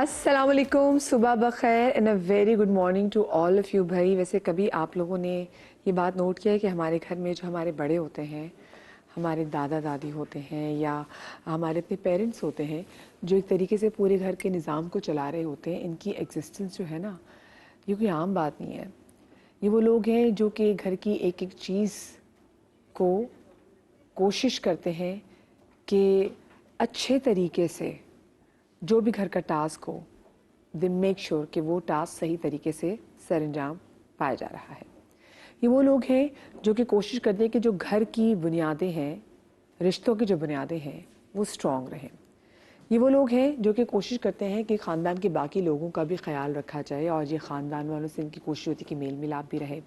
अस्सलाम वालेकुम, सुबह बखैर and a very good morning to all of you. भाई वैसे कभी आप लोगों ने ये बात नोट किया है कि हमारे घर में जो हमारे बड़े होते हैं, हमारे दादा दादी होते हैं या हमारे अपने पेरेंट्स होते हैं, जो एक तरीके से पूरे घर के निज़ाम को चला रहे होते हैं, इनकी एग्जिस्टेंस जो है ना, ये कोई आम बात नहीं है। ये वो लोग हैं जो कि घर की एक एक चीज़ को कोशिश करते हैं कि अच्छे तरीके से जो भी घर का टास्क हो, दे मेक श्योर कि वो टास्क सही तरीके से सरअंजाम पाया जा रहा है। ये वो लोग हैं जो कि कोशिश करते हैं कि जो घर की बुनियादें हैं, रिश्तों की जो बुनियादें हैं, वो स्ट्रॉन्ग रहें। ये वो लोग हैं जो कि कोशिश करते हैं कि ख़ानदान के बाकी लोगों का भी ख्याल रखा जाए और ये ख़ानदान वालों से इनकी कोशिश होती है कि मेल मिलाप भी रहे।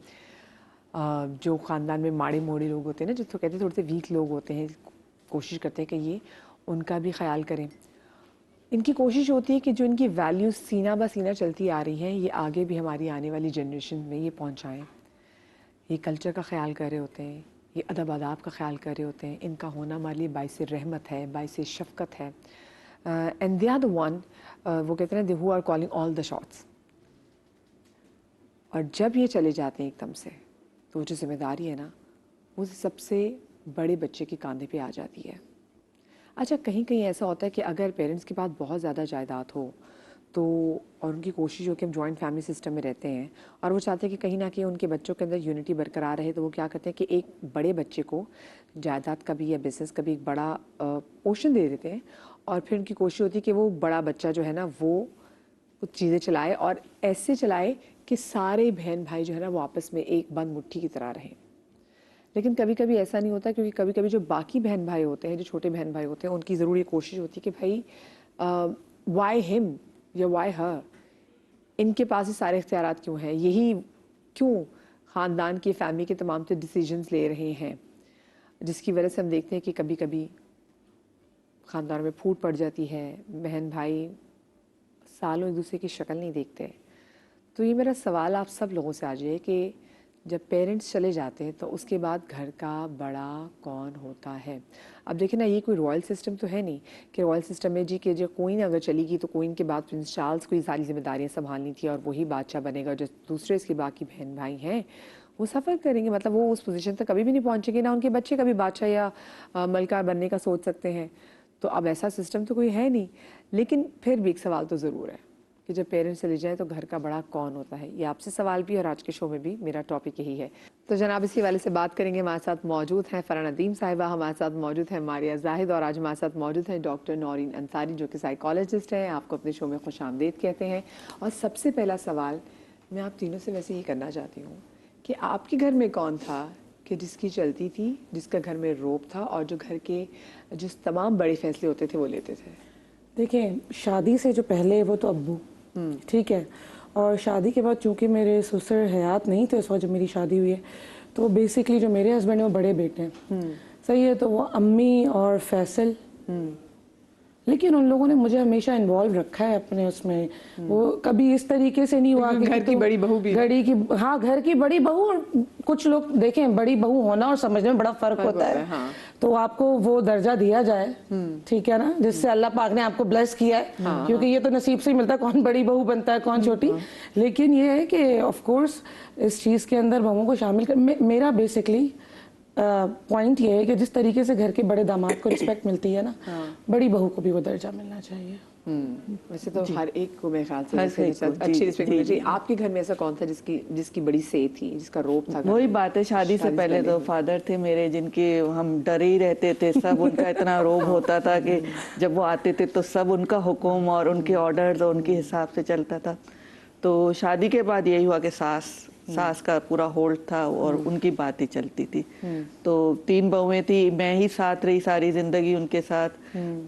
जो ख़ानदान में माड़े मोड़े लोग होते हैं ना, जिसको कहते हैं थोड़े से वीक लोग होते हैं, कोशिश करते हैं कि ये उनका भी ख्याल करें। इनकी कोशिश होती है कि जो इनकी वैल्यूज़ सीना ब सीना चलती आ रही हैं, ये आगे भी हमारी आने वाली जनरेशन में ये पहुंचाएं। ये कल्चर का ख्याल कर रहे होते हैं, ये अदब आदाब का ख्याल कर रहे होते हैं। इनका होना हमारे लिए बाइस रहमत है, बाइस शफ़क़त है। And they are the one, वो कहते हैं they who are calling all the shots. और जब ये चले जाते हैं एकदम से, तो जो जिम्मेदारी है ना, वो सबसे बड़े बच्चे के कंधे पे आ जाती है। अच्छा, कहीं कहीं ऐसा होता है कि अगर पेरेंट्स के पास बहुत ज़्यादा जायदाद हो तो, और उनकी कोशिश हो कि हम जॉइंट फैमिली सिस्टम में रहते हैं और वो चाहते हैं कि कहीं ना कहीं उनके बच्चों के अंदर यूनिटी बरकरार रहे, तो वो क्या करते हैं कि एक बड़े बच्चे को जायदाद का भी या बिज़नेस का भी एक बड़ा पोर्शन दे देते हैं। और फिर उनकी कोशिश होती है कि वो बड़ा बच्चा जो है ना, वो कुछ चीज़ें चलाए और ऐसे चलाए कि सारे बहन भाई जो है ना, वो आपस में एक बंद मुट्ठी की तरह रहें। लेकिन कभी कभी ऐसा नहीं होता, क्योंकि कभी कभी जो बाकी बहन भाई होते हैं, जो छोटे बहन भाई होते हैं, उनकी ज़रूर ये कोशिश होती है कि भाई वाई हिम या वाई हर, इनके पास ही सारे इख्तियारात क्यों हैं, यही क्यों ख़ानदान की फैमिली के तमाम से डिसीजंस ले रहे हैं, जिसकी वजह से हम देखते हैं कि कभी कभी ख़ानदान में फूट पड़ जाती है। बहन भाई सालों एक दूसरे की शक्ल नहीं देखते। तो ये मेरा सवाल आप सब लोगों से आज है कि जब पेरेंट्स चले जाते हैं तो उसके बाद घर का बड़ा कौन होता है। अब देखिए ना, ये कोई रॉयल सिस्टम तो है नहीं कि रॉयल सिस्टम में जी कि जो क्वीन अगर चली गई तो क्वीन के बाद प्रिंस चार्ल्स को ये सारी जिम्मेदारियां संभालनी थी और वही बादशाह बनेगा। जो दूसरे इसके बाकी बहन भाई हैं वो सफ़र करेंगे, मतलब वो उस पोजीशन तक कभी भी नहीं पहुंचेंगे, ना उनके बच्चे कभी बादशाह या मलकार बनने का सोच सकते हैं। तो अब ऐसा सिस्टम तो कोई है नहीं। लेकिन फिर भी एक सवाल तो ज़रूर है कि जब पेरेंट्स चले जाए तो घर का बड़ा कौन होता है। ये आपसे सवाल भी और आज के शो में भी मेरा टॉपिक यही है। तो जनाब इसी वाले से बात करेंगे। हमारे साथ मौजूद हैं फरहान नदीम साहिबा, हमारे साथ मौजूद हैं मारिया जाहिद और आज हमारे साथ मौजूद हैं डॉक्टर नौरीन अंसारी, जो कि साइकोलॉजिस्ट हैं। आपको अपने शो में खुश आमदीद कहते हैं। और सबसे पहला सवाल मैं आप तीनों से वैसे ही करना चाहती हूँ कि आपके घर में कौन था कि जिसकी चलती थी, जिसका घर में रोब था और जो घर के जिस तमाम बड़े फैसले होते थे वो लेते थे। देखिए, शादी से जो पहले वो तो अब्बू, ठीक है, और शादी के बाद चूंकि मेरे ससुर हयात नहीं थे उस वक्त जब मेरी शादी हुई है, तो बेसिकली जो मेरे हस्बैंड है वो बड़े बेटे हैं, सही है, तो वो अम्मी और फैसल। लेकिन उन लोगों ने मुझे हमेशा इन्वॉल्व रखा है अपने उसमें। वो कभी इस तरीके से नहीं हुआ कि घर की बड़ी बहू भी, हाँ, घर की बड़ी बहू। और कुछ लोग देखें, बड़ी बहू होना और समझने में बड़ा फर्क होता है। हाँ। तो आपको वो दर्जा दिया जाए, ठीक है ना, जिससे अल्लाह पाक ने आपको ब्लेस किया है। क्योंकि ये तो नसीब से ही मिलता है कौन बड़ी बहू बनता है कौन छोटी। लेकिन ये है कि ऑफ कोर्स इस चीज के अंदर बहुओं को शामिल कर, मेरा बेसिकली पॉइंट ये है कि जिस तरीके से घर के बड़े दामाद को रिस्पेक्ट मिलती है ना, बड़ी बहू को भी वो दर्जा मिलना चाहिए। वैसे तो हर एक को मेरे ख्याल से अच्छी रिस्पेक्ट मिलनी चाहिए। आपके घर में ऐसा कौन था जिसकी बड़ी से थी, जिसका रोब था? वही बात है, शादी से पहले तो फादर थे मेरे, जिनके हम डरे ही रहते थे। सब उनका इतना रोब होता था कि जब वो आते थे तो सब उनका हुक्म और उनके ऑर्डर्स और उनके हिसाब से चलता था। तो शादी के बाद यही हुआ कि सास का पूरा होल्ड था और उनकी बात ही चलती थी। तो 3 बहुएं थी, मैं ही साथ रही सारी जिंदगी उनके साथ।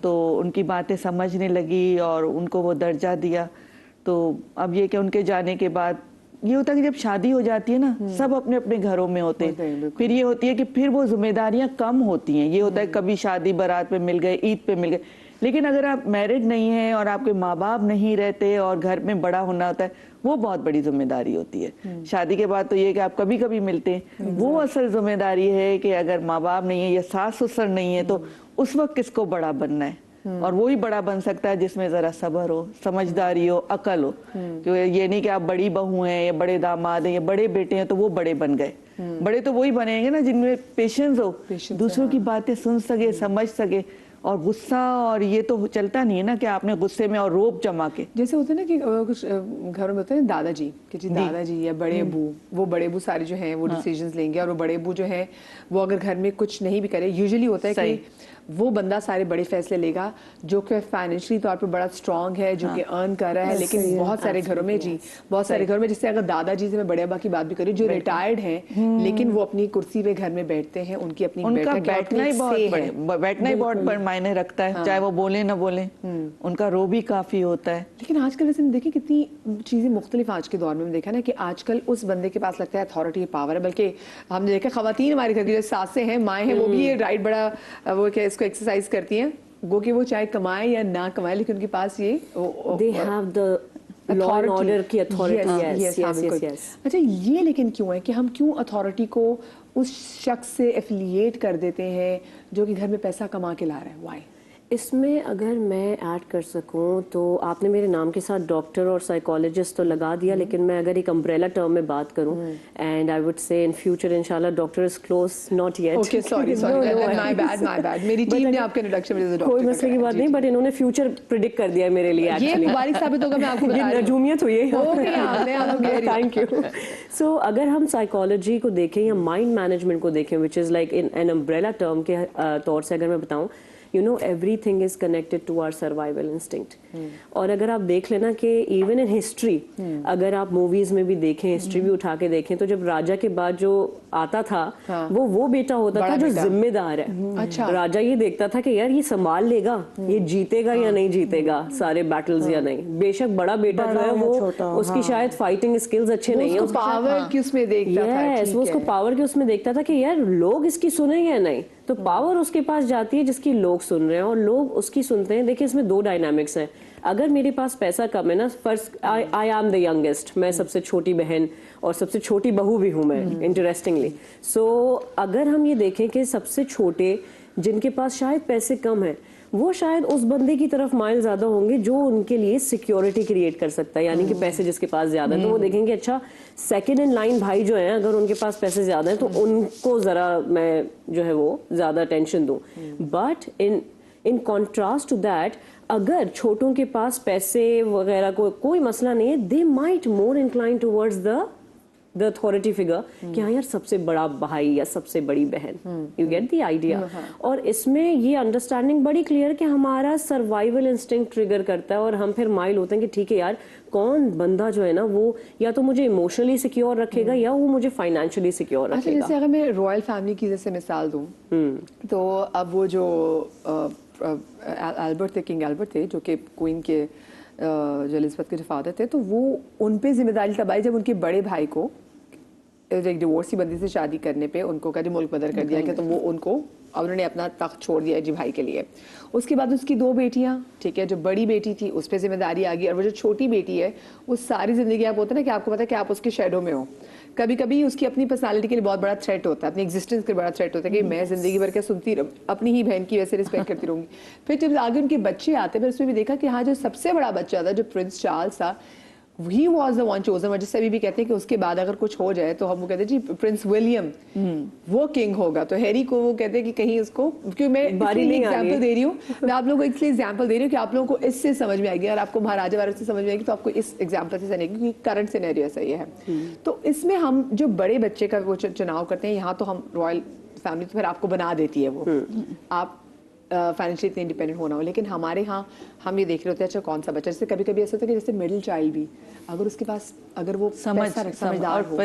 तो उनकी बातें समझने लगी और उनको वो दर्जा दिया। तो अब ये कि उनके जाने के बाद ये होता है कि जब शादी हो जाती है ना, सब अपने अपने घरों में होते हैं। फिर ये होती है कि फिर वो जिम्मेदारियां कम होती हैं। ये होता है कभी शादी बारात पे मिल गए, ईद पे मिल गए। लेकिन अगर आप मैरिड नहीं हैं और आपके माँ बाप नहीं रहते और घर में बड़ा होना होता है, वो बहुत बड़ी जिम्मेदारी होती है। शादी के बाद तो ये कि आप कभी कभी मिलते हैं, वो असल जिम्मेदारी है कि अगर माँ बाप नहीं है या सास ससुर नहीं है तो उस वक्त किसको बड़ा बनना है। اور وہی بڑا بن سکتا ہے جس میں ذرا صبر ہو, سمجھداری ہو, عقل ہو. کہ یہ نہیں کہ آپ بڑی بہو ہیں یا بڑے داماد ہیں یا بڑے بیٹے ہیں تو وہ بڑے بن گئے. بڑے تو وہی بنیں گے نا جن میں پیشنس ہو, دوسروں کی باتیں سن سکے, سمجھ سکے. اور غصہ اور یہ تو چلتا نہیں ہے نا کہ آپ نے غصے میں اور روب جما کے, جیسے ہوتا ہے نا کہ کچھ گھروں میں ہوتے ہیں دادا جی کہ جی دادا جی یا بڑے ابو, وہ بڑے ابو سارے جو ہیں وہ ڈیسیجنز لیں گے, اور وہ بڑے ابو جو ہیں وہ اگر گھر میں کچھ نہیں بھی کرے, یوزلی ہوتا ہے کہ وہ بندہ سارے بڑے فیصلے لے گا جو کہ فائنینشلی طور پہ بڑا اسٹرانگ ہے, جو کہ ارن کر رہا ہے. لیکن بہت سارے گھروں میں بہت سارے گھروں میں, جس سے اگر دادا جی سے میں بڑے ابا کی بات بھی کروں جو ریٹائرڈ ہیں لیکن وہ اپنی کرسی پہ گھر میں بیٹھتے ہیں, ان کی اپنی بیٹھنا ہی بہت معنی رکھتا ہے, چاہے وہ بولیں نہ بولیں, ان کا رو بھی کافی ہوتا ہے. لیکن آج کل ویسے دیکھیں کتنی چیزیں مختلف آج کے دور میں دیکھا نا کہ آج کل اس بندے کے پاس لگتا ہے اتھارٹی پاور ہے, بلکہ ہم نے دیکھا خواتین ہمارے گھر کی جو ساسیں ہیں, مائیں ہیں, وہ بھی یہ رائٹ بڑا وہ کہ اس کو ایکسرسائز کرتی ہیں, گو کہ وہ چاہے کمائیں یا نہ کمائیں لیکن ان کے پاس یہ they have the law and order کی authority. Yes. اچھا یہ لیکن کیوں ہے کہ ہم کیوں اتھارٹی کو اس شخص سے ایفیلیٹ کر دیتے ہیں جو کہ گھر میں پیسہ کما کے لا رہا ہے, وائی؟ اس میں اگر میں ایڈ کر سکوں تو آپ نے میرے نام کے ساتھ ڈاکٹر اور سائیکالوجسٹ تو لگا دیا, لیکن میں اگر ایک امبریلا ٹرم میں بات کروں, and I would say in future انشاءاللہ doctor is close not yet. Okay sorry my bad, میری ٹیم نے آپ کے انٹروڈکشن میں کوئی مسئلے کی بات نہیں, بٹ انہوں نے فیوچر پریڈکٹ کر دیا ہے میرے لیے. یہ مبارک ثابت ہوگا, میں آپ کو بتا رہی ہوں. نجومیت ہوئی ہے. Thank you. سو اگر ہم سائیکالوجی کو دیکھیں یا مائنڈ مینجمنٹ کو دیکھیں, which is like an umbrella term کے طور سے اگر میں بتاؤں, you know everything is connected to our survival instinct. اور اگر آپ دیکھ لینا کہ ایون ان ہسٹری, اگر آپ موویز میں بھی دیکھیں, ہسٹری بھی اٹھا کے دیکھیں, تو جب راجا کے بعد جو آتا تھا وہ بیٹا ہوتا تھا جو ذمہ دار ہے. راجا یہ دیکھتا تھا کہ یار یہ سنبھال لے گا, یہ جیتے گا یا نہیں جیتے گا سارے بیٹلز یا نہیں. بے شک بڑا بیٹا جو ہے وہ اس کی شاید فائٹنگ اسکلز اچھے نہیں ہیں, پاور کی اس میں دیکھتا تھا, وہ اس کو پاور کے اس میں دیکھتا تھا کہ یار لوگ اس کی سنیں یا نہیں. تو پاور اس کے پاس جاتی ہے جس کی لوگ سن رہے ہیں اور لوگ اس کی سنتے ہیں. دیکھیں اس میں دو ڈائنامکس ہیں. اگر میرے پاس پیسہ کم ہے نا, first I am the youngest, میں سب سے چھوٹی بہن اور سب سے چھوٹی بہو بھی ہوں میں انٹرسٹنگلی. سو اگر ہم یہ دیکھیں کہ سب سے چھوٹے جن کے پاس شاید پیسے کم ہیں, وہ شاید اس بندے کی طرف مائل زیادہ ہوں گے جو ان کے لیے سیکیورٹی کریٹ کر سکتا ہے, یعنی کہ پیسے جس کے پاس زیادہ ہیں. تو وہ دیکھیں گے اچھا سیکنڈ ان لائن بھائی جو ہیں اگر ان کے پاس پیسے زیادہ ہیں تو ان کو ذرا میں جو ہے وہ زیادہ ٹینشن دوں. But in contrast to that, اگر چھوٹوں کے پاس پیسے وغیرہ کوئی مسئلہ نہیں ہے, they might more incline towards the authority figure کہ ہاں یار سب سے بڑا بھائی یا سب سے بڑی بہن. You get the idea. اور اس میں یہ انڈرسٹینڈنگ بڑی کلیئر کہ ہمارا سروائیول انسٹنکٹ ٹریگر کرتا ہے اور ہم پھر مائل ہوتے ہیں کہ ٹھیک ہے یار کون بندہ جو ہے نا وہ یا تو مجھے ایموشنلی سیکیور رکھے گا یا وہ مجھے فائنینشلی سیکیور رکھے گا. جیسے اگر میں رائل فیملی کی جیسے مثال دوں تو اب وہ جو البرٹ تھے, کنگ البرٹ تھے جو کہ کوئین کے جو الزبتھ کے جو فادر تھے, تو وہ ان پہ ذمہ داری تب آئی جب ان کے بڑے بھائی کو ایک ڈیورسی بندی سے شادی کرنے پہ ان کو کہا ملک بدر کر دیا کہ تو وہ ان کو انہوں نے اپنا تخت چھوڑ دیا جی بھائی کے لیے. اس کے بعد اس کی دو بیٹیاں, ٹھیک ہے, جو بڑی بیٹی تھی اس پہ ذمہ داری آ گئی, اور وہ جو چھوٹی بیٹی ہے وہ ساری زندگی آپ ہوتا ہے نا کہ آپ کو پتا ہے کہ آپ اس کے شیڈو میں ہو. کبھی کبھی اس کی اپنی پرسنالٹی کے لیے بہت بڑا تھریٹ ہوتا ہے, اپنی ایگزسٹنس کے بڑا تھریٹ ہوتا ہے کہ میں زندگی بھر کے سنتی اپنی ہی بہن کی ویسے رسپیکٹ کرتی رہوں گی. پھر جب آگے ان کے بچے آتے ہیں, پھر اس میں بھی دیکھا کہ ہاں جو سب سے بڑا بچہ تھا جو پرنس چارلز تھا, he was the one chosen. جس سے ابھی بھی کہتے ہیں کہ اس کے بعد اگر کچھ ہو جائے تو ہم وہ کہتے ہیں جی پرنس ولیم وہ کنگ ہوگا. تو ہیری کو وہ کہتے ہیں کہ کہیں اس کو, کیونکہ میں ایگزامپل دے رہی ہوں, میں آپ لوگوں کو اس لیے ایگزامپل دے رہی ہوں کہ آپ لوگوں کو اس سے سمجھ میں آئے گی, اور آپ کو مہاراجا وغیرہ سے سمجھ میں آئے گی تو آپ کو اس ایگزامپل سے سمجھ آئے گی کیونکہ کرنٹ سینیریو ایسا ہی ہے. تو اس میں ہم جو بڑے بچے کا وہ چناؤ کرتے ہیں, یہاں تو ہم رائل فیملی تو پھر آپ کو بنا دیتی ہے وہ, آپ فائنینشلی اتنے انڈیپینڈنٹ ہونا ہو. لیکن ہمارے ہاں ہم یہ دیکھ رہے ہوتے ہیں اچھا کون سا بچہ, جیسے کبھی کبھی ایسا ہوتا ہے کہ جیسے مڈل چائلڈ بھی اگر اس کے پاس اگر وہ سمجھدار ہو,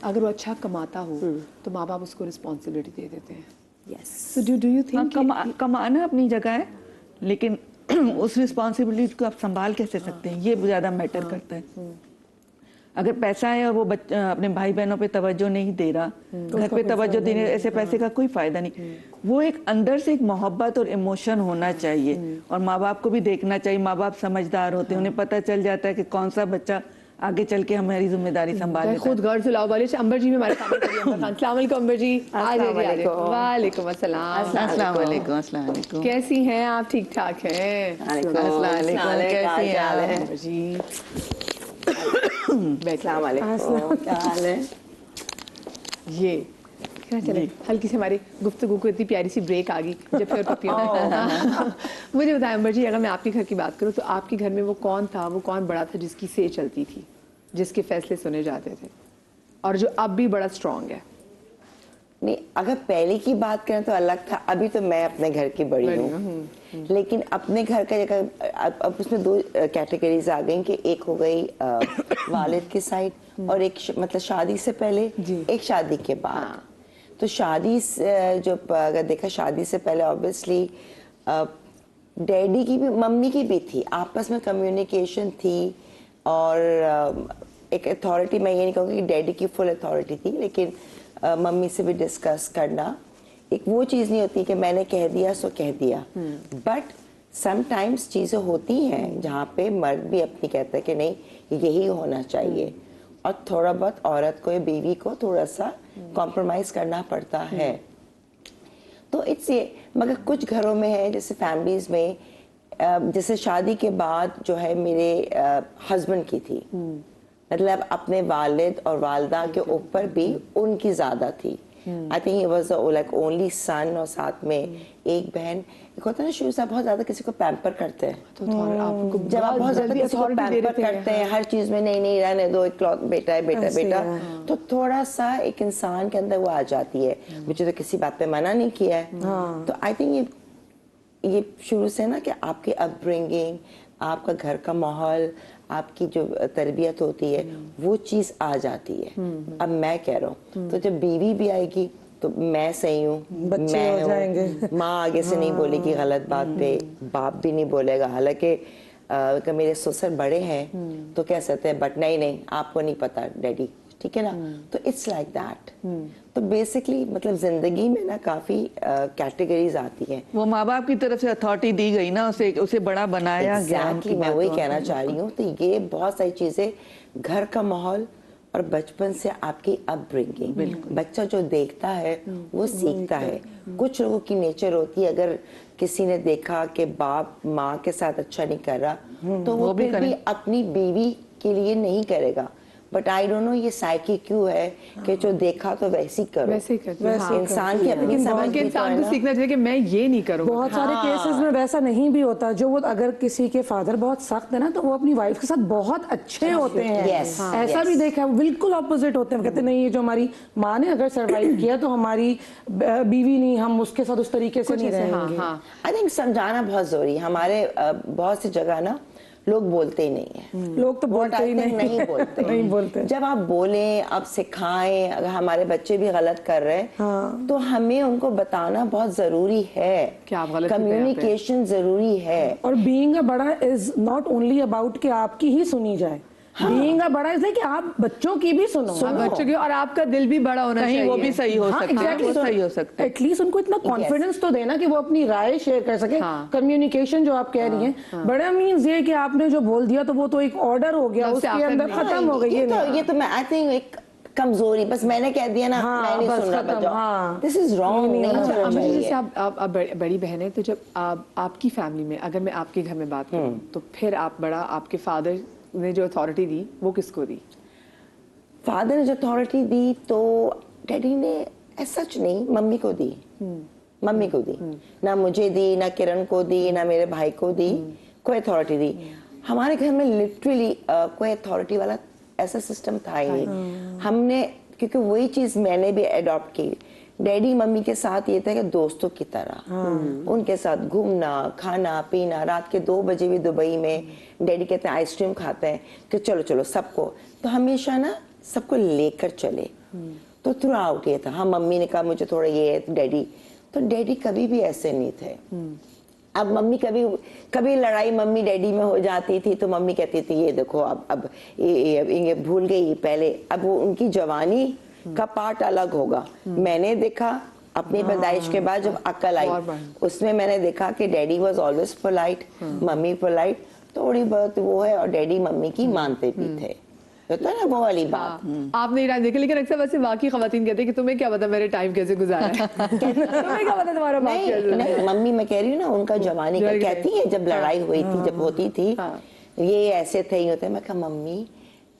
اگر وہ اچھا کماتا ہو تو ماں باپ اس کو رسپانسبلٹی دے دیتے ہیں. So do you think کمانا اپنی جگہ ہے, لیکن اس رسپانسبلٹی کو آپ سنبھال کیسے سکتے ہیں یہ زیادہ میٹر کرتا ہے. اگر پیسہ ہے اور وہ اپنے بھائی بہنوں پہ توجہ نہیں دے رہا, گھر پہ توجہ دینے, ایسے پیسے کا کوئی فائدہ نہیں. وہ ایک اندر سے ایک محبت اور ایموشن ہونا چاہیے, اور ماں باپ کو بھی دیکھنا چاہیے. ماں باپ سمجھدار ہوتے ہیں, انہیں پتہ چل جاتا ہے کہ کون سا بچہ आगे चल के हमारी जिम्मेदारी संभाल लेता है। खुद घर सुलाओ वाले अंबर जी भी हमारे सामने खड़ी हैं। अंबर खान, अस्सलाम वालेकुम अंबर जी। वालेकुम अस्सलाम। अस्सलाम वालेकुम, अस्सलाम वालेकुम। कैसी हैं आप? ठीक ठाक हैं? अस्सलाम वालेकुम, कैसी हैं आप? अंबर जी अस्सलाम वालेकुम, क्या हाल है? ये क्या चले, हल्की सी हमारी गुफ्तगू को इतनी प्यारी सी ब्रेक आ गई जब फिर पपियों ने मुझे बताएं अंबर जी, अगर मैं आपके घर की बात करूं तो आपके घर में वो कौन था, वो कौन बड़ा था जिसकी से चलती थी, जिसके फैसले सुने जाते थे और जो अब भी बड़ा स्ट्रांग है? नहीं, अगर पहले की बात करें तो अलग था। अभी तो मैं अपने घर की बड़ी हूँ, लेकिन अपने घर का जगह अब उसमें दो कैटेगरीज आ गई कि एक हो गई वालिद की साइड और एक मतलब शादी से पहले, एक शादी के बाद। तो शादी जो अगर देखा, शादी से पहले ऑब्वियसली डैडी की भी मम्मी की भी थी, आपस में कम्युनिकेशन थी और एक अथॉरिटी, मैं ये नहीं कहूँगी कि डैडी की फुल अथॉरिटी थी, लेकिन मम्मी से भी डिस्कस करना, एक वो चीज़ नहीं होती कि मैंने कह दिया सो कह दिया। बट समटाइम्स चीज़ें होती हैं जहाँ पे मर्द भी अपनी कहता है कि नहीं यही होना चाहिए, और थोड़ा बहुत औरत को या बीवी को थोड़ा सा कॉम्प्रोमाइज़ करना पड़ता है। तो इट्स ये, मगर कुछ घरों में है जैसे फैमिलीज़ में, जैसे शादी के बाद जो है मेरे हस्बैंड की थी, मतलब अपने वालिद और वालदा के ऊपर भी उनकी ज़्यादा थी। I think he was like only son, और साथ में एक बहन। एक होता है ना, शुरू से बहुत ज़्यादा किसी को पैम्पर करते हैं, तो आपको जब आप बहुत ज़्यादा किसी को पैम्पर करते हैं हर चीज़ में, नहीं नहीं रहने दो, एक बेटा है बेटा बेटा, तो थोड़ा सा एक इंसान के अंदर वो आ जाती है। मुझे तो किसी बात पे मना नहीं किया है। तो आई थिंक ये शुरू से ना कि आपकी अपब्रिंगिंग, आपका घर का माहौल, आपकी जो तरबियत होती है वो चीज़ आ जाती है। अब मैं कह रहा हूँ, तो जब बीवी भी आएगी तो मैं सही हूँ, मैं हो जाएंगे। माँ आगे से नहीं बोलेगी गलत बात पे, बाप भी नहीं बोलेगा। हालांकि अगर मेरे ससुर बड़े हैं तो कह सकते हैं, बट नहीं नहीं आपको नहीं पता डैडी, ठीक है ना। तो इट्स लाइक दैट। तो बेसिकली मतलब जिंदगी में ना काफी कैटेगरीज आती हैं। वो माँ बाप की तरफ से अथॉरिटी दी गई ना, उसे बड़ा बनाया गया। Exactly, मैं वही कहना चाह रही हूँ। तो ये बहुत सारी चीजें, घर का माहौल और बचपन से आपकी अपब्रिंगिंग, बच्चा जो देखता है वो सीखता है। कुछ लोगों की नेचर होती है, अगर किसी ने देखा कि बाप माँ के साथ अच्छा नहीं कर रहा तो वो फिर भी अपनी बीवी के लिए नहीं करेगा। बट आई डोंट नो ये साइकी क्यों है कि जो देखा तो वैसे ही करो, वैसे ही करते हैं। इंसान की अपनी समझ के इंसान को सीखना चाहिए कि मैं ये नहीं करूँगा। बहुत सारे केसेस में वैसा नहीं भी होता। जो वो अगर किसी के फादर बहुत सख्त है ना, तो वो अपनी वाइफ के साथ बहुत अच्छे होते हैं। ऐसा भी देखा है, बिल्कुल ऑपोजिट होते हैं। कहते नहीं, ये जो हमारी माँ ने अगर सर्वाइव किया तो हमारी बीवी नहीं, हम उसके साथ उस तरीके से नहीं रहेंगे। आई थिंक समझाना बहुत जरूरी है। हमारे बहुत सी जगह ना लोग बोलते ही नहीं है। लोग तो बोलते ही नहीं बोलते नहीं बोलते। जब आप बोलें, आप सिखाएं, अगर हमारे बच्चे भी गलत कर रहे हैं तो हमें उनको बताना बहुत जरूरी है कि आप गलत कम्युनिकेशन जरूरी है। और बीइंग अ बड़ा इज नॉट ओनली अबाउट कि आपकी ही सुनी जाए। बीइंग अ बड़ा इसलिए कि आप बच्चों की भी सुनो, बच्चों की, और आपका दिल भी बड़ा होना चाहिए। वो भी सही हो सकता है, वो सही हो सकता है। एटलीस्ट उनको इतना कॉन्फिडेंस तो देना कि वो अपनी राय शेयर कर सके। कम्युनिकेशन जो आप कह रही हैं, बड़ा मीन्स ये कि आपने जो बोल दिया तो वो तो एक ऑर्डर हो गया, उसके अंदर खत्म हो गई। ये तो मैं आई थिंक एक कमजोरी, बस मैंने कह दिया ना, मैं नहीं सुन रहा, दिस इज रॉन्ग। नहीं जैसे आप बड़ी बहन है, तो जब आपकी फैमिली में, अगर मैं आपके घर में बात करूं, तो फिर आप बड़ा, आपके फादर ने जो अथॉरिटी दी वो किसको दी? फादर ने जो अथॉरिटी दी तो डैडी ने सच नहीं, मम्मी को दी। मम्मी को दी, ना मुझे दी, ना किरण को दी, ना मेरे भाई को दी, कोई अथॉरिटी दी। हमारे घर में लिटरली कोई अथॉरिटी वाला ऐसा सिस्टम था ही नहीं। हमने, क्योंकि वही चीज मैंने भी अडॉप्ट की। डैडी मम्मी के साथ ये था कि दोस्तों की तरह उनके साथ घूमना, खाना पीना। रात के 2 बजे भी दुबई में डैडी कहते हैं आइसक्रीम खाते हैं कि चलो चलो सबको, तो हमेशा ना सबको लेकर चले। तो थ्रू आउट ये था। हाँ, मम्मी ने कहा मुझे थोड़ा ये है, डैडी, तो डैडी कभी भी ऐसे नहीं थे। अब मम्मी कभी लड़ाई मम्मी डैडी में हो जाती थी तो मम्मी कहती थी ये देखो अब ये भूल गई पहले, अब वो उनकी जवानी का पार्ट अलग होगा। मैंने देखा अपनी पैदाइश के बाद जब अक्ल आई, उसमें मैंने देखा कि daddy was always polite, mummy polite, थोड़ी बहुत वो है, और डैडी मम्मी की मानते भी थे। होता है ना वो वाली बात। आपने ये टाइम देखा, लेकिन अक्सर वैसे बाकी खवातीन कहते हैं कि तुम्हें क्या पता मेरे टाइम कैसे गुजारा है तुम्हें क्या पता तुम्हारा बाप नहीं कैसे नहीं, मम्मी मैं कह रही हूँ ना उनका जवानी का कहती है जब लड़ाई हुई थी, जब होती थी ये ऐसे थे ही होते, मैं कहा मम्मी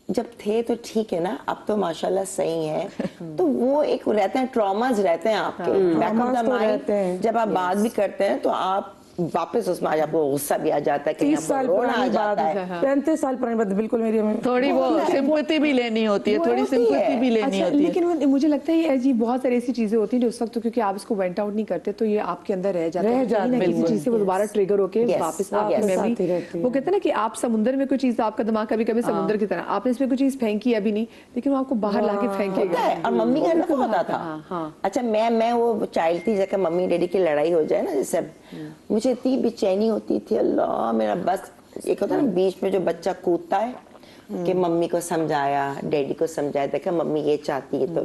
जब थे तो ठीक है ना, अब तो माशाल्लाह सही है। तो वो एक रहते हैं, ट्रॉमास रहते हैं आपके बैक ऑफ द माइंड, जब आप बात भी करते हैं तो आप वापस उसमें आज आपको गुस्सा भी आ जाता है, 30 साल रोना आ पुरानी जाता बात है। 35 साल पुरानी बात, बिल्कुल मेरी अम्मी थोड़ी वो सिंपैथी भी लेनी होती है, थोड़ी होती है। सिंपैथी भी लेनी अच्छा, होती है। लेकिन मुझे लगता है ये बहुत सारी ऐसी चीजें होती हैं जो उस वक्त, क्योंकि आप इसको वेंट आउट नहीं करते तो ये आपके अंदर रह जाता है, कहीं ना किसी चीज से वो दोबारा ट्रिगर होके Yes, वापस yes, आपकी आती मेमोरी, रहती है। वो कहते हैं ना कि आप समुंदर में कोई चीज, आपका दिमाग कभी कभी समुंदर की तरह, आपने इसमें कोई चीज फेंकी अभी नहीं, लेकिन वो आपको बाहर लाके होता फेंकेगा। है। और मम्मी का ना होता था। हाँ। अच्छा मैं वो चाइल्ड थी, जैसे मम्मी डैडी की लड़ाई हो जाए ना, जैसे मुझे इतनी बेचैनी होती थी, अल्लाह मेरा बस। एक होता है ना बीच में जो बच्चा कूदता है कि मम्मी को समझाया, डैडी को समझाया, देखा मम्मी ये चाहती है तो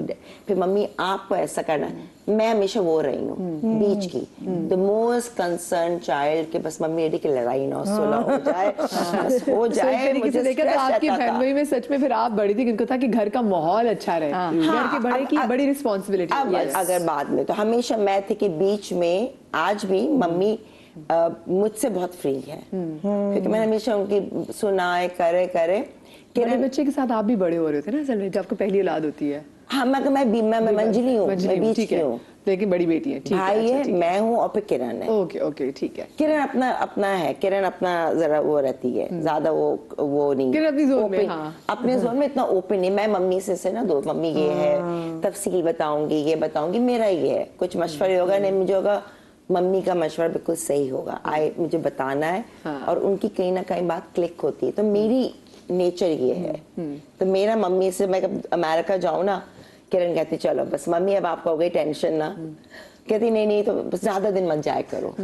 फिर मम्मी आपको ऐसा करना है। मैं हमेशा वो रही हूँ बीच की, द मोस्ट कंसर्न चाइल्ड, के बस मम्मी डैडी की लड़ाई ना सुलह हो जाए, बस हो जाए। तरीके से देखा तो आपकी बहन भाई में सच में फिर आप बड़ी थी, किनको था कि घर का माहौल अच्छा रहे, घर के बड़े की बड़ी रिस्पॉन्सिबिलिटी। अब अगर बाद में तो हमेशा मैं थी कि बीच में, आज भी मम्मी मुझसे बहुत फ्री है, क्योंकि मैंने हमेशा उनकी सुनाए करे बड़े बच्चे के साथ आप भी बड़े हो रहे थे ना असल में, जब आपको पहली औलाद होती है। हाँ मैं मंजिली हूँ, मैं बीच ठीक की है, हूँ। लेकिन बड़ी बेटी है, ठीक है, भाई अच्छा, है, ठीक मैं हूँ और फिर किरण है। ओके ठीक है। किरण अपना है, किरण अपना जरा वो रहती है, ज्यादा वो नहीं, किरण अपनी जोन में, open, हाँ। अपने जोन में इतना ओपन नहीं। मैं मम्मी से ना दो, मम्मी ये है तफसील बताऊंगी, ये बताऊंगी, मेरा ये है, कुछ मशवरे होगा नहीं मुझे होगा, मम्मी का मशवरा बिल्कुल सही होगा, मुझे बताना है। और उनकी कहीं ना कहीं बात क्लिक होती है, तो मेरी नेचर ये है। तो मेरा मम्मी से, मैं अमेरिका जाऊँ ना, किरण कहती चलो बस मम्मी अब आपको हो गई टेंशन ना, कहती नहीं तो बस ज्यादा दिन मत जाया करो,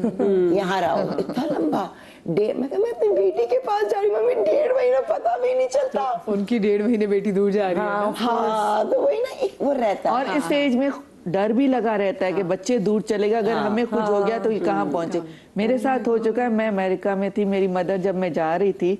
यहाँ रहो। इतना लंबा मैं अपनी बेटी के पास जा रही हूँ, मम्मी 1.5 महीना पता भी नहीं चलता। उनकी 1.5 महीने बेटी दूर जा रही है ना। हाँ तो वही ना, एक वो रहता है। और इस एज में डर भी लगा रहता है कि बच्चे दूर चले गए, अगर हमें कुछ हो गया तो ये कहाँ पहुंचे। मेरे साथ हो चुका है, मैं अमेरिका में थी, मेरी मदर जब मैं जा रही थी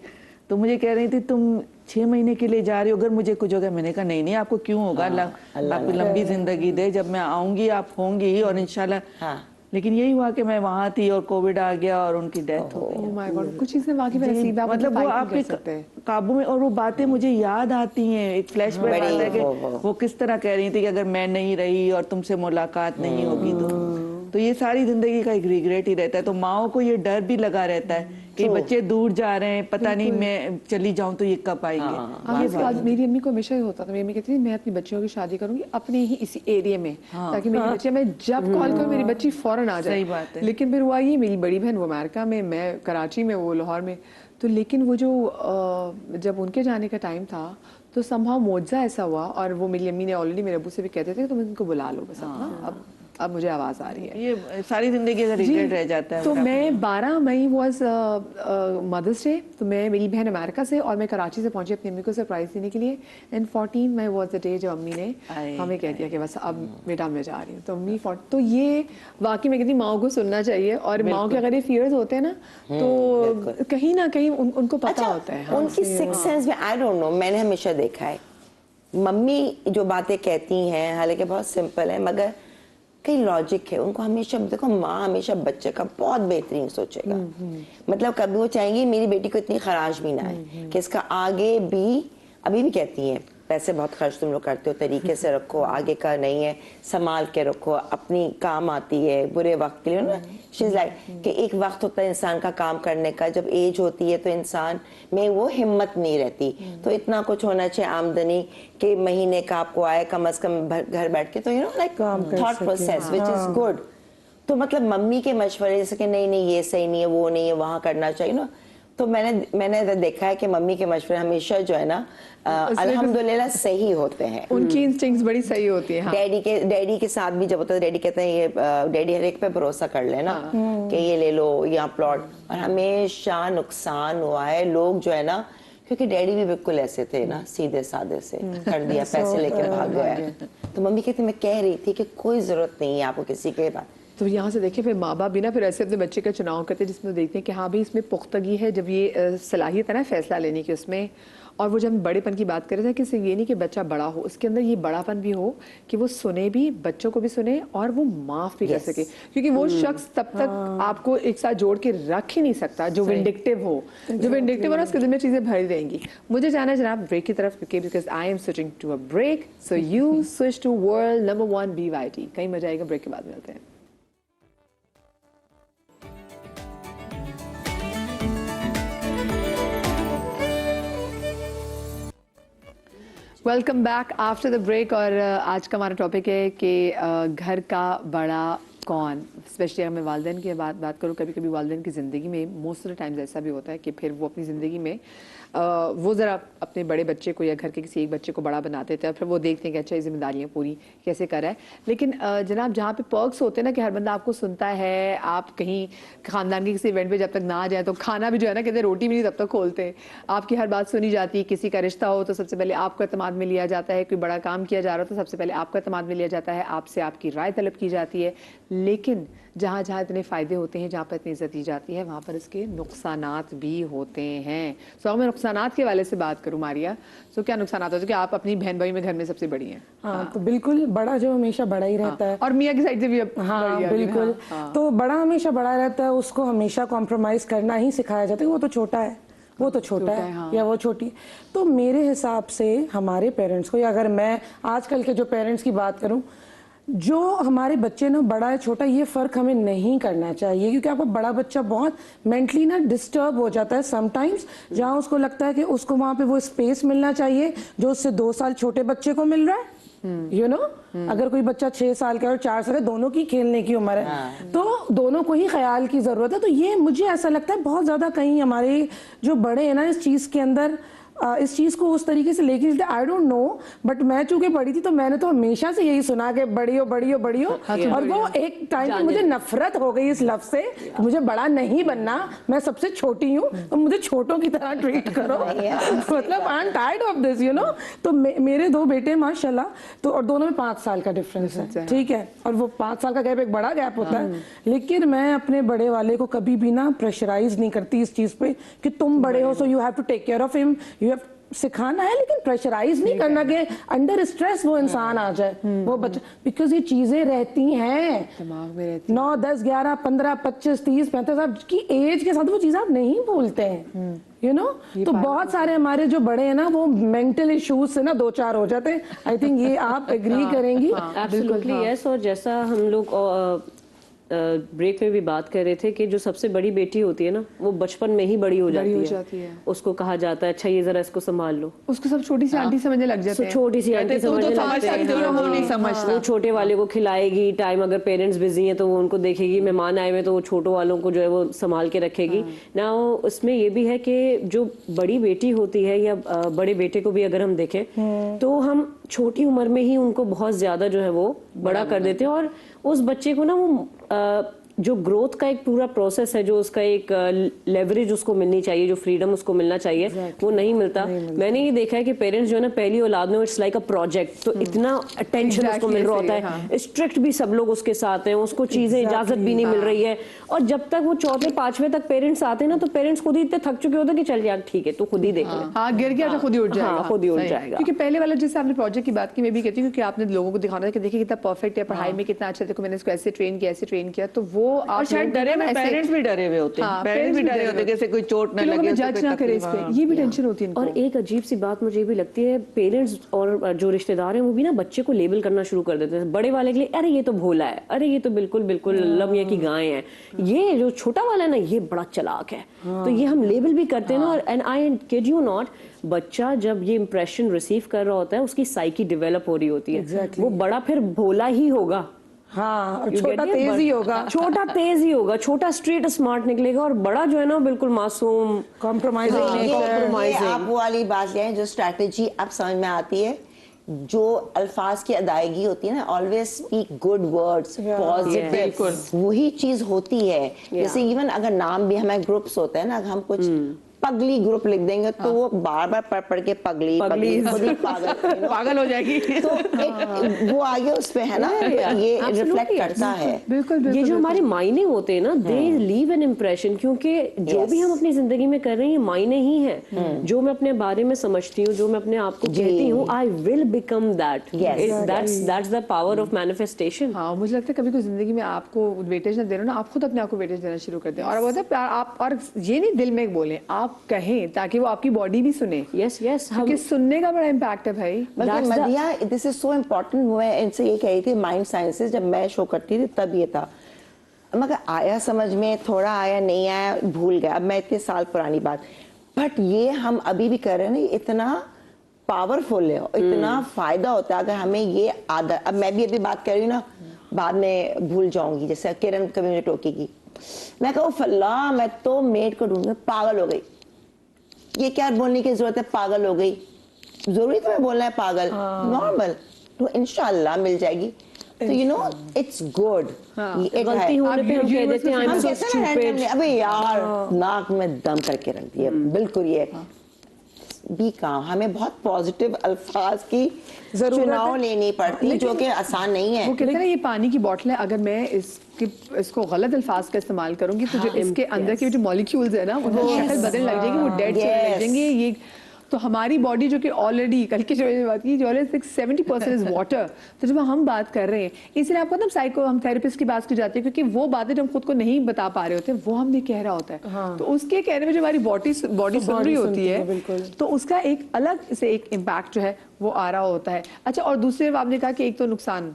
तो मुझे कह रही थी तुम 6 महीने के लिए जा रही हो, अगर मुझे कुछ होगा। मैंने कहा नहीं आपको क्यों होगा, आपको लंबी जिंदगी दे, जब मैं आऊंगी आप होंगी और इंशाल्लाह। लेकिन यही हुआ कि मैं वहां थी और कोविड आ गया और उनकी डेथ हो गई। ओह माय गॉड, कुछ चीजें वाकई में नसीब है, आप मतलब वो fight नहीं आपके कर सकते। काबू में, और वो बातें मुझे याद आती हैं, एक फ्लैशबैक आता है कि वो किस तरह कह रही थी कि अगर मैं नहीं रही और तुमसे मुलाकात नहीं होगी तो ये सारी जिंदगी का एक रिग्रेट ही रहता है। तो माओ को ये डर भी लगा रहता है कि बच्चे दूर जा रहे हैं, पता नहीं मैं चली जाऊं तो ये कब आएंगे। ये बात मेरी अम्मी को हमेशा ही होता था, मेरी अम्मी कहती थी मैं अपनी बच्चियों की शादी करूंगी अपने ही इसी एरिया में, ताकि मेरी बच्ची, मैं जब कॉल करूं मेरी बच्ची फौरन आ जाए। सही बात है। लेकिन फिर हुआ ये, मेरी बड़ी बहन वो अमेरिका में, मैं कराची में, वो लाहौर में, तो लेकिन वो जो जब उनके जाने का टाइम था तो संभव मुआवजा ऐसा हुआ, और वो मेरी अम्मी ने ऑलरेडी मेरे अब्बू से भी कहते थे कि तुम इनको बुला लो बस अपना, अब मुझे आवाज आ रही है। ये सारी जिंदगी का रिग्रेट रह जाता है। तो मैं 12 मई वाज मदर्स डे, तो मैं, मेरी बहन अमेरिका से और मैं कराची से पहुंची अपनी अम्मी को सरप्राइज देने के लिए, and 14 May was the day जब अम्मी ने हमें कह दिया कि बस अब बेटा मैं जा रही हूँ। तो अम्मी तो ये वाकई में कहती माओ को सुनना चाहिए, और माओ के अगर ये फियर्स होते हैं ना तो कहीं ना कहीं उनको पता होता है। उनकी सिक्स सेंस में, आई डोंट नो, मैंने हमेशा देखा है मम्मी जो बातें कहती हैं हालांकि बहुत सिंपल है मगर कई लॉजिक है उनको। हमेशा देखो, माँ हमेशा बच्चे का बहुत बेहतरीन सोचेगा। मतलब कभी वो चाहेंगी मेरी बेटी को इतनी खराश भी ना है कि इसका आगे भी, अभी भी कहती हैं पैसे बहुत खर्च तुम लोग करते हो, तरीके से रखो, आगे का नहीं है, संभाल के रखो, अपनी काम आती है बुरे वक्त के लिए ना। शी इज लाइक कि एक वक्त होता है इंसान का काम करने का, जब एज होती है तो इंसान में वो हिम्मत नहीं रहती, तो इतना कुछ होना चाहिए आमदनी कि महीने का आपको आए कम से कम घर बैठ के, तो you know like thought process which is good. तो मतलब मम्मी के मशवरे जैसे कि नहीं ये सही नहीं है, वो नहीं है, वहाँ करना चाहिए ना। तो मैंने देखा है कि मम्मी के मशवरे हमेशा जो है ना अल्हम्दुलिल्लाह सही होते हैं। उनकी इंस्टिंक्ट्स बड़ी सही होती है। हाँ। डैडी के साथ भी जब होता है, डैडी कहते हैं ये डैडी हर एक पे भरोसा कर लेना कि ये ले लो यहाँ प्लॉट, और हमेशा नुकसान हुआ है। लोग जो है ना, क्योंकि डैडी भी बिल्कुल ऐसे थे ना, सीधे साधे से कर दिया, पैसे लेके भाग गया। तो मम्मी कहती मैं कह रही थी कि कोई जरूरत नहीं है आपको किसी के पास, تو یہاں سے دیکھیں پھر ماں باپ بھی نا پھر ایسے اپنے بچے کا چناؤ کرتے ہیں جس میں دیکھتے ہیں کہ ہاں بھائی اس میں پختگی ہے، جب یہ صلاحیت ہے نا فیصلہ لینے کی اس میں. اور وہ جب ہم بڑے پن کی بات کر رہے تھے کہ صرف یہ نہیں کہ بچہ بڑا ہو، اس کے اندر یہ بڑا پن بھی ہو کہ وہ سنے بھی، بچوں کو بھی سنے اور وہ معاف بھی کر سکے. کیونکہ وہ شخص تب تک آپ کو ایک ساتھ جوڑ کے رکھ ہی نہیں سکتا جو ونڈکٹیو ہو. جو ونڈکٹیو ہو نا اس کے دل میں چیزیں بھری رہیں گی. مجھے جانا ہے جناب بریک کی طرف، because I am switching to a break. So you switch to world number 1 BYT. کہیں مزہ آئے گا، بریک کے بعد ملتے ہیں. Welcome back after the break. اور آج کا ہمارا ٹاپک ہے کہ گھر کا بڑا کون. اسپیشلی اگر میں والدین کی بات کروں، کبھی کبھی والدین کی زندگی میں موسٹ آف دا ٹائمز ایسا بھی ہوتا ہے کہ پھر وہ اپنی زندگی میں وہ ذرا اپنے بڑے بچے کو یا گھر کے کسی ایک بچے کو بڑا بنا دیتے ہیں، پھر وہ دیکھتے ہیں کہ اچھا یہ ذمہ داریاں پوری کیسے کر رہا ہے. لیکن جناب جہاں پہ پرکس ہوتے ہیں نا کہ ہر بندہ آپ کو سنتا ہے، آپ کہیں خاندان کے کسی ایونٹ پہ جب تک نہ آ جائیں تو کھانا بھی جو ہے نا کہتے ہیں روٹی بھی نہیں تب تک کھولتے ہیں، آپ کی ہر بات سنی جاتی ہے. کسی کا رشتہ ہو تو سب سے پہلے آپ کو اعتماد میں لیا جاتا ہے، کوئی بڑا کام کیا جا رہا ہو تو سب سے پہلے آپ کو اعتماد میں لیا جاتا ہے، آپ سے آپ کی رائے طلب کی جاتی ہے. لیکن جہاں جہاں اتنے فائدے ہوتے ہیں، جہاں پر اتنی عزت دی جاتی ہے، وہاں پر اس کے نقصانات بھی ہوتے ہیں. سو میں نقصانات کے حوالے سے بات کروں ماریا، سو کیا نقصانات ہوتے ہیں کہ آپ اپنی بہن بھائی میں گھر میں سب سے بڑی ہیں؟ ہاں تو بالکل بڑا جو ہمیشہ بڑا ہی رہتا ہے، اور میاں کی سائڈ سے بھی ہاں بالکل. تو بڑا ہمیشہ بڑا رہتا ہے، اس کو ہمیشہ کمپرومائز کرنا ہی سکھایا جاتا ہے. وہ تو چھوٹا ہے، وہ تو چھوٹا ہے یا وہ چھوٹی. تو میرے حساب سے ہمارے پیرنٹس کو، یا اگر میں آج کل کے جو پیرنٹس کی بات کروں، جو ہمارے بچے نا بڑا ہے چھوٹا یہ فرق ہمیں نہیں کرنا چاہیے. کیونکہ آپ کا بڑا بچہ بہت مینٹلی نا ڈسٹرب ہو جاتا ہے سم ٹائمز، جہاں اس کو لگتا ہے کہ اس کو وہاں پہ وہ اسپیس ملنا چاہیے جو اس سے 2 سال چھوٹے بچے کو مل رہا ہے. یو نو اگر کوئی بچہ 6 سال کا اور 4 سال کا، دونوں کی کھیلنے کی عمر ہے تو دونوں کو ہی خیال کی ضرورت ہے. تو یہ مجھے ایسا لگتا ہے بہت زیادہ کہیں ہمارے جو بڑے ہیں نا اس چیز کے اندر اس چیز کو اس طریقے سے لے کے چلتے. آئی ڈونٹ نو، بٹ میں چونکہ بڑی تھی تو میں نے تو ہمیشہ سے یہی سنا کہ بڑی ہو بڑی ہو بڑی ہو. اور وہ ایک ٹائم پہ مجھے نفرت ہو گئی اس لفظ سے کہ مجھے بڑا نہیں بننا، میں سب سے چھوٹی ہوں تو مجھے چھوٹوں کی طرح ٹریٹ کرو. مطلب I am tired of this you know. تو میرے 2 بیٹے ماشاء اللہ، تو اور دونوں میں 5 سال کا ڈفرینس ہے، ٹھیک ہے. اور وہ 5 سال کا گیپ ایک بڑا گیپ ہوتا ہے. لیکن میں اپنے بڑے والے کو کبھی بھی نا پریشرائز نہیں کرتی اس چیز پہ کہ تم بڑے ہو so you have to take care of ہم. سکھانا ہے لیکن پریشرائز نہیں کرنا کہ انڈر اسٹریس وہ انسان آ جائے وہ بچہ. بیکاز یہ چیزیں رہتی ہیں دماغ میں رہتی 9 10 11 15 25 30 35 آپ کی ایج کے ساتھ وہ چیزیں آپ نہیں بھولتے ہیں یو نو. تو بہت سارے ہمارے جو بڑے ہیں نا وہ مینٹل ایشوز سے نا 2-4 ہو جاتے ہیں. آئی تھنک یہ آپ ایگری کریں گی. ایبسولوٹلی یس. اور جیسا ہم لوگ بریک میں بھی بات کر رہے تھے کہ جو سب سے بڑی بیٹی ہوتی ہے نا وہ بچپن میں ہی بڑی ہو جاتی ہے. اس کو کہا جاتا ہے اچھا یہ ذرا اس کو سنبھال لو. اس کو سب چھوٹی سی آنٹی سمجھنے لگ جاتے ہیں. چھوٹی سی آنٹی سمجھنے لگتے ہیں. وہ چھوٹے والے کو کھلائے گی ٹائم، اگر پیرنٹس بزی ہیں تو وہ ان کو دیکھے گی. مہمان آئے ہوئے تو وہ چھوٹوں والوں کو جو ہے وہ سنبھال کے رکھے گی. نا اس میں یہ بھی ہے کہ جو بڑی بیٹی ہوتی ہے یا بڑے بیٹے کو بھی اگر ہم دیکھیں تو ہم چھوٹی عمر میں ہی ان کو بہت زیادہ جو ہے وہ بڑا کر دیتے ہیں. اور اس بچے کو نا وہ جو گروتھ کا ایک پورا پروسیس ہے، جو اس کا ایک لیوریج اس کو ملنی چاہیے، جو فریڈم اس کو ملنا چاہیے وہ نہیں ملتا. میں نے یہ دیکھا ہے کہ پیرنٹس جو ہے نا پہلی اولاد میں اٹس لائک اے پروجیکٹ، تو اتنا اٹینشن اس کو مل رہا ہوتا ہے. اسٹرکٹ بھی سب لوگ اس کے ساتھ ہیں، اس کو چیزیں اجازت بھی نہیں مل رہی ہے. اور جب تک وہ 4تھے 5ویں تک پیرنٹس آتے ہیں نا تو پیرنٹس خود ہی اتنے تھک چکے ہوتے ہیں کہ چل یار ٹھیک ہے تو خود ہی دیکھ لیں. ہاں گر گیا تو خود ہی اٹھ جائے گا. خود ہی اٹھ جائے گا. کیونکہ پہلے والا جیسے آپ نے پروجیکٹ کی بات کی، میں بھی کہتی ہوں کہ آپ نے لوگوں کو دکھانا ہے کہ دیکھیں کتنا پرفیکٹ ہے پڑھائی میں، کتنا اچھا، دیکھو میں نے اس کو ایسے ٹرین کیا ایسے ٹرین کیا. تو وہ آپ پیرنٹس بھی ڈرے ہوئے ہوتے ہیں، پیرنٹس بھی ڈرے ہوتے ہیں کہ کوئی چوٹ نہ لگے، جج نہ کرے اس پہ. یہ بھی ٹینشن ہوتی ہے. اور ایک عجیب سی بات مجھے بھی لگتی ہے، پیرنٹس اور جو رشتے دار ہیں وہ بھی نا بچے کو لیبل کرنا شروع کر دیتے ہیں. بڑے والے کے لیے ارے یہ تو بھولا ہے، ارے یہ تو بالکل بالکل لمیاں کی گائیں ہیں. یہ جو چھوٹا والا ہے نا یہ بڑا چلاک ہے. تو یہ ہم لیبل بھی کرتے ہیں نا. اور and I could you not, بچہ جب یہ امپریشن ریسیو کر رہا ہوتا ہے اس کی سائیکی ڈیولپ ہو رہی ہوتی ہے. وہ بڑا پھر بھولا ہی ہوگا. ہاں چھوٹا تیز ہی ہوگا، چھوٹا تیز ہی ہوگا، چھوٹا اسٹریٹ اسمارٹ نکلے گا. اور بڑا جو ہے نا بالکل معصوم کمپرومائزنگ. آپ والی بات لیں جو اسٹریٹجی اب سمجھ میں آتی ہے، جو الفاظ کی ادائیگی ہوتی ہے نا، always speak good words, positive, وہی چیز ہوتی ہے. جیسے ایون اگر نام بھی ہمارے گروپس ہوتے ہیں نا، اگر ہم کچھ पगली ग्रुप लिख देंगे तो वो बार बार पढ़ पढ़ के पगली पगली खुद ही पागल पागल हो जाएगी। तो एक वो आगे उस पे है ना, ये रिफ्लेक्ट करता है। बिल्कुल ये जो हमारे मायने होते हैं ना, दे लीव एन इम्प्रेशन, क्योंकि जो भी हम अपनी जिंदगी में कर रहे हैं ये मायने ही हैं। जो मैं अपने बारे में समझती हूँ, जो मैं अपने आप को कहती हूँ, I will become that. That's the power of manifestation. हाँ, मुझे लगता है कभी कोई जिंदगी में आपको वेटेज ना दे रहे हो ना, आप खुद अपने आप को वेटेज देना शुरू करते हैं। और वो होता है आप, और ये नहीं दिल में बोलें, आप कहें ताकि वो आपकी बॉडी भी सुने। यस यस, क्योंकि सुनने का बड़ा इम्पैक्ट है भाई। बल्कि मदिया, दिस इज सो इम्पोर्टेंट। मैं इनसे ये कह रही थी, माइंड साइंसेस जब मैं शो करती थी तब ये था, मगर आया समझ में, थोड़ा आया नहीं आया, भूल गया। अब मैं इतने साल पुरानी बात, बट ये हम अभी भी कर रहे हैं ना, इतना पावरफुल है, इतना फायदा होता है अगर हमें ये आदत। अब मैं भी अभी बात कर रही हूँ ना, बाद में भूल जाऊंगी, जैसे किरण कभी मुझे टोकेगी, मैं कहूँ फल्ला मैं तो मेड को ढूंढ, पागल हो गई। ये क्या बोलने की जरूरत है, पागल हो गई? जरूरी तुम्हें बोलना है पागल? नॉर्मल, तो इंशाल्लाह मिल जाएगी। तो यू नो इट्स गुड। गलती होने पे हम कह देते हैं आई एम सो स्टूपिड। अबे यार, नाक में दम करके रख दिया। बिल्कुल ये भी काम, हमें बहुत पॉजिटिव अल्फाज की चुनाव लेनी पड़ती है, जो कि आसान नहीं है। वो कहते हैं ना, ये पानी की बोतल है, अगर मैं इसको गलत अल्फाज का इस्तेमाल करूंगी तो जो इसके अंदर के जो मॉलिक्यूल्स है ना, उनकी शक्ल बदलने लग जाएगी, वो डेड चलने लग जाएंगे। ये तो हमारी बॉडी जो कि ऑलरेडी कल की जो बात की, जो 70% इज वाटर। तो जब हम बात कर रहे हैं, इसलिए आपको ना साइको, हम थेरेपिस्ट की बात की जाती है, क्योंकि वो बातें जो हम खुद को नहीं बता पा रहे होते वो हम भी कह रहा होता है। तो उसके कहने में जो हमारी बॉडी सुन रही होती है, तो उसका एक अलग से एक इम्पैक्ट जो है वो आ रहा होता है। अच्छा, और दूसरे आपने कहा कि एक तो नुकसान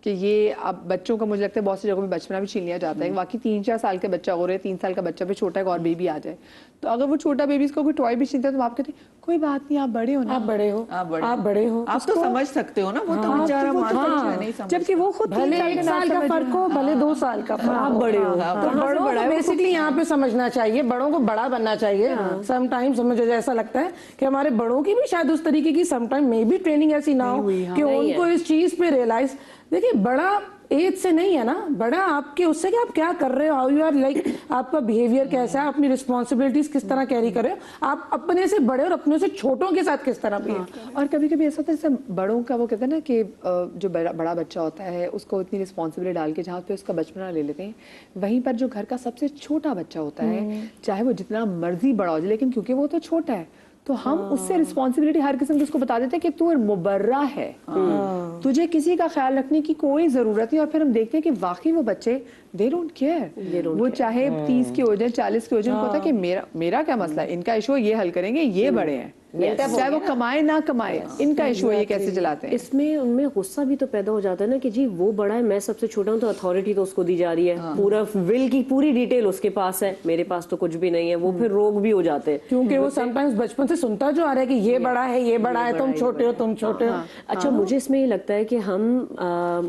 कि ये अब बच्चों का, मुझे लगता है बहुत सी जगहों में बचपना भी छीन लिया जाता है। बाकी 3-4 साल का बच्चा हो रहे, 3 साल का बच्चा भी छोटा है, और बेबी आ जाए, तो अगर वो छोटा बेबी इसको कोई टॉय भी छीनता है तो आप कहते हैं कोई बात नहीं, आप बड़े हो ना, आप बड़े हो, आप बड़े हो, आप तो समझ सकते हो ना, वो तो बेचारा मासूम नहीं समझ। जबकि वो खुद भले 1 साल का फर्क हो, भले 2 साल का फर्क, आप बड़े हो। तो बड़ों को बेसिकली यहाँ पे समझना चाहिए, बड़ों को बड़ा बनना चाहिए। समटाइम्स मुझे ऐसा लगता है कि हमारे बड़ों की भी शायद उस तरीके की समटाइम मे बी ट्रेनिंग ऐसी ना हो कि उनको इस चीज पे रियलाइज। देखिए, बड़ा एज से नहीं है ना, बड़ा आपके उससे कि आप क्या कर रहे हो, हाउ यू आर लाइक, आपका बिहेवियर कैसा है, अपनी रिस्पॉन्सिबिलिटीज किस तरह कैरी कर रहे हो, आप अपने से बड़े और अपने से छोटों के साथ किस तरह बिहेव कर रहे हो। और कभी कभी ऐसा होता है जैसे बड़ों का, वो कहते हैं ना कि जो बड़ा बच्चा होता है उसको इतनी रिस्पॉन्सिबिलिटी डाल के जहाँ पे उसका बचपना ले लेते हैं, वहीं पर जो घर का सबसे छोटा बच्चा होता है, चाहे वो जितना मर्जी बड़ा हो जाए, लेकिन क्योंकि वो तो छोटा है तो हम उससे रिस्पॉन्सिबिलिटी हर किस्म की उसको बता देते हैं कि तू मुबर्रा है, तुझे किसी का ख्याल रखने की कोई जरूरत नहीं। और फिर हम देखते हैं कि वाकई वो बच्चे दे डोंट केयर, वो चाहे 30 के हो जाए, 40 के हो जाए, उनको पता है कि मेरा क्या मसला है, इनका इशू ये हल करेंगे, ये बड़े हैं, चाहे वो कमाए ना कमाए, इनका इशू है ये कैसे चलाते हैं। इसमें उनमें गुस्सा भी तो पैदा हो जाता है ना कि जी वो बड़ा है, मैं सबसे छोटा हूँ, तो अथॉरिटी तो उसको दी जा रही है, पूरा विल की पूरी डिटेल उसके पास है, मेरे पास तो कुछ भी नहीं है। वो फिर रोग भी हो जाते हैं, क्योंकि वो समटाइम्स बचपन से सुनता जो आ रहा है कि ये बड़ा है, ये बड़ा है, तुम छोटे हो, तुम छोटे हो। अच्छा, मुझे इसमें ये लगता है कि हम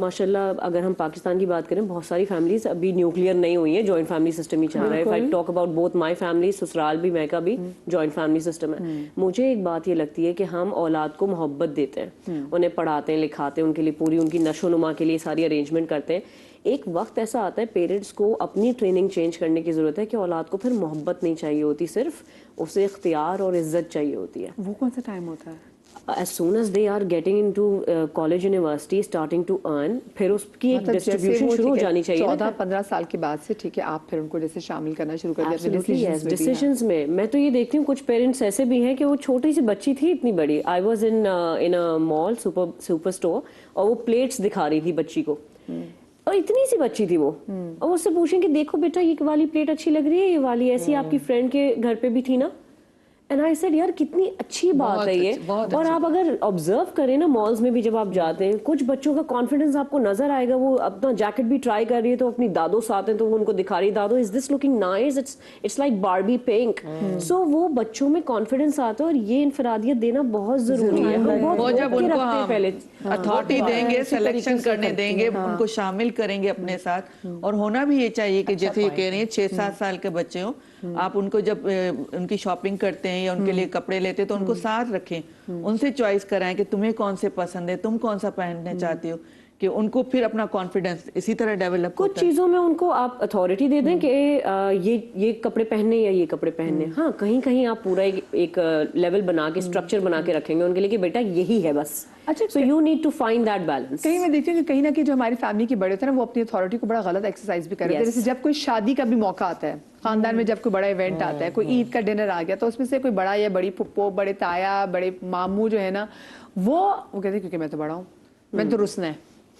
माशाल्लाह अगर हम पाकिस्तान की बात करें, बहुत सारी फैमिलीज अभी न्यूक्लियर नहीं हुई है, जॉइंट फैमिली सिस्टम ही चल रहा है। If I talk about both my family, ससुराल भी मैका भी जॉइंट फैमिली सिस्टम है। मुझे एक बात ये लगती है कि हम औलाद को मोहब्बत देते हैं, उन्हें पढ़ाते हैं, लिखाते हैं, उनके लिए पूरी उनकी नशोनुमा के लिए सारी अरेंजमेंट करते हैं। एक वक्त ऐसा आता है पेरेंट्स को अपनी ट्रेनिंग चेंज करने की जरूरत है कि औलाद को फिर मोहब्बत नहीं चाहिए होती, सिर्फ उसे इख्तियार और इज्जत चाहिए होती है। वो कौन सा टाइम होता है? As soon as they are getting into college, university, starting to earn, फिर उसकी एक डिस्ट्रीब्यूशन शुरू हो जानी चाहिए। 14-15 साल के बाद से ठीक है, आप फिर उनको जैसे शामिल करना शुरू कर दिया अपने डिसीजंस में। मैं तो ये देखती हूँ कुछ पेरेंट्स ऐसे भी हैं कि वो छोटी सी बच्ची थी इतनी बड़ी, I was in a mall super store, और वो प्लेट्स दिखा रही थी बच्ची को, और इतनी सी बच्ची थी वो, और उससे पूछें कि देखो बेटा ये वाली प्लेट अच्छी लग रही है, ये वाली ऐसी आपकी फ्रेंड के घर पे भी थी ना। एंड आई सेड यार कितनी अच्छी बात है ये। और आप अगर ऑब्जर्व करें ना मॉल्स में भी जब आप जाते हैं, कुछ बच्चों का कॉन्फिडेंस आपको नजर आएगा, वो अपना जैकेट भी ट्राई कर रही है तो अपनी दादो साथ हैं तो वो उनको दिखा रही है, दादो is this looking nice, it's like Barbie pink. So वो बच्चों में कॉन्फिडेंस आता है, और ये इनफरादियत देना बहुत जरूरी है। वो जब उनको पहले अथॉरिटी देंगे, सिलेक्शन करने देंगे, उनको शामिल करेंगे अपने साथ। और होना भी ये चाहिए कि जैसे ये कह रही है 6-7 साल के बच्चे हो, आप उनको जब उनकी शॉपिंग करते हैं या उनके लिए कपड़े लेते हैं तो उनको साथ रखें, उनसे चॉइस कराएं कि तुम्हें कौन से पसंद है, तुम कौन सा पहनना चाहती हो। کہ ان کو پھر اپنا کانفیڈنس اسی طرح ڈیولپ کچھ چیزوں میں ان کو آپ اتھارٹی دے دیں کہ یہ کپڑے پہننے یا یہ کپڑے پہننے. ہاں کہیں کہیں آپ پورا ایک لیول بنا کے اسٹرکچر بنا کے رکھیں گے ان کے لیے کہ بیٹا یہی ہے بس. اچھا so you need to find that balance. کہیں میں دیکھتی ہوں کہ کہیں نہ کہیں جو ہماری فیملی کے بڑے ہوتے ہیں نا وہ اپنی اتھارٹی کو بڑا غلط ایکسرسائز بھی کرتے ہیں. جیسے جب کوئی شادی کا بھی موقع آتا ہے خاندان میں, جب کوئی بڑا ایونٹ آتا ہے, کوئی عید کا ڈنر آ گیا, تو اس میں سے کوئی بڑا یا بڑی پھپھو, بڑے تایا, بڑے ماموں جو ہے نا وہ کہتے ہیں کیونکہ میں تو بڑا ہوں, میں تو رسنا ہے.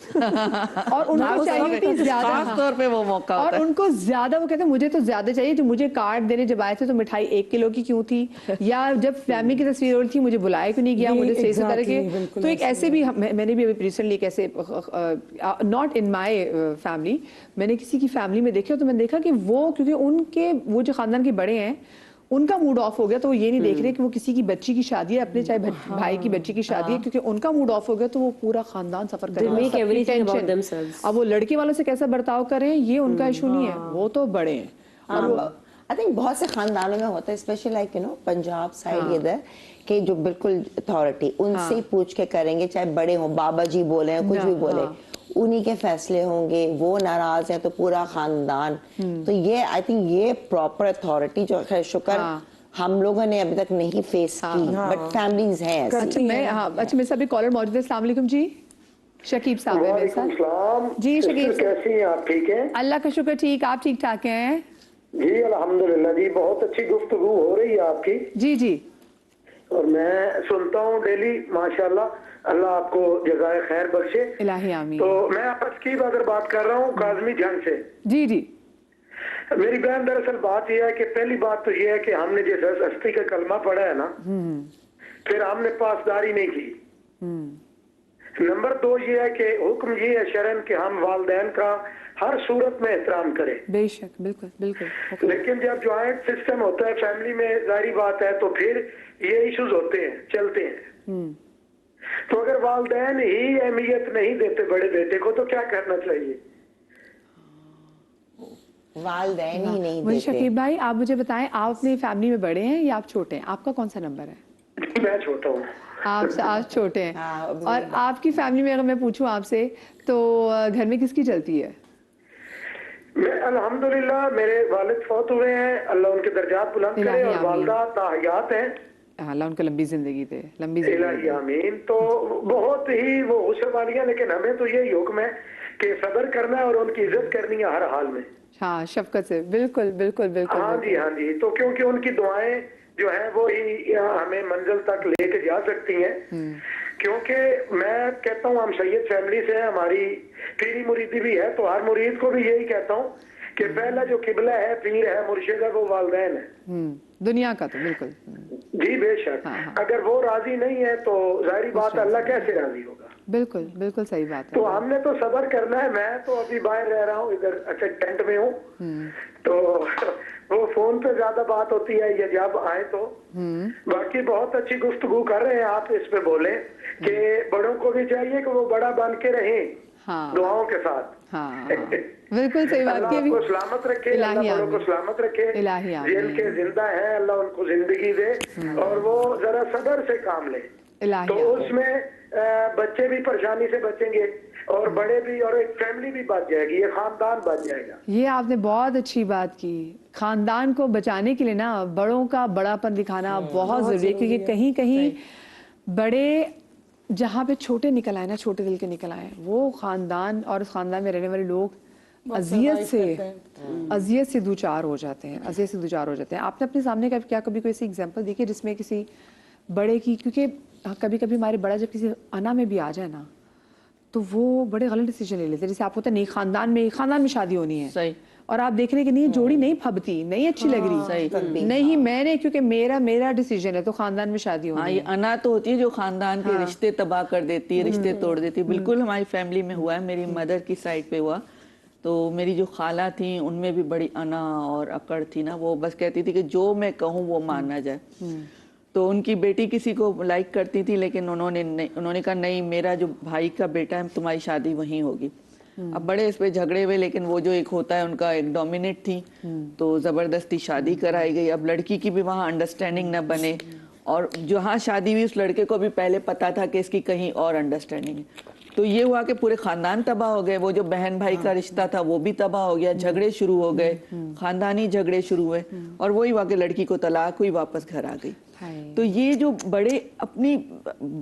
اور ان کو چاہیے تھی زیادہ, خاص طور پہ وہ موقع اور ہوتا ہے. ان کو زیادہ, وہ کہتے ہیں مجھے تو زیادہ چاہیے, جو مجھے کارڈ دینے جب آئے تھے تو مٹھائی 1 کلو کی کیوں تھی, یا جب فیملی کی تصویر ہو رہی تھی مجھے بلایا کیوں نہیں گیا, مجھے صحیح سے طرح کے. تو ایک ایسے بھی میں نے بھی ابھی ریسنٹلی ایک ایسے, ناٹ ان مائی فیملی, میں نے کسی کی فیملی میں دیکھا تو میں نے دیکھا کہ وہ کیونکہ ان کے وہ جو خاندان کے بڑے ہیں ان کا موڈ آف ہو گیا, تو وہ یہ نہیں دیکھ رہے کہ وہ کسی کی بچی کی شادی ہے, اپنے چاہے بھائی کی بچی کی شادی ہے, کیونکہ ان کا موڈ آف ہو گیا تو وہ پورا خاندان سفر کر رہا ہے. اب وہ لڑکے والوں سے کیسا برتاؤ کریں یہ ان کا ایشو نہیں ہے, وہ تو بڑے ہیں. آئی تھنک بہت سے خاندانوں میں ہوتا ہے, اسپیشلی لائک پنجاب سائڈ ادھر, کہ جو بالکل اتھارٹی ان سے پوچھ کے کریں گے, چاہے بڑے ہوں, بابا جی بولے کچھ بھی بولے, انہی کے فیصلے ہوں گے. وہ ناراض ہیں تو پورا خاندان. تو یہ آئی تھنک یہ پراپر اتھارٹی جو خیر شکر ہم لوگوں نے ابھی تک نہیں فیس کی, بٹ فیملیز ہیں ایسی. اچھا میرے ساتھ بھی کالر موجود ہے. السلام علیکم جی, شکیب صاحب ہے میرے ساتھ. جی شکیب کیسی ہیں آپ؟ ٹھیک ہیں اللہ کا شکر, ٹھیک. آپ ٹھیک ٹھاک ہیں؟ جی الحمدللہ جی, بہت اچھی گفتگو ہو رہی ہے آپ کی. جی جی, اور میں سنتا ہوں ڈیلی, ماشاءاللہ, اللہ آپ کو جزائے خیر بخشے. الہی آمین. تو میں آپ کی اگر بات کر رہا ہوں کاظمی جنگ سے. جی جی, میری بہن دراصل بات یہ ہے کہ پہلی بات تو یہ ہے کہ ہم نے جیسے ہستی کا کلمہ پڑھا ہے نا, پھر ہم نے پاسداری نہیں کی. نمبر 2 یہ ہے کہ حکم یہ ہے شرعن کہ ہم والدین کا ہر صورت میں احترام کریں. بے شک, بالکل بالکل. لیکن جب جوائنٹ سسٹم ہوتا ہے فیملی میں, ظاہری بات ہے, تو پھر یہ ایشوز ہوتے ہیں, چلتے ہیں. تو اگر والدین ہی اہمیت نہیں دیتے بڑے بیٹے کو تو کیا کرنا چاہیے؟ والدین ہی نہیں مجھے دیتے. شکیب بھائی آپ مجھے بتائیں, آپ اپنی فیملی میں بڑے ہیں یا آپ چھوٹے ہیں؟ آپ کا کون سا نمبر ہے؟ میں چھوٹا ہوں. آپ چھوٹے ہیں. اور آپ کی فیملی میں اگر میں پوچھوں آپ سے تو گھر میں کس کی چلتی ہے؟ میں الحمدللہ میرے والد فوت ہوئے ہیں, اللہ ان کے درجات بلند کرے, اور والدہ تاحیات ہیں, اللہ ان کو لمبی زندگی دے. الہی آمین. تو بہت ہی وہ غصے والیاں, لیکن ہمیں تو یہی حکم ہے کہ صبر کرنا ہے اور ان کی عزت کرنی ہے ہر حال میں. ہاں شفقت سے, بالکل بالکل بالکل. ہاں جی, ہاں جی. تو کیونکہ ان کی دعائیں جو ہیں وہ ہی ہمیں منزل تک لے کے جا سکتی ہیں. کیونکہ میں کہتا ہوں ہم سید فیملی سے ہیں, ہماری پیری مریدی بھی ہے, تو ہر مرید کو بھی یہی کہتا ہوں کہ پہلا جو قبلہ ہے, پیر ہے, مرشد ہے, وہ والدین ہے دنیا کا. تو بالکل جی, بے شک. اگر وہ راضی نہیں ہے تو ظاہری بات اللہ کیسے راضی ہوگا؟ بالکل بالکل صحیح بات ہے. تو ہم نے تو صبر کرنا ہے. میں تو ابھی باہر رہ رہا ہوں, ادھر اچھا ٹینٹ میں ہوں, تو وہ فون پہ زیادہ بات ہوتی ہے, یہ جب آئے تو. باقی بہت اچھی گفتگو کر رہے ہیں آپ, اس پہ بولیں کہ بڑوں کو بھی چاہیے کہ وہ بڑا بن کے رہیں دعاؤں کے ساتھ. ہاں بالکل صحیح بات کی. اللہ کو سلامت رکھے, اللہ بڑوں کو سلامت رکھے, جن کے زندہ ہیں اللہ ان کو زندگی دے, اور وہ ذرا صبر سے کام لیں. تو اس میں بچے بھی پریشانی سے بچیں گے, اور بڑے بھی, اور ایک فیملی بھی بچ جائے گی, یہ خاندان بچ جائے گا. یہ آپ نے بہت اچھی بات کی. خاندان کو بچانے کے لیے نا بڑوں کا بڑا پن دکھانا بہت ضروری ہے, کیونکہ کہیں کہیں بڑے جہاں پہ چھوٹے نکل آئے نا, چھوٹے دل کے نکل آئے, وہ خاندان اور اس خاندان میں رہنے والے لوگ اذیت سے دوچار ہو جاتے ہیں, اذیت سے دوچار ہو جاتے ہیں. آپ نے اپنے سامنے کیا کبھی کوئی ایسی ایگزامپل دیکھی جس میں کسی بڑے کی, کیونکہ کبھی کبھی ہمارے بڑا جب کسی انا میں بھی آ جائے نا تو وہ بڑے غلط ڈیسیجن لے لیتے ہیں. جیسے آپ ہوتا ہے نہیں خاندان میں شادی ہونی ہے, صحیح, اور آپ دیکھ رہے کہ نہیں جوڑی نہیں پھبتی, نہیں اچھی لگ رہی, نہیں میں نے, کیونکہ میرا ڈیسیجن ہے تو خاندان میں شادی ہونی ہے. ہاں, یہ انا تو ہوتی ہے جو خاندان کے رشتے تباہ کر دیتی ہے, رشتے توڑ دیتی ہے. بالکل ہماری فیملی میں ہوا ہے, میری مدر کی سائڈ پہ ہوا. تو میری جو خالہ تھیں ان میں بھی بڑی انا اور اکڑ تھی نا, وہ بس کہتی تھی کہ جو میں کہوں وہ مانا جائے. تو ان کی بیٹی کسی کو لائک کرتی تھی, لیکن انہوں نے کہا نہیں, میرا جو بھائی کا بیٹا ہے تمہاری شادی وہیں ہوگی. اب بڑے اس پہ جھگڑے ہوئے, لیکن وہ جو ایک ہوتا ہے ان کا ایک ڈومینیٹ تھی, تو زبردستی شادی کرائی گئی. اب لڑکی کی بھی وہاں انڈرسٹینڈنگ نہ بنے, اور جہاں شادی ہوئی اس لڑکے کو بھی پہلے پتا تھا کہ اس کی کہیں اور انڈرسٹینڈنگ ہے. تو یہ ہوا کہ پورے خاندان تباہ ہو گئے, وہ جو بہن بھائی کا رشتہ تھا وہ بھی تباہ ہو گیا, جھگڑے شروع ہو گئے, خاندانی جھگڑے شروع ہوئے, اور وہی ہوا کہ لڑکی کو طلاق ہوئی, واپس گھر آ گئی. تو یہ جو بڑے اپنی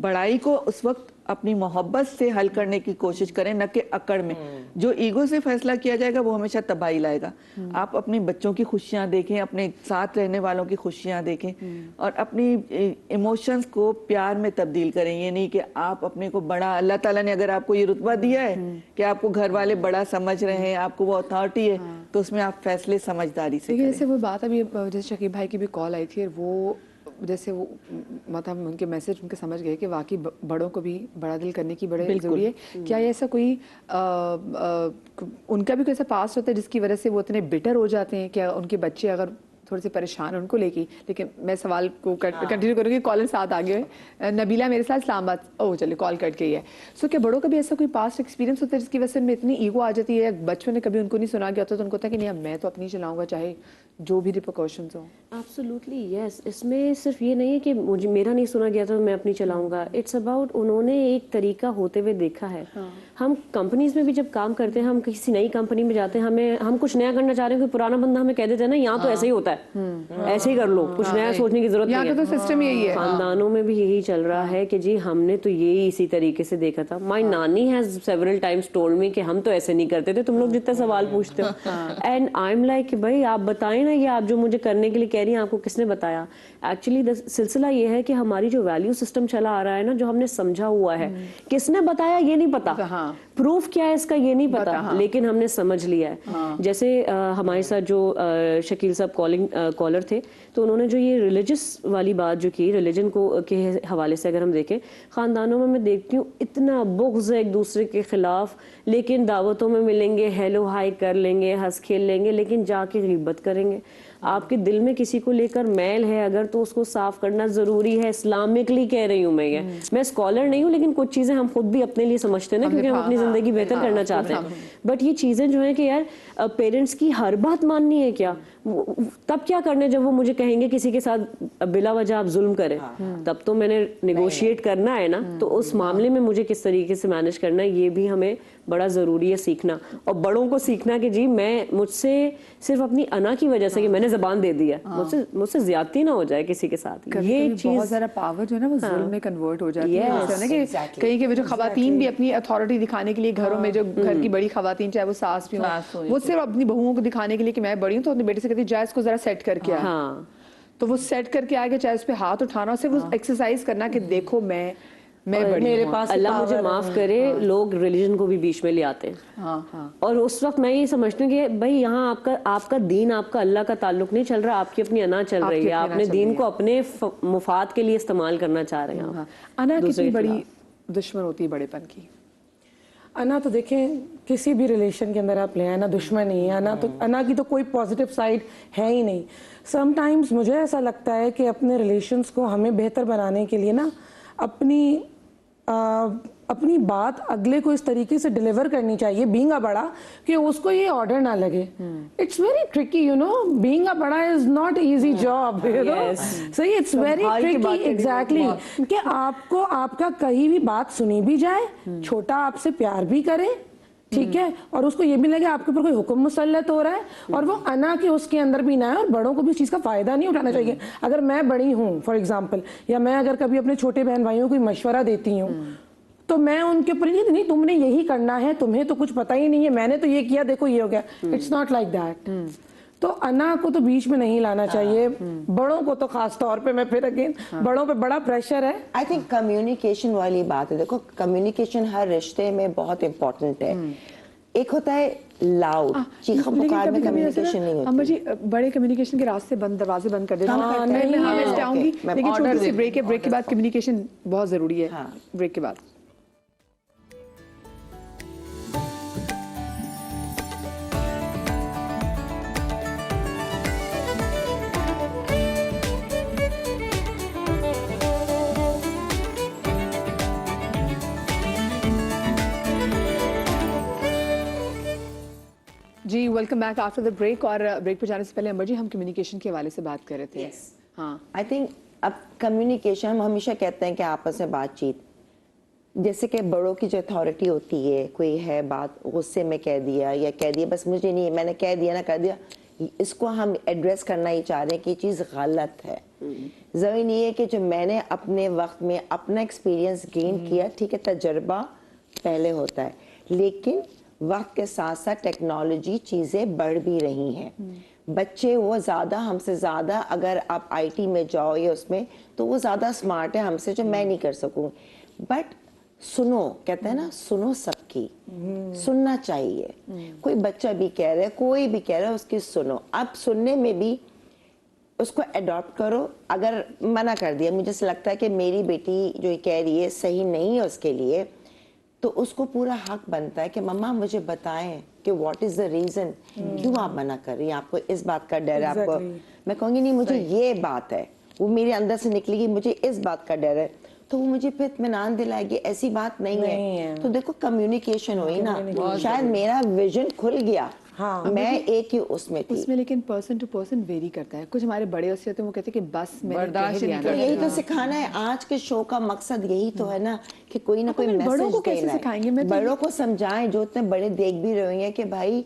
بڑائی کو اس وقت اپنی محبت سے حل کرنے کی کوشش کریں, نہ کہ اکڑ میں. جو ایگو سے فیصلہ کیا جائے گا وہ ہمیشہ تباہی لائے گا. آپ اپنی بچوں کی خوشیاں دیکھیں, اپنے ساتھ رہنے والوں کی خوشیاں دیکھیں, اور اپنی ایموشنز کو پیار میں تبدیل کریں. یہ نہیں کہ آپ اپنے کو بڑا, اللہ تعالیٰ نے اگر آپ کو یہ رتبہ دیا ہے کہ آپ کو گھر والے بڑا سمجھ رہے ہیں, آپ کو وہ اتھارٹی ہے, تو اس میں آپ فیصلے سمجھداری سے کریں. جیسے وہ بات ابھی جیسے شکیب بھائی کی بھی کال آئی تھی, اور وہ جیسے وہ مطلب ان کے میسج ان کے سمجھ گئے کہ واقعی بڑوں کو بھی بڑا دل کرنے کی بڑے ضروری ہے. کیا ایسا کوئی ان کا بھی کوئی ایسا پاسٹ ہوتا ہے جس کی وجہ سے وہ اتنے بٹر ہو جاتے ہیں, کیا ان کے بچے اگر تھوڑے سے پریشان ان کو لے کے, لیکن میں سوال کو کنٹینیو کروں گی, کالر ساتھ آگے ہوئے, نبیلہ میرے ساتھ اسلام آباد, چلے کال کٹ گئی ہے. سو کیا بڑوں کا بھی ایسا کوئی پاسٹ ایکسپیرینس ہوتا ہے جس کی وجہ سے میں اتنی ایگو آ جاتی ہے, بچپن نے کبھی ان کو نہیں سنا گیا ہوتا تو ان کو ہوتا ہے کہ نہیں میں تو اپنی چلاؤں گا چاہے جو بھی ریپرکاشنز ہوں. ایبسلیوٹلی یس, اس میں صرف یہ نہیں ہے کہ مجھے میرا نہیں سنا گیا تو میں اپنی چلاؤں گا. اٹس اباؤٹ انہوں نے ایک طریقہ ہوتے ہوئے دیکھا ہے. ہم کمپنیز میں بھی جب کام کرتے ہیں, ہم کسی نئی کمپنی میں جاتے ہیں, ہم کچھ نیا کرنا چاہ رہے ہیں, کوئی پرانا بندہ ہمیں کہہ دیتا ہے نا یہاں تو ایسے ہی ہوتا ہے, ایسے ہی کر لو, کچھ نیا سوچنے کی ضرورت نہیں ہے. تو سسٹم یہی ہے. خاندانوں میں بھی یہی چل رہا ہے کہ جی ہم نے تو یہی اسی طریقے سے دیکھا تھا. مائی نانی has several Times told me کہ ہم تو ایسے نہیں کرتے تھے, تم لوگ جتنے سوال پوچھتے ہو. اینڈ آئی ایم لائک کہ بھائی آپ بتائیں نا, یہ آپ جو مجھے کرنے کے لیے کہہ رہی ہیں آپ کو کس نے بتایا. ایکچولی سلسلہ یہ ہے کہ ہماری جو ویلیو سسٹم چلا آ رہا ہے نا, جو ہم نے سمجھا ہوا ہے, کس نے بتایا یہ نہیں پتا, پروف کیا ہے اس کا یہ نہیں پتا, لیکن ہم نے سمجھ لیا ہے. جیسے ہمارے ساتھ جو شکیل صاحب کالر تھے, تو انہوں نے جو یہ ریلیجس والی بات جو کی, ریلیجن کو کے حوالے سے اگر ہم دیکھیں, خاندانوں میں میں دیکھتی ہوں اتنا بغض ہے ایک دوسرے کے خلاف, لیکن دعوتوں میں ملیں گے, ہیلو ہائی کر لیں گے, ہنس کھیل لیں گے, لیکن جا کے غیبت کریں گے. آپ کے دل میں کسی کو لے کر میل ہے اگر, تو اس کو صاف کرنا ضروری ہے. اسلامکلی کہہ رہی ہوں میں اسکالر نہیں ہوں, لیکن کچھ چیزیں ہم خود بھی اپنے لیے سمجھتے ہیں نا, کیونکہ ہم اپنی زندگی بہتر کرنا چاہتے ہیں. بٹ یہ چیزیں جو ہیں کہ یار پیرنٹس کی ہر بات ماننی ہے کیا, تب کیا کرنے جب وہ مجھے کہیں گے کسی کے ساتھ بلا وجہ آپ ظلم کریں, تب تو میں نے نیگوشیٹ کرنا ہے نا. تو اس معاملے میں مجھے کس طریقے سے مینیج کرنا ہے, یہ بھی ہمیں بڑا ضروری ہے سیکھنا. اور بڑوں کو سیکھنا کہ جی مجھ سے صرف اپنی انا کی وجہ سے کہ میں نے زبان دے دی ہے, مجھ سے زیادتی نہ ہو جائے کسی کے ساتھ. یہ چیز بہت زیادہ پاور جو ہے نا وہ ظلم میں کنورٹ ہو جاتی ہے. کہیں کہ جو خواتین بھی اپنی اتھارٹی دکھانے کے لیے گھروں میں, جو گھر کی بڑی خواتین چاہے وہ ساس بھی ہوں, وہ صرف اپنی بہوؤں کو دکھانے کے لیے کہ میں بڑی ہوں, تو اپنے بیٹے سے کہتی جائے اس کو ذرا سیٹ کر کے آ, تو وہ سیٹ کر کے آگے چاہے اس پہ ہاتھ اٹھانا, صرف وہ ایکسرسائز کرنا کہ دیکھو میں میرے پاس. اللہ مجھے معاف کرے, لوگ ریلیجن کو بھی بیچ میں لے آتے ہیں. اور اس وقت میں یہ سمجھتی ہوں کہ بھائی یہاں آپ کا دین, آپ کا اللہ کا تعلق نہیں چل رہا, آپ کی اپنی انا چل رہی ہے. آپ نے دین کو اپنے مفاد کے لیے استعمال کرنا چاہ رہے ہیں. انا کتنی بڑی دشمن ہوتی ہے بڑے پن کی. انا تو دیکھیں کسی بھی ریلیشن کے اندر آپ لے آئیں, انا دشمن نہیں ہے. انا کی تو کوئی پازیٹیو سائڈ ہے ہی نہیں. سم ٹائمز مجھے ایسا لگتا ہے کہ اپنے ریلیشنز کو ہمیں بہتر بنانے کے لیے نا اپنی بات اگلے کو اس طریقے سے ڈیلیور کرنی چاہیے, بینگ اے بڑا, کہ اس کو یہ آرڈر نہ لگے. It's very tricky, you know, being a بڑا is not easy job, you know. So it's very tricky, exactly, کہ آپ کو آپ کا کہیں بھی بات سنی بھی جائے, چھوٹا آپ سے پیار بھی کرے, ٹھیک ہے, اور اس کو یہ بھی لگے آپ کے اوپر کوئی حکم مسلط ہو رہا ہے, اور وہ انا کے اس کے اندر بھی نہ ہے. اور بڑوں کو بھی اس چیز کا فائدہ نہیں اٹھانا چاہیے. اگر میں بڑی ہوں فار ایگزامپل, یا میں اگر کبھی اپنے چھوٹے بہن بھائیوں کو مشورہ دیتی ہوں, تو میں ان کے اوپر نہیں تم نے یہی کرنا ہے, تمہیں تو کچھ پتہ ہی نہیں ہے, میں نے تو یہ کیا, دیکھو یہ ہو گیا. It's not like that. تو انا کو تو بیچ میں نہیں لانا چاہیے. بڑوں کو تو خاص طور پہ, میں پھر اگین بڑوں پہ بڑا پریشر ہے. آئی تھنک کمیونیکیشن والی بات ہے. دیکھو کمیونیکیشن ہر رشتے میں بہت امپورٹنٹ ہے. ایک ہوتا ہے لاؤڈ چیخا پکار میں کمیونیکیشن نہیں ہوتی. امبر جی بڑے کمیونیکیشن کے راستے دروازے بند کر دیتے ہیں. میں چاہوں گی لیکن چھوٹی سی بریک ہے, بریک کے بعد کمیونیکیشن بہت ضروری ہے. بریک کے بعد جی welcome back after the break. اور بریک پہ جانے سے پہلے امبر جی ہم کمیونیکیشن کے حوالے سے بات کر رہے تھے. ہاں, آئی تھنک اب کمیونیکیشن, ہم ہمیشہ کہتے ہیں کہ آپس میں بات چیت, जैसे कि बड़ों की जो अथॉरिटी होती है, कोई है बात गुस्से में कह दिया या कह दिया, बस मुझे नहीं, मैंने कह दिया ना कर दिया, इसको हम एड्रेस करना ही चाह रहे हैं कि ये चीज़ गलत है। ज़रूरी नहीं है कि जो मैंने अपने वक्त में अपना एक्सपीरियंस गेन किया, ठीक है, तजर्बा पहले होता है, लेकिन वक्त के साथ साथ टेक्नोलॉजी चीज़ें बढ़ भी रही हैं। बच्चे वो ज़्यादा हमसे ज़्यादा, अगर आप आईटी में जाओ या उसमें, तो वो ज़्यादा स्मार्ट है हमसे, जो मैं नहीं कर सकूँ। बट सुनो, कहते हैं ना, सुनो सबकी, सुनना चाहिए। कोई बच्चा भी कह रहा है, कोई भी कह रहा है, उसकी सुनो। अब सुनने में भी उसको अडॉप्ट करो। अगर मना कर दिया, मुझे ऐसा लगता है कि मेरी बेटी जो ये कह रही है सही नहीं है उसके लिए, तो उसको पूरा हक बनता है कि मम्मा मुझे बताएं कि व्हाट इज द रीजन, क्यों आप मना कर रही हैं, आपको इस बात का डर है, आपको। मैं कहूँगी नहीं, मुझे ये बात है, वो मेरे अंदर से निकलेगी, मुझे इस बात का डर है, तो वो मुझे फिर इत्मीनान दिलाएगी, ऐसी बात नहीं है। तो देखो कम्युनिकेशन हुई ना, शायद मेरा विजन खुल गया। हाँ, मैं एक ही उसमें थी। उसमें लेकिन पर्सन टू पर्सन वेरी करता है। कुछ हमारे बड़े उससे होते हैं, वो कहते हैं कि बस मैंने बर्दाश्त नहीं तो यही तो सिखाना है। आज के शो का मकसद यही तो है ना, कि कोई ना कोई मैसेज बड़ों को कैसे सिखाएंगे? मैं बड़ों को समझाएं, जो इतने बड़े देख भी रहे हैं कि भाई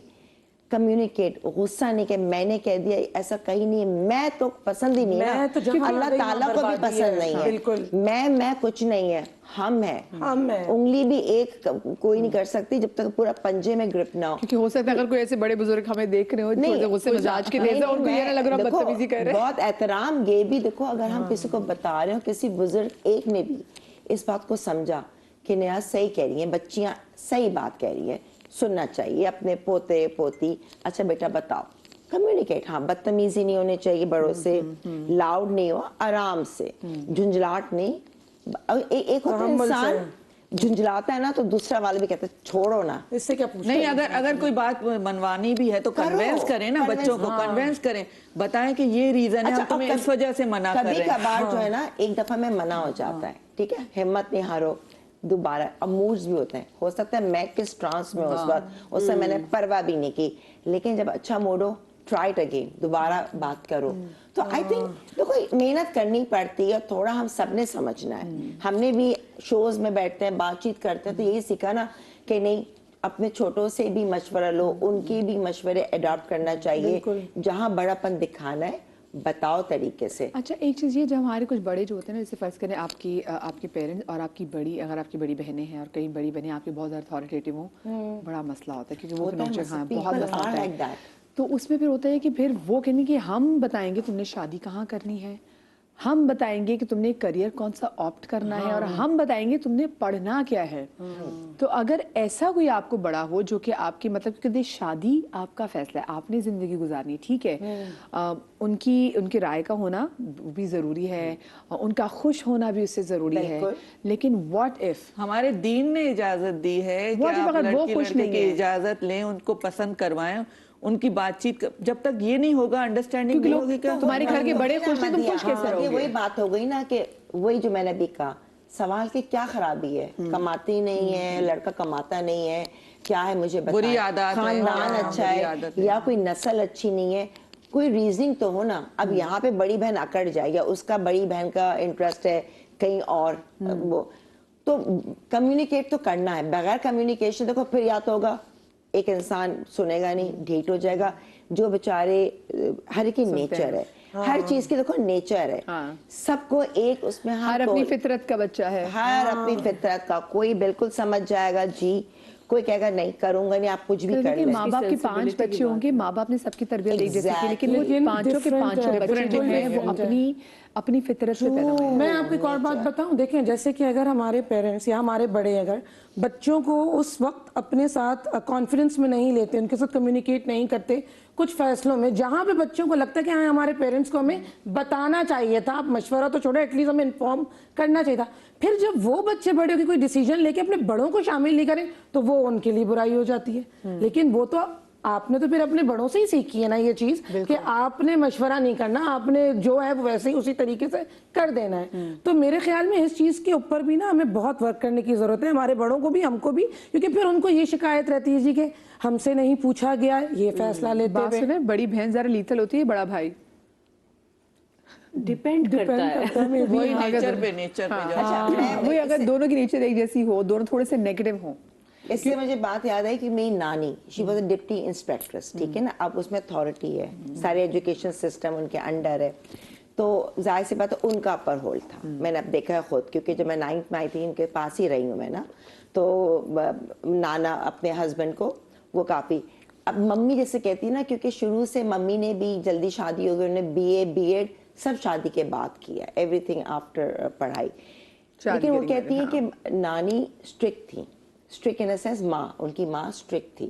कम्युनिकेट, गुस्सा नहीं कि मैंने कह दिया, ऐसा कहीं नहीं है। मैं तो पसंद ही नहीं है, अल्लाह ताला को भी पसंद नहीं है। बिल्कुल। मैं कुछ नहीं है, हम है। उंगली भी एक कोई नहीं कर सकती जब तक पूरा पंजे में ग्रिप ना हो। क्योंकि हो सकता है अगर कोई ऐसे बड़े बुजुर्ग हमें देख रहे हो, थोड़े से गुस्से मिजाज के तेज है, उनको ये ना लग रहा बदतमीजी कर रहे हैं। बहुत एहतराम, ये भी देखो, अगर हम किसी को बता रहे हो, किसी बुजुर्ग एक ने भी इस बात को समझा कि नया सही कह रही है, बच्चियां सही बात कह रही है, सुनना चाहिए अपने पोते पोती। अच्छा बेटा बताओ, कम्युनिकेट। हाँ, बदतमीजी नहीं होनी चाहिए बड़ों से, लाउड नहीं हो, आराम से, झुंझलाहट नहीं। एक होता है इंसान झुंझलाता है ना, तो दूसरा वाला भी कहता है छोड़ो ना, इससे क्या पूछना। नहीं, अगर कोई बात मनवानी भी है तो कन्वेंस करें ना, बच्चों को कन्वेंस करें, बताएं कि ये रीजन है, हम तुम्हें इस वजह से मना कर रहे हैं। कभी कभार जो है ना, एक दफा में मना हो जाता है, ठीक है, हिम्मत नहीं हारो, दोबारा। अब मूड्स भी होते हैं, हो सकता है मैं किस ट्रांस में उस वक्त, उससे मैंने परवाह भी नहीं की, लेकिन जब अच्छा मूड हो, ट्राई इट अगेन, दोबारा बात करो। तो आई थिंक देखो, मेहनत करनी पड़ती है, थोड़ा हम सबने समझना है। हमने भी शोज में बैठते हैं, बातचीत करते हैं, तो यही सीखा ना कि नहीं, अपने छोटों से भी मशवरा लो, उनके भी मशवरे अडॉप्ट करना चाहिए। जहाँ बड़ापन दिखाना है, बताओ तरीके से। अच्छा, एक चीज़ ये, जब हमारे कुछ बड़े जो होते हैं ना, जैसे फर्ज करें आपके पेरेंट्स और आपकी बड़ी, अगर आपकी बड़ी बहनें हैं और कई बड़ी बहनें आपकी बहुत अथॉरिटेटिव हो, बड़ा मसला होता है, क्योंकि वो हाँ बहुत मसला होता है। तो उसमें फिर होता है कि फिर वो कहने कि हम बताएंगे तुमने शादी कहाँ करनी है, हम बताएंगे कि तुमने करियर कौन सा ऑप्ट करना है, और हम बताएंगे तुमने पढ़ना क्या है। तो अगर ऐसा कोई आपको बड़ा हो जो कि आपकी, मतलब क्योंकि शादी आपका फैसला है, आपने जिंदगी गुजारनी, ठीक है, उनकी राय का होना भी जरूरी है, उनका खुश होना भी उससे जरूरी है, लेकिन व्हाट इफ हमारे दीन ने इजाजत दी है कि आप लड़की की इजाजत लें, उनको पसंद करवाएं, उनकी बातचीत, जब तक ये नहीं होगा, अंडरस्टैंडिंग नहीं होगी, क्या तुम्हारे घर के बड़े खुश हैं, तुम खुश कैसे रहोगे? वही बात हो गई ना, कि वही जो मैंने भी कहा, सवाल की क्या खराबी है, कमाती नहीं है, लड़का कमाता नहीं है, क्या है मुझे बताएं, बुरी आदत, खानदान अच्छा है या कोई नस्ल अच्छी नहीं है, कोई रीजनिंग तो हो ना। अब यहाँ पे बड़ी बहन अकड़ जाए, या उसका बड़ी बहन का इंटरेस्ट है कहीं और, वो तो कम्युनिकेट तो करना है। बगैर कम्युनिकेशन देखो फिर या तो होगा एक इंसान सुनेगा नहीं, ढीठ हो जाएगा, जो बेचारे, हर की नेचर है, हर चीज की देखो नेचर है, सबको एक उसमें, हर अपनी फितरत का बच्चा है, हर अपनी फितरत का। कोई बिल्कुल समझ जाएगा जी, कोई कहेगा नहीं करूंगा नहीं, आप कुछ भी कर लें। माँ बाप के 5 बच्चे होंगे, माँ बाप ने सबकी तरबियत एक जैसी की, लेकिन वो पांचों के पांचों बच्चे जो हैं वो अपनी फितरत से पैदा हुए। मैं आपको एक और बात बताऊं, देखें, जैसे कि अगर हमारे पेरेंट्स या हमारे बड़े अगर बच्चों को उस वक्त अपने साथ कॉन्फिडेंस में नहीं लेते, उनके साथ कम्युनिकेट नहीं करते कुछ फैसलों में, जहां पे बच्चों को लगता है कि हाँ हमारे पेरेंट्स को हमें बताना चाहिए था, आप मशवरा तो छोड़ो, एटलीस्ट हमें इन्फॉर्म करना चाहिए था, फिर जब वो बच्चे बड़े होकर कोई डिसीजन लेके अपने बड़ों को शामिल नहीं करें, तो वो उनके लिए बुराई हो जाती है। लेकिन वो तो आपने तो फिर अपने बड़ों से ही सीखी है ना ये चीज, कि आपने मशवरा नहीं करना, आपने जो है वो वैसे ही उसी तरीके से कर देना है। तो मेरे ख्याल में इस चीज के ऊपर भी ना हमें बहुत वर्क करने की जरूरत है, हमारे बड़ों को भी, हमको भी, क्योंकि फिर उनको ये शिकायत रहती है जी कि हमसे नहीं पूछा गया ये फैसला लेते हुए। बड़ी बहन जरा लीथल होती है, बड़ा भाई डिपेंड करता है वही नेचर पे जो वही अगर दोनों की नेचर एक जैसी हो, दोनों थोड़े से नेगेटिव हो। इससे मुझे बात याद आई कि मेरी नानी शी वॉज अ डिप्टी इंस्पेक्ट्रेस, ठीक है ना, अब उसमें अथॉरिटी है, सारे एजुकेशन सिस्टम उनके अंडर है, तो जाहिर सी बात है उनका अपर होल्ड था। मैंने अब देखा है खुद, क्योंकि जब मैं 9th में आई थी इनके पास ही रही हूँ मैं ना, तो नाना अपने हस्बैंड को वो काफ़ी, अब मम्मी जैसे कहती है ना, क्योंकि शुरू से मम्मी ने भी जल्दी शादी हो गई, उन्होंने BA BEd सब शादी के बाद किया, एवरीथिंग आफ्टर पढ़ाई। लेकिन वो कहती है कि नानी स्ट्रिक्ट थी, स्ट्रिक्ट इन द सेंस माँ, उनकी माँ स्ट्रिक्ट थी,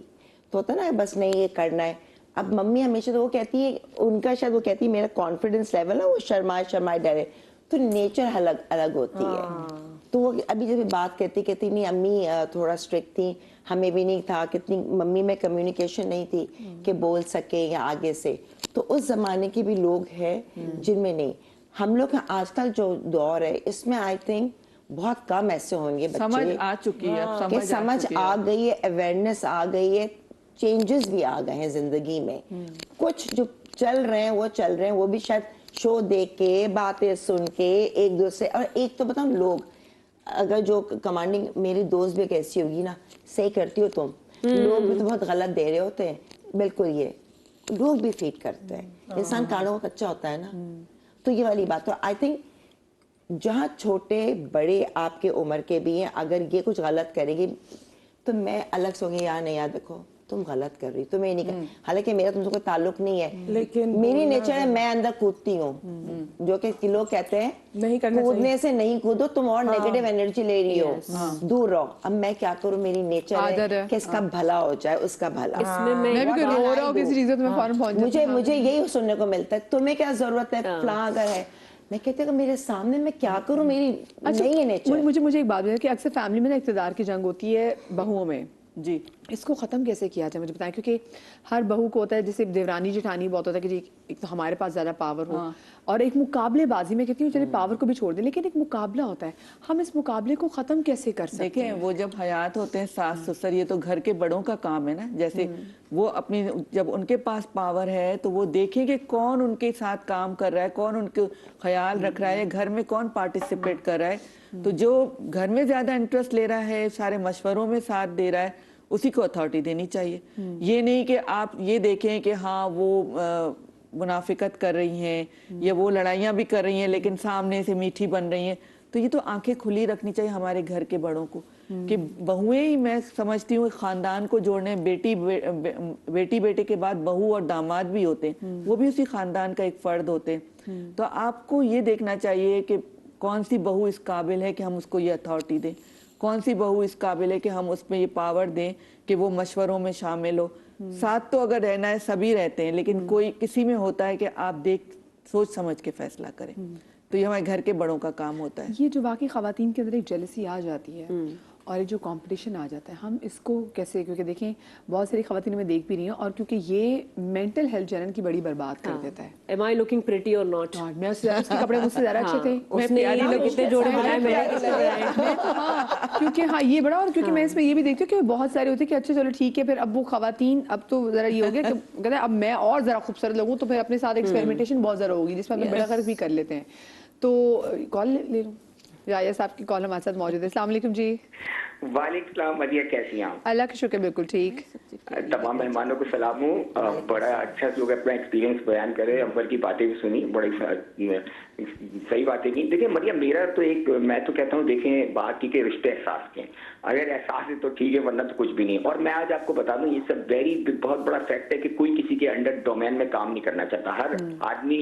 तो होता ना बस नहीं ये करना है। अब मम्मी हमेशा तो वो कहती है, उनका शायद वो कहती है मेरा कॉन्फिडेंस लेवल है वो शर्माए डरे, तो नेचर अलग अलग होती है। तो वो अभी जब बात कहती नहीं अम्मी थोड़ा स्ट्रिक्ट थी, हमें भी नहीं था, कितनी मम्मी में कम्युनिकेशन नहीं थी कि बोल सके या आगे से, तो उस जमाने के भी लोग हैं जिनमें नहीं। हम लोग का आजकल जो दौर है इसमें आई थिंक बहुत कम ऐसे होंगे बच्चे, समझ आ चुकी है, अब कि समझ आ गई है, अवेयरनेस आ गई है, चेंजेस भी आ गए हैं जिंदगी में। कुछ जो चल रहे हैं वो चल रहे हैं, वो भी शायद शो देख के, बातें सुन के एक दूसरे, और एक तो बताऊं लोग, अगर जो कमांडिंग मेरी दोस्त भी कैसी होगी ना, सही करती हो तुम, लोग भी तो बहुत गलत दे रहे होते हैं, बिल्कुल ये लोग भी फीड करते हैं, इंसान कानों का कच्चा होता है ना, तो ये वाली बात। तो आई थिंक जहाँ छोटे बड़े आपके उम्र के भी हैं, अगर ये कुछ गलत करेगी तो मैं अलग से होंगी, यार नहीं यार देखो तुम गलत कर रही, तुम्हें नहीं कर, हालांकि मेरा तुमसे कोई ताल्लुक नहीं है, लेकिन मेरी नेचर है मैं अंदर कूदती हूँ, जो कि लोग कहते हैं नहीं करना कूदने से नहीं कूदो, तुम और नेगेटिव एनर्जी ले रही हो, दूर रहो। अब मैं क्या करूँ, मेरी नेचर है कि इसका भला हो जाए, उसका भला। इसमें मैं भी कोई रो रहा हूँ किसी चीज़ में, तो मैं फौरन पहुंच जाती हूँ। मुझे यही सुनने को मिलता है, तुम्हें क्या जरूरत है, फलां अगर है, मैं कहती हूँ मेरे सामने मैं क्या करूँ, मेरी नहीं है नेचर। मुझे एक बात बताइए कि अक्सर फैमिली में ना इक़्तिदार की जंग होती है बहुओं में जी, इसको ख़त्म कैसे किया जाए मुझे बताएं, क्योंकि हर बहू को होता है, जैसे देवरानी जेठानी बहुत होता है कि जी एक तो हमारे पास ज़्यादा पावर हो, और एक मुकाबलेबाजी में कहती हूँ चलिए पावर को भी छोड़ दें, लेकिन एक मुकाबला होता है, हम इस मुकाबले को ख़त्म कैसे कर सकते देखें हैं? वो जब हयात होते हैं सास ससुर, ये तो घर के बड़ों का काम है ना, जैसे वो अपनी जब उनके पास पावर है तो वो देखेंगे कौन उनके साथ काम कर रहा है, कौन उनके ख्याल रख रहा है, घर में कौन पार्टिसिपेट कर रहा है, तो जो घर में ज्यादा इंटरेस्ट ले रहा है, सारे मशवरों में साथ दे रहा है, उसी को अथॉरिटी देनी चाहिए। ये नहीं कि आप ये देखें कि हाँ वो मुनाफिकत कर रही हैं या वो लड़ाइयाँ भी कर रही हैं लेकिन सामने से मीठी बन रही हैं, तो ये तो आंखें खुली रखनी चाहिए हमारे घर के बड़ों को कि बहुएं ही मैं समझती हूँ खानदान को जोड़ने, बेटी बेटे के बाद बहू और दामाद भी होते हैं, वो भी उसी खानदान का एक फर्द होते हैं। तो आपको ये देखना चाहिए कि कौन सी बहू इस काबिल है कि हम उसको ये अथॉरिटी दें, कौन सी बहू इस काबिल है कि हम उसमें ये पावर दें कि वो मशवरों में शामिल हो। साथ तो अगर रहना है सभी रहते हैं, लेकिन कोई किसी में होता है कि आप सोच समझ के फैसला करें, तो ये हमारे घर के बड़ों का काम होता है। ये जो वाकई ख़वातीन के अंदर एक जेलसी आ जाती है और ये जो कंपटीशन आ जाता है, हम इसको कैसे, क्योंकि देखें बहुत सारी ख़वातीन में देख भी रही हैं, और क्योंकि ये मेंटल हेल्थ जनन की बड़ी बर्बाद कर देता है। Am I looking pretty or not? मैं उसके कपड़े मुझसे ज़्यादा अच्छे थे, उसने कितने जोड़े बनाए मैंने, क्योंकि हाँ ये बड़ा, और क्योंकि मैं इसमें ये भी देखती हूँ कि बहुत सारे होते हैं कि अच्छा चलो ठीक है, फिर अब वो ख़वातीन अब तो ज़रा ये हो गया कि कहते हैं अब मैं और ज़रा खूबसूरत लगूँ, तो फिर अपने साथ एक्सपेरिमेंटेशन बहुत ज़रा होगी जिसमें हमें बड़ा खर्च भी कर लेते हैं। तो कॉल ले लूँ, राया साहब की कॉल हमारे साथ मौजूद है। अस्सलाम वालेकुम जी। वालेकुम सलाम, मदिया कैसी हैं आप? अल्लाह का शुक्र, बिल्कुल ठीक। तमाम मेहमानों को सलाम हूँ। बड़ा अच्छा लोग अपना एक्सपीरियंस बयान करे, अव्वल की बातें भी सुनी, बड़ी सही बातें की। देखिए मरिया, मेरा तो एक, मैं तो कहता हूँ देखें बात की कि रिश्ते एहसास के, अगर एहसास है तो ठीक है, वरना तो कुछ भी नहीं। और मैं आज आपको बता दूं, ये सब बहुत बड़ा फैक्ट है कि कोई किसी के अंडर डोमेन में काम नहीं करना चाहता। हर आदमी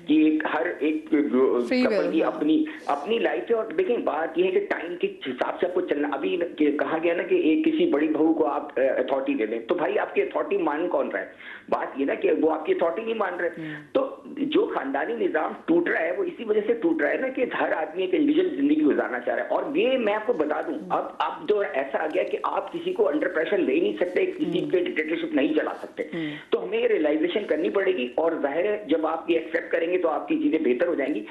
की हर एक कपल की अपनी लाइफ है। और देखें बात ये है कि टाइम के हिसाब से आपको चलना। अभी कहा गया ना कि एक किसी बड़ी बहू को आप अथॉरिटी दे दें, तो भाई आपकी अथॉरिटी मान कौन रहा है? बात ये ना कि वो आपकी अथॉरिटी नहीं मान रहे। तो जो खानदानी निजाम टूट रहा है वो इसी वजह से टूट रहा है ना कि हर आदमी एक इंडिविजुअल जिंदगी गुजारना चाह रहा है। और ये मैं आपको बता दूं, अब जो ऐसा आ गया कि आप किसी को अंडर प्रेशर ले नहीं सकते, किसी पे डिक्टेटरशिप नहीं चला सकते। तो हमें ये रियलाइजेशन करनी पड़ेगी, और जाहिर है जब आप ये एक्सेप्ट करेंगे तो आपकी चीजें बेहतर हो जाएंगी।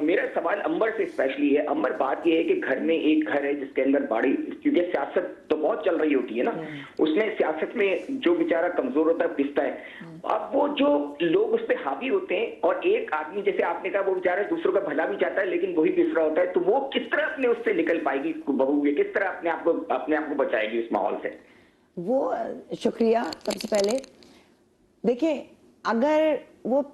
मेरा सवाल अंबर से स्पेशली है। अंबर, बात यह है कि घर में एक घर है जिसके अंदर बड़ी भी, क्योंकि सियासत तो बहुत चल रही होती है ना, उसमें सियासत में जो बेचारा कमजोर होता है पिसता है। अब वो जो लोग उस पर हावी होते हैं और एक आदमी जैसे आपने कहा वो बेचारा दूसरों का भला भी चाहता है लेकिन वही पिस रहा होता है, तो वो किस तरह अपने उससे निकल पाएगी बहू, किस तरह अपने आप को बचाएगी उस माहौल से? वो शुक्रिया सबसे पहले। देखिए, अगर वो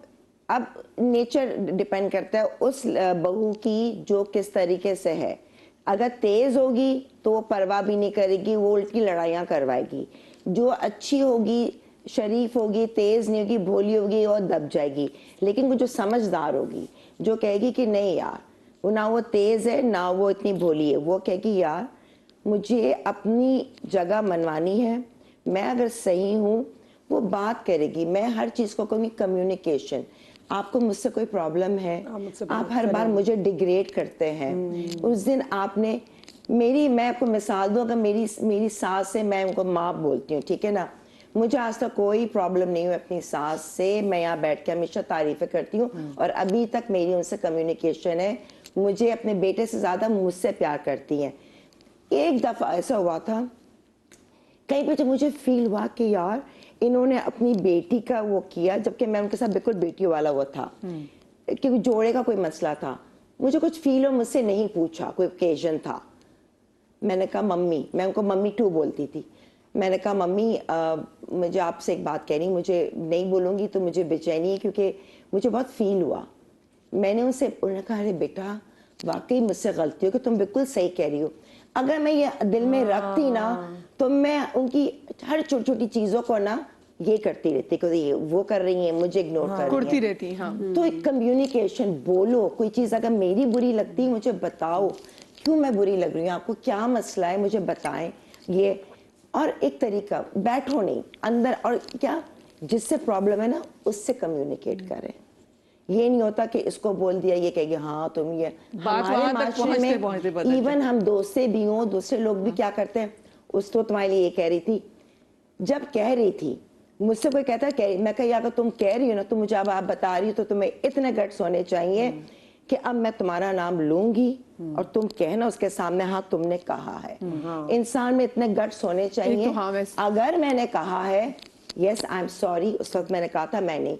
अब नेचर डिपेंड करता है उस बहू की जो किस तरीके से है। अगर तेज होगी तो वो परवाह भी नहीं करेगी, वो उल्टी लड़ाइयाँ करवाएगी। जो अच्छी होगी, शरीफ होगी, तेज नहीं होगी, भोली होगी और दब जाएगी। लेकिन वो जो समझदार होगी, जो कहेगी कि नहीं यार, वो ना वो तेज है ना वो इतनी भोली है, वो कहेगी यार मुझे अपनी जगह मनवानी है, मैं अगर सही हूँ, वो बात करेगी। मैं हर चीज़ को कहूँगी कम्युनिकेशन। आपको मुझसे कोई प्रॉब्लम है, आप हर बार मुझे डिग्रेड करते हैं। उस दिन आपने मैं आपको मिसाल दूँ, अगर मेरी सास से मैं उनको माँ बोलती हूँ, ठीक है ना, मुझे आज तक कोई प्रॉब्लम नहीं हुई अपनी सास से। मैं यहाँ बैठ के हमेशा तारीफें करती हूँ और अभी तक मेरी उनसे कम्युनिकेशन है। मुझे अपने बेटे से ज़्यादा मुझसे प्यार करती हैं। एक दफ़ा ऐसा हुआ था, कहीं पे जब मुझे फील हुआ कि यार इन्होंने अपनी बेटी का वो किया, जबकि मैं उनके साथ बिल्कुल बेटी वाला वो था, क्योंकि जोड़े का कोई मसला था। मुझे कुछ फील हो, मुझसे नहीं पूछा, कोई ओकेजन था। मैंने कहा मम्मी, मैं उनको मम्मी टू बोलती थी, मैंने कहा मम्मी मुझे आपसे एक बात कहनी, मुझे नहीं बोलूँगी तो मुझे बेचैनी है क्योंकि मुझे बहुत फील हुआ। मैंने उन्होंने कहा अरे बेटा वाकई मुझसे गलती हो कि तुम बिल्कुल सही कह रही हो। अगर मैं ये दिल में रखती ना तो मैं उनकी हर छोटी छोटी चीज़ों को ना ये करती रहती कि ये वो कर रही है, मुझे इग्नोर कर रही है, रहती। हाँ, तो एक कम्युनिकेशन, बोलो। कोई चीज़ अगर मेरी बुरी लगती है मुझे बताओ, क्यों मैं बुरी लग रही हूँ, आपको क्या मसला है मुझे बताएं। ये और एक तरीका, बैठो नहीं अंदर, और क्या जिससे प्रॉब्लम है ना उससे कम्युनिकेट करें। ये नहीं होता कि इसको बोल दिया ये कहेगी हाँ तुम ये। हमारे माशरे में इवन हम दोस्त से भी हों, दूसरे लोग भी क्या करते हैं, उस तो तुम्हारे लिए ये कह रही थी, जब कह रही थी मुझसे कोई कहता है मैं कही अगर तुम कह रही हो ना तो मुझे अब आप बता रही हो तो तुम्हें इतने गट्स होने चाहिए कि अब मैं तुम्हारा नाम लूंगी और तुम कहना उसके सामने हाँ तुमने कहा है। इंसान में इतने गट्स होने चाहिए। अगर मैंने कहा है यस आई एम सॉरी, उस वक्त मैंने कहा था मैं नहीं,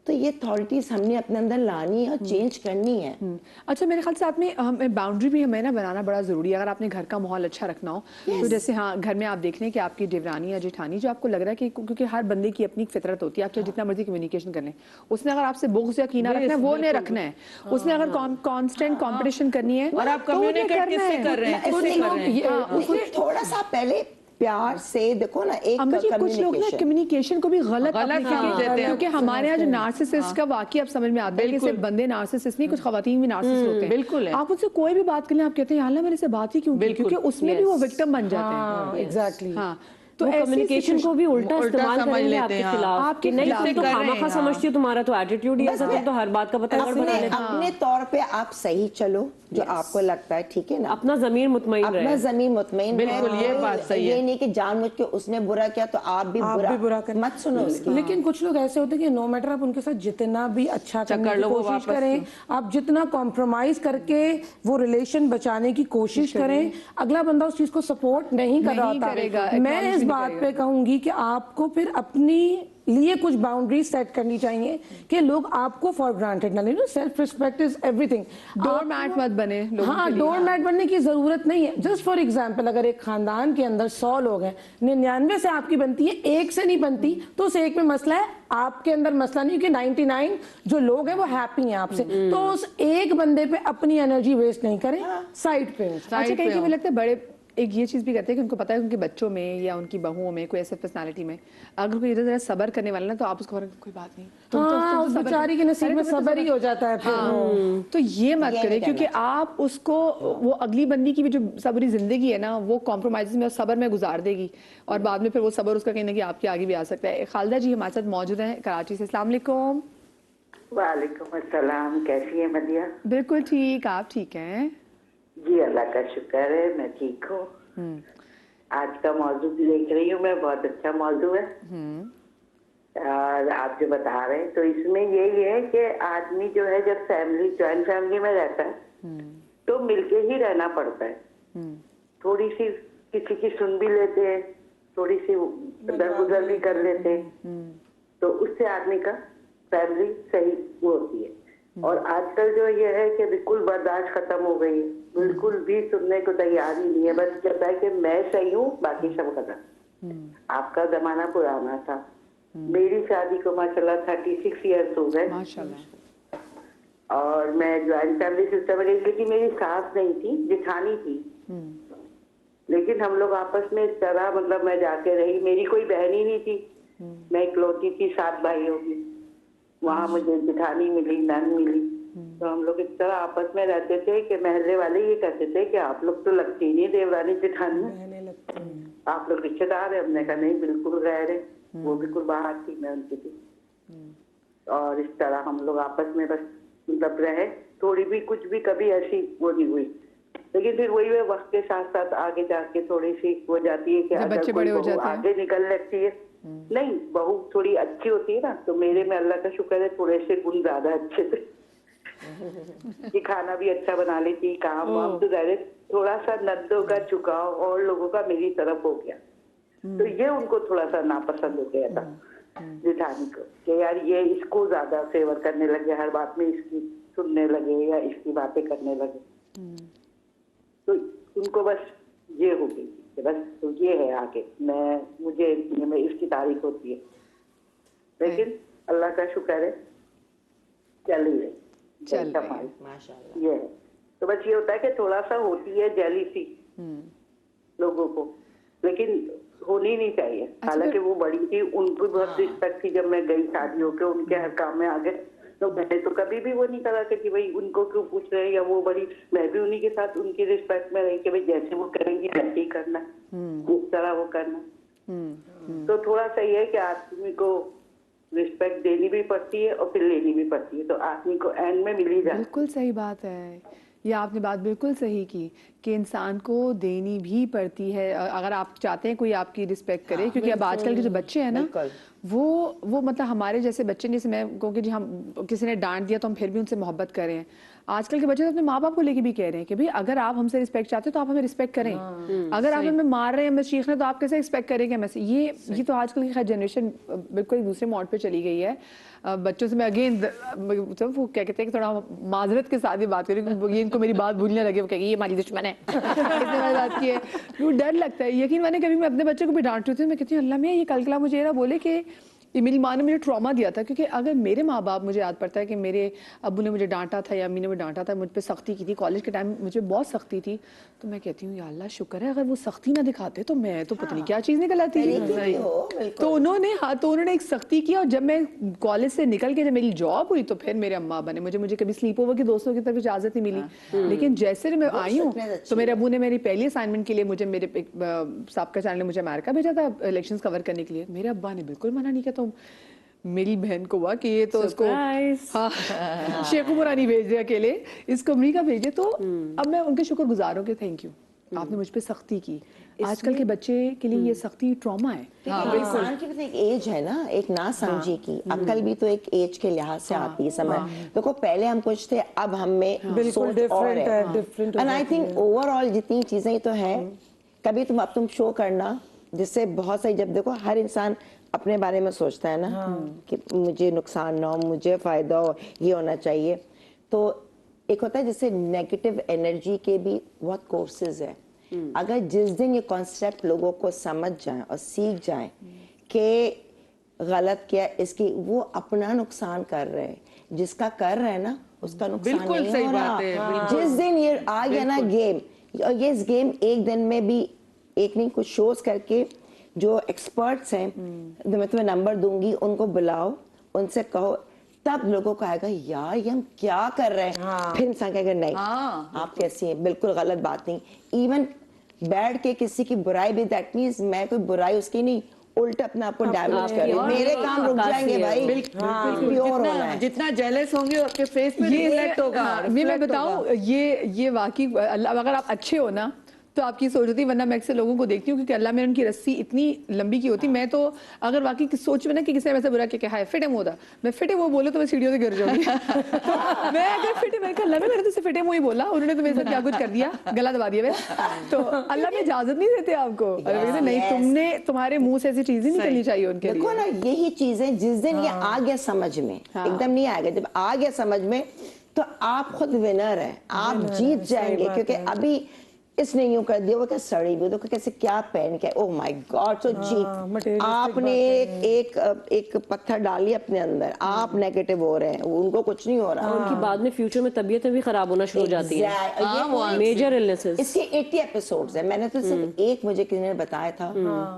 तो ये अथॉरिटीज हमने अपने अंदर लानी है और चेंज करनी है। अच्छा, मेरे ख्याल से साथ में हमें बाउंड्री भी हमें ना बनाना बड़ा ज़रूरी है। अगर आपने घर का माहौल अच्छा रखना हो तो जैसे हाँ घर में आप देख लें कि आपकी देवरानी या जेठानी जो आपको लग रहा है कि क्योंकि हर बंदे की अपनी फितरत होती है, आप चाहे जितना मर्जी कम्युनिकेशन कर लें, उसने अगर आपसे बुग़्ज़ या कीना रखना है वो नहीं रखना है। उसने अगर कांस्टेंट कंपटीशन करनी है और आप कम्युनिकेट किससे कर रहे हैं, थोड़ा सा पहले प्यार से देखो ना। एक कुछ लोग ना कम्युनिकेशन को भी गलत देते हैं, क्योंकि हमारे यहाँ जो नार्सिसिस्ट का वाकई अब समझ में आता है कि सिर्फ बंदे नार्सिसिस्ट नहीं, कुछ खवातीन भी नार्सिसिस्ट होते हैं। बिल्कुल है। आप उनसे कोई भी बात कर लें, आप कहते हैं यार मेरे से बात ही क्यों की, क्योंकि उसमें भी वो विक्टिम बन जाते हैं। एग्जैक्टली। हाँ, तो कम्युनिकेशन को भी उल्टा इस्तेमाल समझ करेंगे लेते आपके हैं। खिलाफ, आपके नहीं खिलाफ तुम तो कर रहे खामखा हैं, समझती हो, तुम्हारा तो एटीट्यूड ही ऐसा, तुम तो हर बात का पता गड़बड़ा लेते हो। अपने तौर पे आप सही चलो जो आपको लगता है, ठीक है ना, अपना ज़मीर मुतमईन रहे। अपना ज़मीर मुतमईन रहे। बिल्कुल, ये बात सही है। ये नहीं कि जानबूझ के उसने बुरा किया तो आप भी बुरा करें। मत सुनो उसकी। लेकिन कुछ लोग ऐसे होते हैं कि नो मैटर आप उनके साथ जितना भी अच्छा करने कर की लो, वो कोशिश वापस करें, आप जितना कॉम्प्रोमाइज करके वो रिलेशन बचाने की कोशिश करें, अगला बंदा उस चीज को सपोर्ट नहीं कर रहा होता। मैं इस बात पे कहूंगी कि आपको फिर अपनी लिए कुछ बाउंड्रीज सेट करनी चाहिए कि लोग आपको फॉर ग्रांटेड ना लें। Self respect is everything. Door mat मत बने लोगों हाँ, के लिए। डोर मैट बनने की जरूरत नहीं है। जस्ट फॉर एग्जाम्पल, अगर एक खानदान के अंदर 100 लोग हैं, 99 से आपकी बनती है, एक से नहीं बनती, तो उस एक में मसला है, आपके अंदर मसला नहीं, क्योंकि 99 जो लोग हैं वो हैप्पी हैं आपसे। तो उस एक बंदे पे अपनी एनर्जी वेस्ट नहीं करें, साइड पे। अच्छा, कहीं मुझे लगता है बड़े एक ये चीज़ भी करते हैं कि उनको पता है उनके बच्चों में या उनकी बहुओं में कोई ऐसे पर्सनालिटी में अगर कोई इधर सबर करने वाला ना, तो आप उसको कोई बात नहीं, उस बेचारी के नसीब में सबर ही हो जाता है। तो ये मत करें, क्योंकि आप उसको वो अगली बंदी की भी जो सबरी जिंदगी है ना वो कॉम्प्रोमाइज में और सबर में गुजार देगी, और बाद में फिर वो सबर उसका कहीं ना कहीं आपके आगे भी आ सकता है। खालिदा जी हमारे साथ मौजूद हैं कराची से। अस्सलाम वालेकुम। वालेकुम अस्सलाम, कैसी है मदिया? बिल्कुल ठीक, आप ठीक हैं? जी अल्लाह का शुक्र है, मैं ठीक हूँ। आज का मौजू भी देख रही हूँ मैं, बहुत अच्छा मौजू है। और आप जो बता रहे हैं तो इसमें यही है कि आदमी जो है जब जॉइंट फैमिली में रहता है तो मिलके ही रहना पड़ता है। थोड़ी सी किसी की सुन भी लेते हैं, थोड़ी सी दरगुजर भी कर लेते हैं, तो उससे आदमी का फैमिली सही वो होती है। और आजकल जो ये है कि बिल्कुल बर्दाश्त खत्म हो गई है, बिल्कुल भी सुनने को तैयार ही नहीं है, बस कहता है कि मैं सही हूँ बाकी सब गलत। आपका जमाना पुराना था। मेरी शादी को माशाल्लाह 36 ईयर्स हो गए माशाल्लाह। और मैं ज्वाइंट फैमिली सिस्टम में, लेकिन मेरी सास नहीं थी, जिठानी थी। लेकिन हम लोग आपस में इस तरह, मतलब मैं जाके रही, मेरी कोई बहन ही नहीं थी, मैं इकलौती थी 7 भाइयों की। वहां मुझे जिठानी मिली, नन मिली, तो हम लोग इस तरह आपस में रहते थे कि महल्ले वाले ये कहते थे कि आप लोग तो लगती नहीं देवरानी जिठानी, आप लोग रिश्तेदार है। हमने कहा नहीं, बिल्कुल गैर है, वो बिल्कुल बाहर थी, मैं उनकी थी। और इस तरह हम लोग आपस में बस मतलब रहे, थोड़ी भी कुछ भी कभी ऐसी वो नहीं हुई। लेकिन फिर वही वक्त के साथ साथ आगे जाके थोड़ी सी हो जाती है कि अगर बच्चे कोई बड़े हो बहू जाते हैं। आगे निकल लगती है, नहीं बहू थोड़ी अच्छी होती है ना, तो मेरे में अल्लाह का शुक्र है थोड़े से गुण ज्यादा अच्छे थे कि खाना भी अच्छा बना लेती, काम वाम तो जाहिर थोड़ा सा नद्दों का झुकाव और लोगों का मेरी तरफ हो गया, तो ये उनको थोड़ा सा नापसंद हो गया था जिठानी को कि यार ये इसको ज्यादा फेवर करने लगे, हर बात में इसकी सुनने लगे या इसकी बातें करने लगे। तो उनको बस ये हो गई कि बस तो ये है आगे, मुझे इसकी तारीफ होती है। लेकिन अल्लाह का शुक्र है चल ही रही, चल रही है, माशाल्लाह। ये है। तो बस ये होता है कि थोड़ा सा होती है जेलिसी लोगों को, लेकिन होनी नहीं चाहिए। हालांकि वो बड़ी थी, उनको बहुत रिस्पेक्ट थी, जब मैं गई शादी होके उनके हर काम में आ गए, तो मैंने तो कभी भी वो नहीं कहा कि भाई उनको क्यों पूछ रहे हैं या वो बड़ी, मैं भी उन्हीं के साथ उनकी रिस्पेक्ट में रही कि भाई जैसे वो करेंगी वैसे ही करना, इस तरह वो करना। तो थोड़ा सा ये है कि आदमी को रिस्पेक्ट देनी भी पड़ती है और फिर लेनी भी पड़ती है, तो आदमी को एंड में मिल ही जाती है। बिल्कुल सही बात है, ये आपने बात बिल्कुल सही की कि इंसान को देनी भी पड़ती है अगर आप चाहते हैं कोई आपकी रिस्पेक्ट करे। क्योंकि अब आजकल के जो बच्चे हैं ना, वो मतलब हमारे जैसे बच्चे, जैसे मैं कहूँ कि जी हम किसी ने डांट दिया तो हम फिर भी उनसे मोहब्बत करें। आजकल के बच्चे तो अपने माँ बाप को लेके भी कह रहे हैं कि भाई अगर आप हमसे रिस्पेक्ट चाहते हो तो आप हमें रिस्पेक्ट करें, अगर आप हमें मार रहे हैं, हमें चीख रहे हैं, तो आप कैसे एक्सपेक्ट करेंगे हमें से। ये तो आजकल की जनरेशन बिल्कुल एक दूसरे मोड पे चली गई है। बच्चों से मैं अगेन वो क्या कहते हैं कि थोड़ा माजरत के साथ ही बात करें, ये इनको मेरी बात भूलने लगे, वो कहेंगे ये हमारी दुश्मन है इसने वाली बात की है। वो डर लगता है। यकीन माने कभी मैं अपने बच्चे को भी डांटती हूँ, मैं कहती हूँ अल्लाह मियां ये कल कला मुझे ना बोले कि ये मेरी माँ ने मुझे ट्रॉमा दिया था। क्योंकि अगर मेरे माँ बाप, मुझे याद पड़ता है कि मेरे अब्बू ने मुझे डांटा था या अम्मी ने मुझे डांटा था, मुझ पर सख्ती की थी, कॉलेज के टाइम मुझे बहुत सख्ती थी, तो मैं कहती हूँ या अल्लाह शुक्र है अगर वो सख्ती ना दिखाते तो मैं तो पता नहीं क्या चीज़ निकल आती। तो उन्होंने एक सख्ती की, और जब मैं कॉलेज से निकल के जब मेरी जॉब हुई तो फिर मेरे अम्मा बने, मुझे कभी स्लीप ओवर के दोस्तों की तरफ इजाज़त नहीं मिली। लेकिन जैसे मैं आई हूँ तो मेरे अब्बू ने मेरी पहली असाइनमेंट के लिए मुझे, मेरे साहब चैनल ने मुझे अमेरिका भेजा था इलेक्शंस कवर करने के लिए। मेरे अब्बा ने बिल्कुल मना नहीं किया। तो मेरी बहन को हुआ कि ये तो उसको शेख मुरानी भेज दे अकेले, इसको अमेरिका भेजे। तो अब मैं उनके शुक्रगुजार हूँ कि थैंक यू आपने मुझ पे सख्ती की। आजकल के बच्चे के लिए ये सख्ती ट्रॉमा है। इंसान की भी तो एक एज है ना, एक ना समझी की अक्ल भी तो एक एज के लिहाज से आती है समय। देखो पहले हम कुछ थे, अब हम में सोच और है। एंड आई थिंक ओवरऑल जितनी चीजें तो है, कभी तुम शो करना जिससे बहुत सारी, जब देखो हर इंसान अपने बारे में सोचता है ना कि मुझे नुकसान ना हो, मुझे फायदा हो, ये होना चाहिए। तो एक होता है जैसे नेगेटिव एनर्जी के भी बहुत कोर्सेज है। अगर जिस दिन ये कॉन्सेप्ट लोगों को समझ जाए और सीख जाए कि गलत क्या इसकी, वो अपना नुकसान कर रहे हैं, जिसका कर रहे हैं ना उसका नुकसान नहीं हो रहा। जिस दिन ये आ गया ना गेम, और ये इस गेम एक दिन में भी एक नहीं कुछ शोज करके जो एक्सपर्ट्स हैं, मैं तुम्हें नंबर दूंगी, उनको बुलाओ, उनसे कहो, तब लोगों को आएगा यार ये हम क्या कर रहे हैं। फिर इंसान कहेगा नहीं आप कैसी हैं, बिल्कुल गलत बात नहीं। इवन बैठ के किसी की बुराई भी, दैट मीन्स मैं कोई बुराई उसकी नहीं, उल्टा अपने आप को डैमेज कर रही हूँ, मेरे काम रुक जाएंगे भाई। प्योर होना है। जितना जेलस होंगे आपके फेस पे रिफ्लेक्ट होगा। मैं बताऊं ये वाकई अगर आप अच्छे हो ना तो आपकी सोच होती है, वरना मैं अक्सर लोगों को देखती हूँ क्योंकि अल्लाह में उनकी रस्सी इतनी लंबी की होती, मैं तो अगर वाकई सोच में ना कि किसी ने वैसा बुरा किया हाय फिटे मुंह था, मैं फिटे मुंह बोले तो मैं सीढ़ियों से गिर जाऊंगी। तो मैं अगर फिटे, मैं अल्लाह में, मैंने तो फिटे मुंह ही बोला, उन्होंने तो मेरे साथ क्या कुछ कर दिया, गला दबा दिया मैं, तो अल्लाह में इजाजत नहीं देते आपको, नहीं तुम्हारे मुंह से ऐसी चीजें निकलनी चाहिए उनके देखो लिए। ना, यही चीजें जिस दिन ये आ गया समझ में, एकदम नहीं आएगा, जब आ गया समझ में तो आप खुद विनर हैं, आप जीत जाएंगे, क्योंकि अभी इसने यूं कर दिया, वो क्या सड़ी भी, देखो कैसे क्या पहन के, ओह माय गॉड, सो जीत, आपने एक पत्थर डाली अपने अंदर, आप नेगेटिव हो रहे हैं, उनको कुछ नहीं हो रहा, उनकी बाद में फ्यूचर में तबीयतें भी खराब होना शुरू हो जाती है, मेजर इलनेसेस। इसके 80 एपिसोड्स हैं, मैंने तो सिर्फ एक मुझे किसी ने बताया था,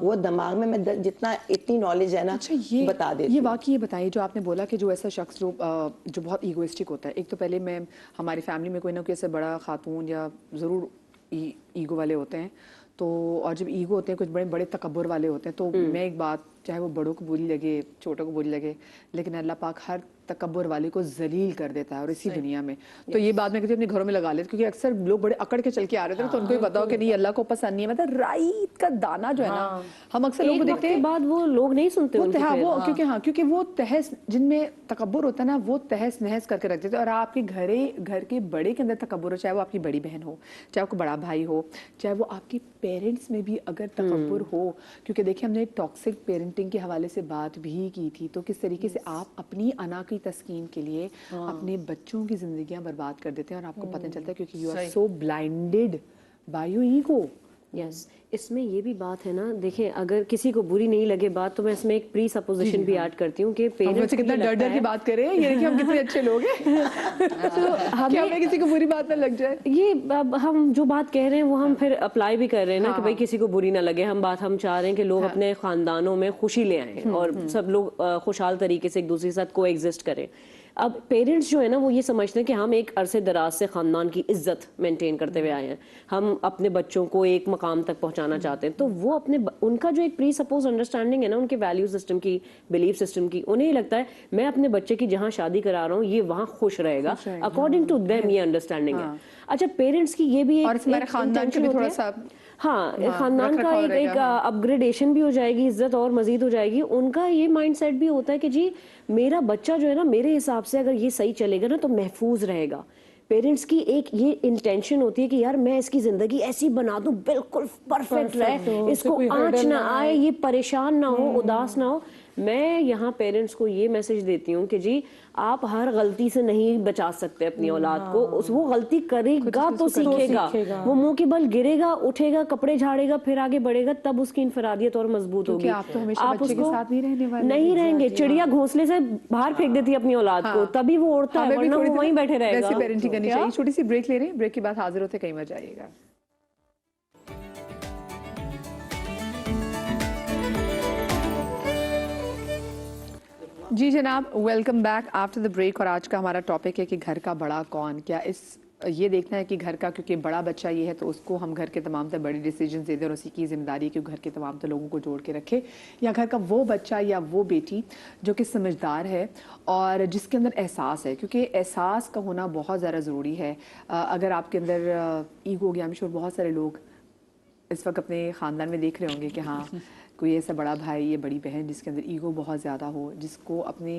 वो दिमाग में मैं जितना इतनी नॉलेज है ना, अच्छा ये बता देती ये वाकई ये बताइए, जो आपने बोला कि जो ऐसा शख्स जो बहुत ईगोइस्टिक होता है, एक तो पहले मैं हमारी फैमिली में कोई ना कोई ऐसा बड़ा खातून या ज़रूर ईगो वाले होते हैं, तो और जब ईगो होते हैं कुछ बड़े बड़े तकब्बुर वाले होते हैं, तो मैं एक बात, चाहे वो बड़ों को बुरी लगे छोटों को बुरी लगे, लेकिन अल्लाह पाक हर तकब्बुर वाले को जलील कर देता है, और इसी दुनिया में तो ये बात मैं कहती हूँ अपने घरों में लगा लेते, क्योंकि अक्सर लोग बड़े अकड़ के चल के आ रहे थे, तो उनको भी बताओ कि नहीं अल्लाह को पसंद नहीं है, मतलब राई का दाना जो है ना, हम अक्सर लोगों को देखते हैं बाद वो लोग नहीं सुनते उनकी फिर। वो क्योंकि वो तहस, जिनमें तकब्बुर होता है ना, वो तहस नहस करके रख देते हैं, और आपके घर के बड़े के अंदर तकब्बुर हो, चाहे वो आपकी बड़ी बहन हो, चाहे आपको बड़ा भाई हो, चाहे वो आपके पेरेंट्स में भी अगर तकब्बुर हो, क्योंकि देखिए हमने टॉक्सिक पेरेंटिंग के हवाले से बात भी की थी, तो किस तरीके से आप अपनी अना की तस्कीन के लिए अपने बच्चों की जिंदगियां बर्बाद कर देते हैं, और आपको पता नहीं चलता क्योंकि you are so blinded by your ego. Yes, इसमें ये भी बात है ना, देखें अगर किसी को बुरी नहीं लगे बात, तो मैं इसमें एक प्री सपोजिशन भी ऐड करती हूँ कि पेरेंट्स कितना डर की बात करें, ये देखिए हम कितने अच्छे लोग हैं, तो हमें किसी को बुरी बात ना लग जाए। ये अब हम जो बात कह रहे हैं वो हम फिर अप्लाई भी कर रहे हैं ना, कि भाई किसी को बुरी ना लगे, हम चाह रहे हैं कि लोग अपने खानदानों में खुशी ले आएं और सब लोग खुशहाल तरीके से एक दूसरे के साथ को एग्जिस्ट करें। अब पेरेंट्स जो है ना, वो ये समझते हैं कि हम एक अरसे दराज से खानदान की इज्जत मेंटेन करते हुए आए हैं, हम अपने बच्चों को एक मकाम तक पहुंचाना चाहते हैं, तो वो उनका जो एक प्री सपोज अंडरस्टैंडिंग है ना उनके वैल्यू सिस्टम की, बिलीफ सिस्टम की, उन्हें लगता है मैं अपने बच्चे की जहां शादी करा रहा हूँ ये वहां खुश रहेगा, अकॉर्डिंग टू देम ये अंडरस्टैंडिंग है। अच्छा, पेरेंट्स की ये भी एक खानदान के भी थोड़ा सा, हाँ, खानदान का एक अपग्रेडेशन भी हो जाएगी, इज्जत और मजीद हो जाएगी। उनका ये माइंडसेट भी होता है कि जी मेरा बच्चा जो है ना, मेरे हिसाब से अगर ये सही चलेगा ना तो महफूज रहेगा। पेरेंट्स की एक ये इंटेंशन होती है कि यार मैं इसकी जिंदगी ऐसी बना दूं बिल्कुल परफेक्ट रहे, इसको आंच ना आए, ये परेशान ना हो, उदास ना हो। मैं यहाँ पेरेंट्स को ये मैसेज देती हूँ कि जी आप हर गलती से नहीं बचा सकते अपनी औलाद को, वो गलती करेगा तो सीखेगा, वो मुंह के बल गिरेगा, उठेगा, कपड़े झाड़ेगा, फिर आगे बढ़ेगा, तब उसकी इनफरादियत और मजबूत होगी। आप तो हमेशा बच्चे के साथ नहीं रहने वाले, नहीं रहेंगे। चिड़िया घोंसले से बाहर फेंक देती है अपनी औलाद को, तभी वो उड़ता है, वरना वो वहीं बैठे रहेगा। वैसी पेरेंटिंग करनी चाहिए। छोटी सी ब्रेक ले रहे हैं, ब्रेक के बाद हाजिर होते, कहीं मत जाइएगा। जी जनाब, welcome back after the break. और आज का हमारा टॉपिक है कि घर का बड़ा कौन, क्या ये देखना है कि घर का, क्योंकि बड़ा बच्चा ये है तो उसको हम घर के तमाम तर बड़े डिसीजन दे दें, और उसी की जिम्मेदारी है कि घर के तमाम तर लोगों को जोड़ के रखे, या घर का वो बच्चा या वो बेटी जो कि समझदार है और जिसके अंदर एहसास है, क्योंकि एहसास का होना बहुत ज़्यादा ज़रूरी है। अगर आपके अंदर ईगो हो गया, आई एम श्योर बहुत सारे लोग इस वक्त अपने ख़ानदान में देख रहे होंगे कि हाँ कोई ऐसा बड़ा भाई या बड़ी बहन जिसके अंदर ईगो बहुत ज़्यादा हो, जिसको अपने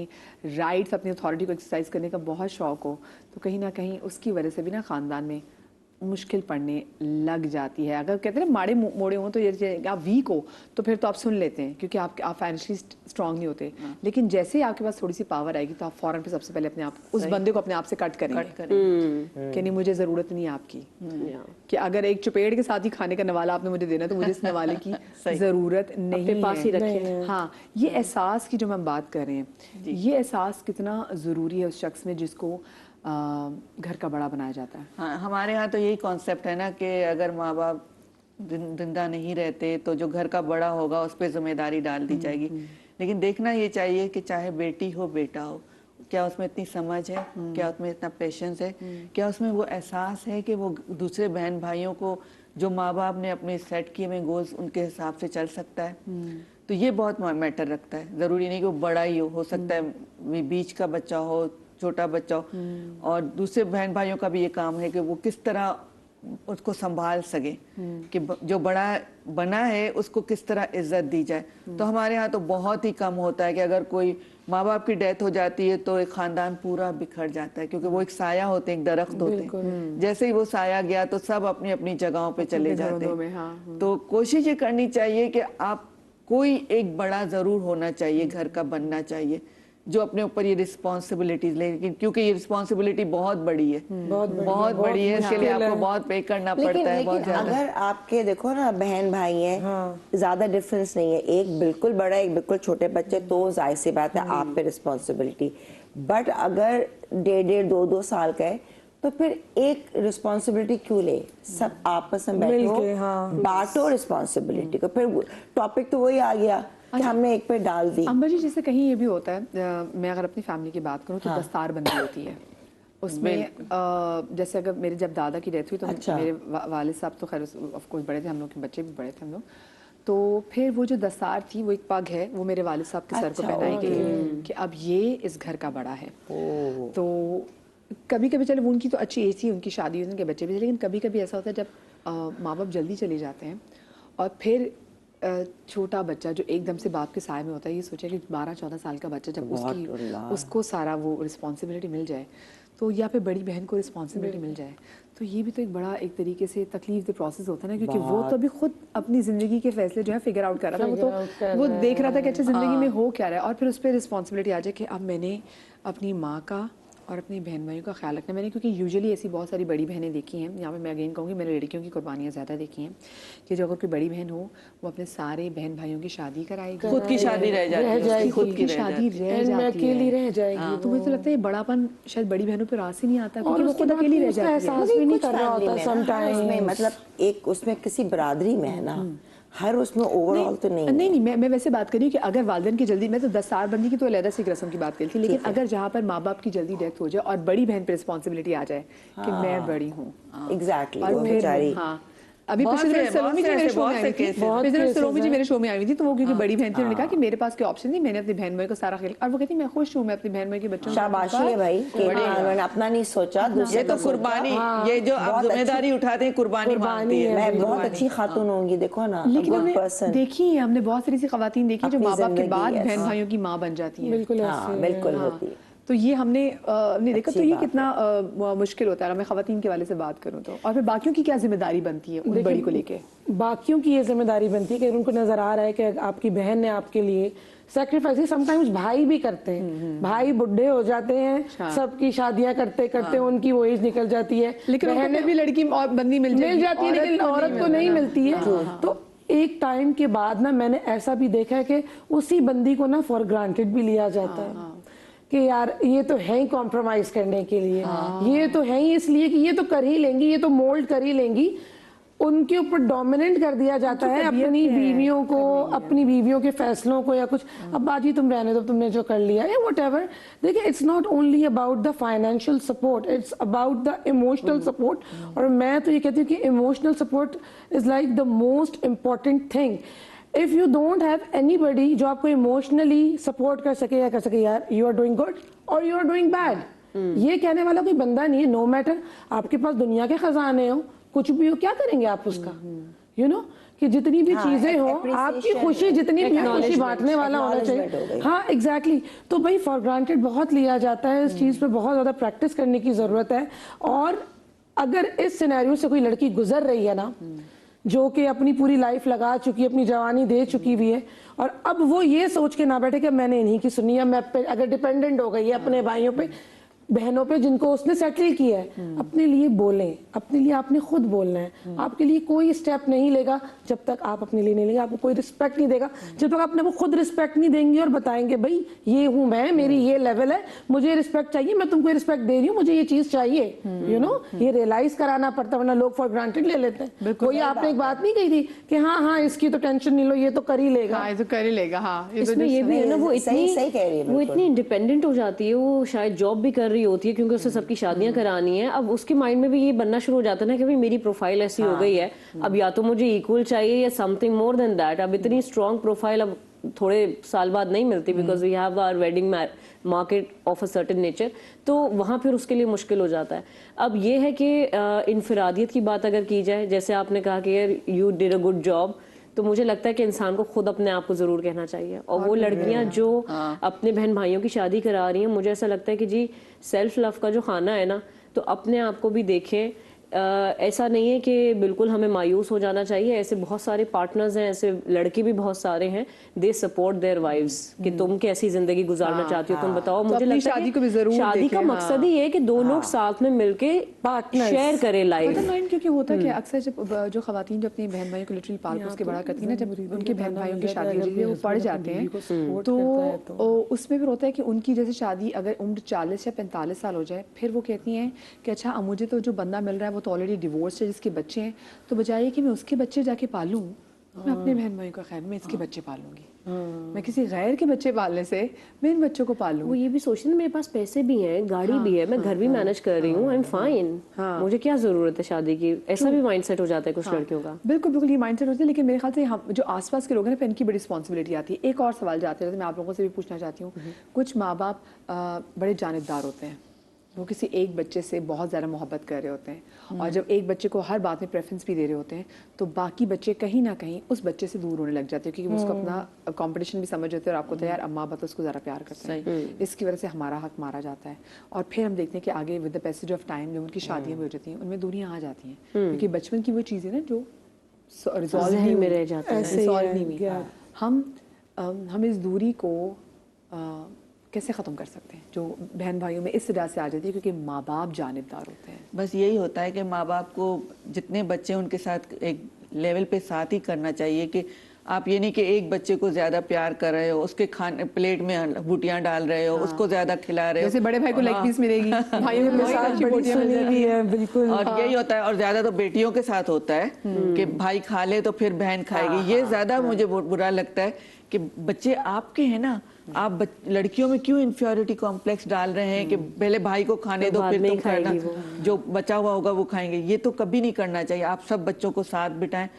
राइट्स, अपनी अथॉरिटी को एक्सरसाइज करने का बहुत शौक़ हो, तो कहीं ना कहीं उसकी वजह से भी ना ख़ानदान में मुश्किल पड़ने लग जाती है। अगर कहते हैं ना माड़े मोड़े हों तो ये आप वीक हो तो फिर तो आप सुन लेते हैं क्योंकि आप फाइनेंशियली स्ट्रांग नहीं होते, लेकिन जैसे ही आपके पास थोड़ी सी पावर आएगी तो आप फौरन पे सबसे पहले अपने आप उस बंदे को अपने आप से कट करेंगे कि नहीं मुझे ज़रूरत नहीं है आपकी, कि अगर एक चुपेड़ के साथ ही खाने का नवाला आपने मुझे देना तो मुझे इस नवाले की ज़रूरत नहीं है। हाँ, ये एहसास की जो हम बात कर रहे हैं, ये एहसास कितना ज़रूरी है उस शख्स में जिसको घर का बड़ा बनाया जाता है। हाँ, हमारे यहाँ तो यही कॉन्सेप्ट है ना कि अगर माँ बाप जिंदा नहीं रहते तो जो घर का बड़ा होगा उस पर जिम्मेदारी डाल दी जाएगी, लेकिन देखना ये चाहिए कि चाहे बेटी हो बेटा हो, क्या उसमें इतनी समझ है, क्या उसमें इतना पेशेंस है, क्या उसमें वो एहसास है कि वो दूसरे बहन भाइयों को जो माँ बाप ने अपने सेट किए हुए गोल्स उनके हिसाब से चल सकता है। तो ये बहुत मैटर रखता है। ज़रूरी नहीं कि वो बड़ा ही हो सकता है बीच का बच्चा हो, छोटा बच्चा हो, और दूसरे बहन भाइयों का भी ये काम है कि वो किस तरह اس کو संभाल सके कि जो बड़ा बना है उसको किस तरह इज्जत दी जाए। तो हमारे यहाँ तो बहुत ही कम होता है कि अगर कोई माँ बाप की डेथ हो जाती है तो एक खानदान पूरा बिखर जाता है, क्योंकि वो एक साया होते हैं, एक दरख्त होते हैं, जैसे ही वो साया गया तो सब अपनी अपनी जगहों पे चले जाते हैं। तो कोशिश ये करनी चाहिए कि आप कोई एक बड़ा जरूर होना चाहिए, घर का बनना चाहिए, जो अपने ऊपर ये रिस्पॉन्सिबिलिटीज ले, क्योंकि ये रिस्पॉन्सिबिलिटी बहुत बड़ी है, बहुत बड़ी है, इसके लिए आपको बहुत पे करना पड़ता है, बहुत ज्यादा। अगर आपके देखो ना बहन भाई हैं, ज्यादा डिफरेंस नहीं है, एक बिल्कुल बड़ा एक बिल्कुल छोटे बच्चे, तो जाहिर सी बात है आप पे रिस्पॉन्सिबिलिटी। बट अगर 1.5-2 साल का है तो फिर एक रिस्पॉन्सिबिलिटी क्यों ले, सब आपस में बैठो, बांटो रिस्पॉन्सिबिलिटी को। फिर टॉपिक तो वही आ गया कि हमने एक पे डाल दी। अंबर जी, जैसे कहीं ये भी होता है, मैं अगर अपनी फैमिली की बात करूँ तो दस्तार बंदी होती है उसमें। जैसे अगर मेरे जब दादा की डेथ हुई तो मेरे वालिद साहब तो खैर ऑफ कोर्स बड़े थे, हम लोग के बच्चे भी बड़े थे हम लोग, तो फिर वो जो दस्तार थी वो एक पग है, वो मेरे वालिद साहब के सर को पहनाई गई कि अब ये इस घर का बड़ा है। तो कभी कभी चलो उनकी तो अच्छी एज थी, उनकी शादी हुई, उनके बच्चे भी थे, लेकिन कभी कभी ऐसा होता है जब माँ बाप जल्दी चले जाते हैं और फिर छोटा बच्चा जो एकदम से बाप के साए में होता है, ये सोचा कि 12-14 साल का बच्चा जब उसको सारा वो रिस्पॉन्सिबिलिटी मिल जाए, तो या फिर बड़ी बहन को रिस्पॉन्सिबिलिटी मिल जाए, तो ये भी तो एक बड़ा एक तरीके से तकलीफ दे प्रोसेस होता है ना, क्योंकि वो तो अभी खुद अपनी ज़िंदगी के फैसले जो है फिगर आउट कर रहा था, वो देख रहा था कि अच्छा ज़िंदगी में हो क्या रहा है, और फिर उस पर रिस्पॉन्सिबिलिटी आ जाए कि अब मैंने अपनी माँ का और अपनी बहन भाइयों का ख्याल रखना। मैंने क्योंकि यूजुअली ऐसी बहुत सारी बड़ी बहनें देखी हैं, यहाँ पे मैं अगेन कहूँगी मैंने लड़कियों की कुर्बानियाँ ज़्यादा देखी हैं कि जो अगर कोई बड़ी बहन हो वो अपने सारे बहन भाइयों की शादी कराएगी, खुद की शादी रह जाती है, खुद की शादी अकेली रह जाएगी। तो मुझे तो लगता है ये बड़ापन शायद बड़ी बहनों पे रास ही नहीं आता, क्योंकि वो खुद अकेली रह जाती है, एहसास भी नहीं कर रहा होता समटाइम। मतलब एक उसमें किसी बरादरी में है ना, हर उसमें ओवरऑल तो नहीं। नहीं, मैं वैसे बात कर रही हूँ कि अगर वालिदैन की जल्दी, मैं तो दस्तार बंदी की तो अलग से एक रस्म की बात करी थी, लेकिन अगर जहाँ पर माँ बाप की जल्दी डेथ हो जाए और बड़ी बहन पे रिस्पॉन्सिबिलिटी आ जाए कि मैं बड़ी हूँ, एग्जैक्टली, और फिर हाँ अभी पिछले दिनों सलोमी जी मेरे शो में आई थी, पिछले दिनों सलोमी जी मेरे शो में आई थी, तो वो क्योंकि बड़ी बहन थी, उन्होंने कहा कि मेरे पास कोई ऑप्शन नहीं, मैंने अपनी बहन भाई को सारा खेल, और वो कहती मैं खुश हूँ, मैं अपनी बहन भाई के बच्चों शाबाशी है भाई कि उन्होंने अपना नहीं सोचा, ये तो कुर्बानी, ये जो आप जिम्मेदारी उठाते हैं कुर्बानी मांगती है। मैं बहुत अच्छी खातून होंगी, देखो ना। लेकिन हमने देखी है, हमने बहुत सारी ऐसी खवातीन देखी जो माँ बाप के बाद बहन भाइयों की माँ बन जाती है। बिल्कुल होती है। तो ये हमने देखा, तो ये कितना मुश्किल होता है। मैं खवातीन के वाले से बात करूं तो, और फिर बाकियों की क्या जिम्मेदारी बनती है उन बड़ी को लेके? बाकियों की ये जिम्मेदारी बनती है कि उनको नजर आ रहा है कि आपकी बहन ने आपके लिए सैक्रिफाइस, समटाइम्स भाई भी करते हैं, भाई बुढ़े हो जाते हैं, सबकी शादियां करते करते उनकी वो एज निकल जाती है, लेकिन बहन भी लड़की और बंदी मिल जाती है, लेकिन औरत को नहीं मिलती है। तो एक टाइम के बाद ना मैंने ऐसा भी देखा है कि उसी बंदी को ना फॉर ग्रांटेड भी लिया जाता है कि यार ये तो है ही कॉम्प्रोमाइज करने के लिए, ये तो है ही इसलिए कि ये तो कर ही लेंगी, ये तो मोल्ड कर ही लेंगी, उनके ऊपर डोमिनेट कर दिया जाता है अपनी बीवियों को, अपनी बीवियों के फैसलों को, या कुछ अब बाजी तुम रहने दो, तुमने जो कर लिया या व्हाटएवर। देखिए it's not only about the financial support, it's about the emotional support. और मैं तो ये कहती हूँ कि emotional support is like the most important thing. If you don't have anybody जो आपको इमोशनली सपोर्ट कर सके या कर सके, यार यू आर डूइंग गुड और यू आर डूइंग बैड, ये कहने वाला कोई बंदा नहीं है। नो मैटर आपके पास दुनिया के खजाने हो, कुछ भी हो, क्या करेंगे आप उसका? यू नो कि जितनी भी चीजें हो, आपकी खुशी जितनी भी खुशी बांटने वाला होना चाहिए। हाँ एग्जैक्टली। तो भाई फॉर ग्रांटेड बहुत लिया जाता है, इस चीज पे बहुत ज्यादा प्रैक्टिस करने की जरूरत है। और अगर इस सिनेरियो से कोई लड़की गुजर रही है ना, जो कि अपनी पूरी लाइफ लगा चुकी है, अपनी जवानी दे चुकी हुई है, और अब वो ये सोच के ना बैठे कि मैंने इन्हीं की सुनी है, मैं अगर डिपेंडेंट हो गई है अपने भाइयों पे, बहनों पे जिनको उसने सेटल किया है, अपने लिए बोलें, अपने लिए आपने खुद बोलना है। आपके लिए कोई स्टेप नहीं लेगा जब तक आप अपने लिए नहीं लेंगे, आपको कोई रिस्पेक्ट नहीं देगा जब तक आपने वो खुद रिस्पेक्ट नहीं देंगे और बताएंगे भाई ये हूँ मैं, मेरी ये लेवल है, मुझे रिस्पेक्ट चाहिए, मैं तुमको रिस्पेक्ट दे रही हूँ, मुझे ये चीज चाहिए। यू नो ये रियलाइज कराना पड़ता है, वरना लोग फॉर ग्रांटेड ले लेते हैं। कोई आपने एक बात नहीं कही थी कि हाँ हाँ इसकी तो टेंशन नहीं लो, ये तो कर ही लेगा, ये तो कर ही लेगा। हाँ इसमें ये भी है ना, वो इतनी इंडिपेंडेंट हो जाती है, वो शायद जॉब भी कर रही होती है क्योंकि उसे सबकी शादियां करानी है। अब उसके माइंड में भी ये बनना शुरू हो जाता है ना कि भाई मेरी प्रोफाइल ऐसी हो गई है, अब या तो मुझे इक्वल चाहिए या समथिंग मोर देन दैट। अब इतनी स्ट्रॉन्ग प्रोफाइल अब थोड़े साल बाद नहीं मिलती, because we have our wedding market of a certain nature, तो वहाँ फिर उसके लिए मुश्किल हो जाता है. अब ये है कि इनफरादियत की बात अगर की जाए, जैसे आपने कहा कि यार you did a good job, तो मुझे लगता है कि इंसान को खुद अपने आप को ज़रूर कहना चाहिए. और वो लड़कियां जो अपने बहन भाइयों की शादी करा रही हैं, मुझे ऐसा लगता है कि जी सेल्फ लव का जो खाना है ना, तो अपने आप को भी देखें. ऐसा नहीं है कि बिल्कुल हमें मायूस हो जाना चाहिए. ऐसे बहुत सारे पार्टनर्स हैं, ऐसे लड़के भी बहुत सारे हैं, दे सपोर्ट देयर वाइव्स कि तुम कैसी जिंदगी गुजारना चाहती हो, तुम बताओ. मुझे लगता है शादी को भी जरूर शादी का मकसद ही है कि दो लोग साथ में मिलके शेयर करें लाइफ. क्योंकि होता है कि अक्सर जब जो खवातीन जो अपनी बहन भाइयों को लिटरली पाल पोस के बड़ा करती है ना, जब उनके बहन भाइयों की शादी हो जाती है, वो पढ़ जाते हैं, तो उसमें फिर होता है कि उनकी जैसे शादी अगर उम्र 40 या 45 साल हो जाए, फिर वो कहती हैं कि अच्छा अब मुझे तो जो बंदा मिल रहा है वो तो ऑलरेडी डिवोर्स है, जिसके बच्चे हैं, तो बजाय कि मैं उसके बच्चे जाके पालूं, मैं अपने बहन भाइयों का खैर मैं इसके बच्चे पालूंगी, मैं किसी गैर के बच्चे पालने से मैं इन बच्चों को पालूं. वो ये भी सोचते हैं मेरे पास पैसे भी हैं, गाड़ी भी है, मैं घर भी मैनेज कर रही हूँ, आई एम फाइन, मुझे क्या जरूरत है शादी की. ऐसा भी माइंडसेट हो जाता है कुछ लड़कियों का. बिल्कुल बिल्कुल ये माइंडसेट होता है. लेकिन मेरे ख्याल से हम जो आसपास के लोग हैं ना, इनकी बड़ी रिस्पॉन्सिबिलिटी आती है. एक और सवाल जाते हैं, मैं आप लोगों से भी पूछना चाहती हूँ. कुछ माँ बाप बड़े जानिबदार होते हैं, वो किसी एक बच्चे से बहुत ज़्यादा मोहब्बत कर रहे होते हैं, और जब एक बच्चे को हर बात में प्रेफरेंस भी दे रहे होते हैं, तो बाकी बच्चे कहीं ना कहीं उस बच्चे से दूर होने लग जाते हैं, क्योंकि वो उसको अपना कंपटीशन भी समझ होते हैं, और आपको तो यार अम्मा बाप उसको ज़्यादा प्यार करते हैं, इसकी वजह से हमारा हक मारा जाता है. और फिर हम देखते हैं कि आगे with the passage of time जब उनकी शादियाँ भी हो जाती हैं, उनमें दूरियाँ आ जाती हैं, क्योंकि बचपन की वो चीज़ें ना जो रिजॉल्व नहीं में रह जाती हैं, रिजॉल्व नहीं हुई. हम इस दूरी को कैसे ख़त्म कर सकते हैं जो बहन भाइयों में इस वजह से आ जाती है क्योंकि माँ बाप जानिबदार होते हैं? बस यही होता है कि माँ बाप को जितने बच्चे उनके साथ एक लेवल पे साथ ही करना चाहिए, कि आप ये नहीं कि एक बच्चे को ज्यादा प्यार कर रहे हो, उसके खाने प्लेट में बूटियां डाल रहे हो, उसको ज्यादा खिला रहे हो. जैसे बड़े भाई को लेग पीस मिलेगी, भाइयों के साथ बूटियां मिलेगी है. बिल्कुल. और यही होता है, और ज्यादा तो बेटियों के साथ होता है कि भाई खा ले तो फिर बहन खाएगी. ये ज्यादा मुझे बुरा लगता है कि बच्चे आपके हैं ना, आप लड़कियों में क्यों इंफीरियरिटी कॉम्प्लेक्स डाल रहे हैं कि पहले भाई को खाने दो फिर तुम खाना, जो बचा हुआ होगा वो खाएंगे. ये तो कभी नहीं करना चाहिए. आप सब बच्चों को साथ बिठाएं.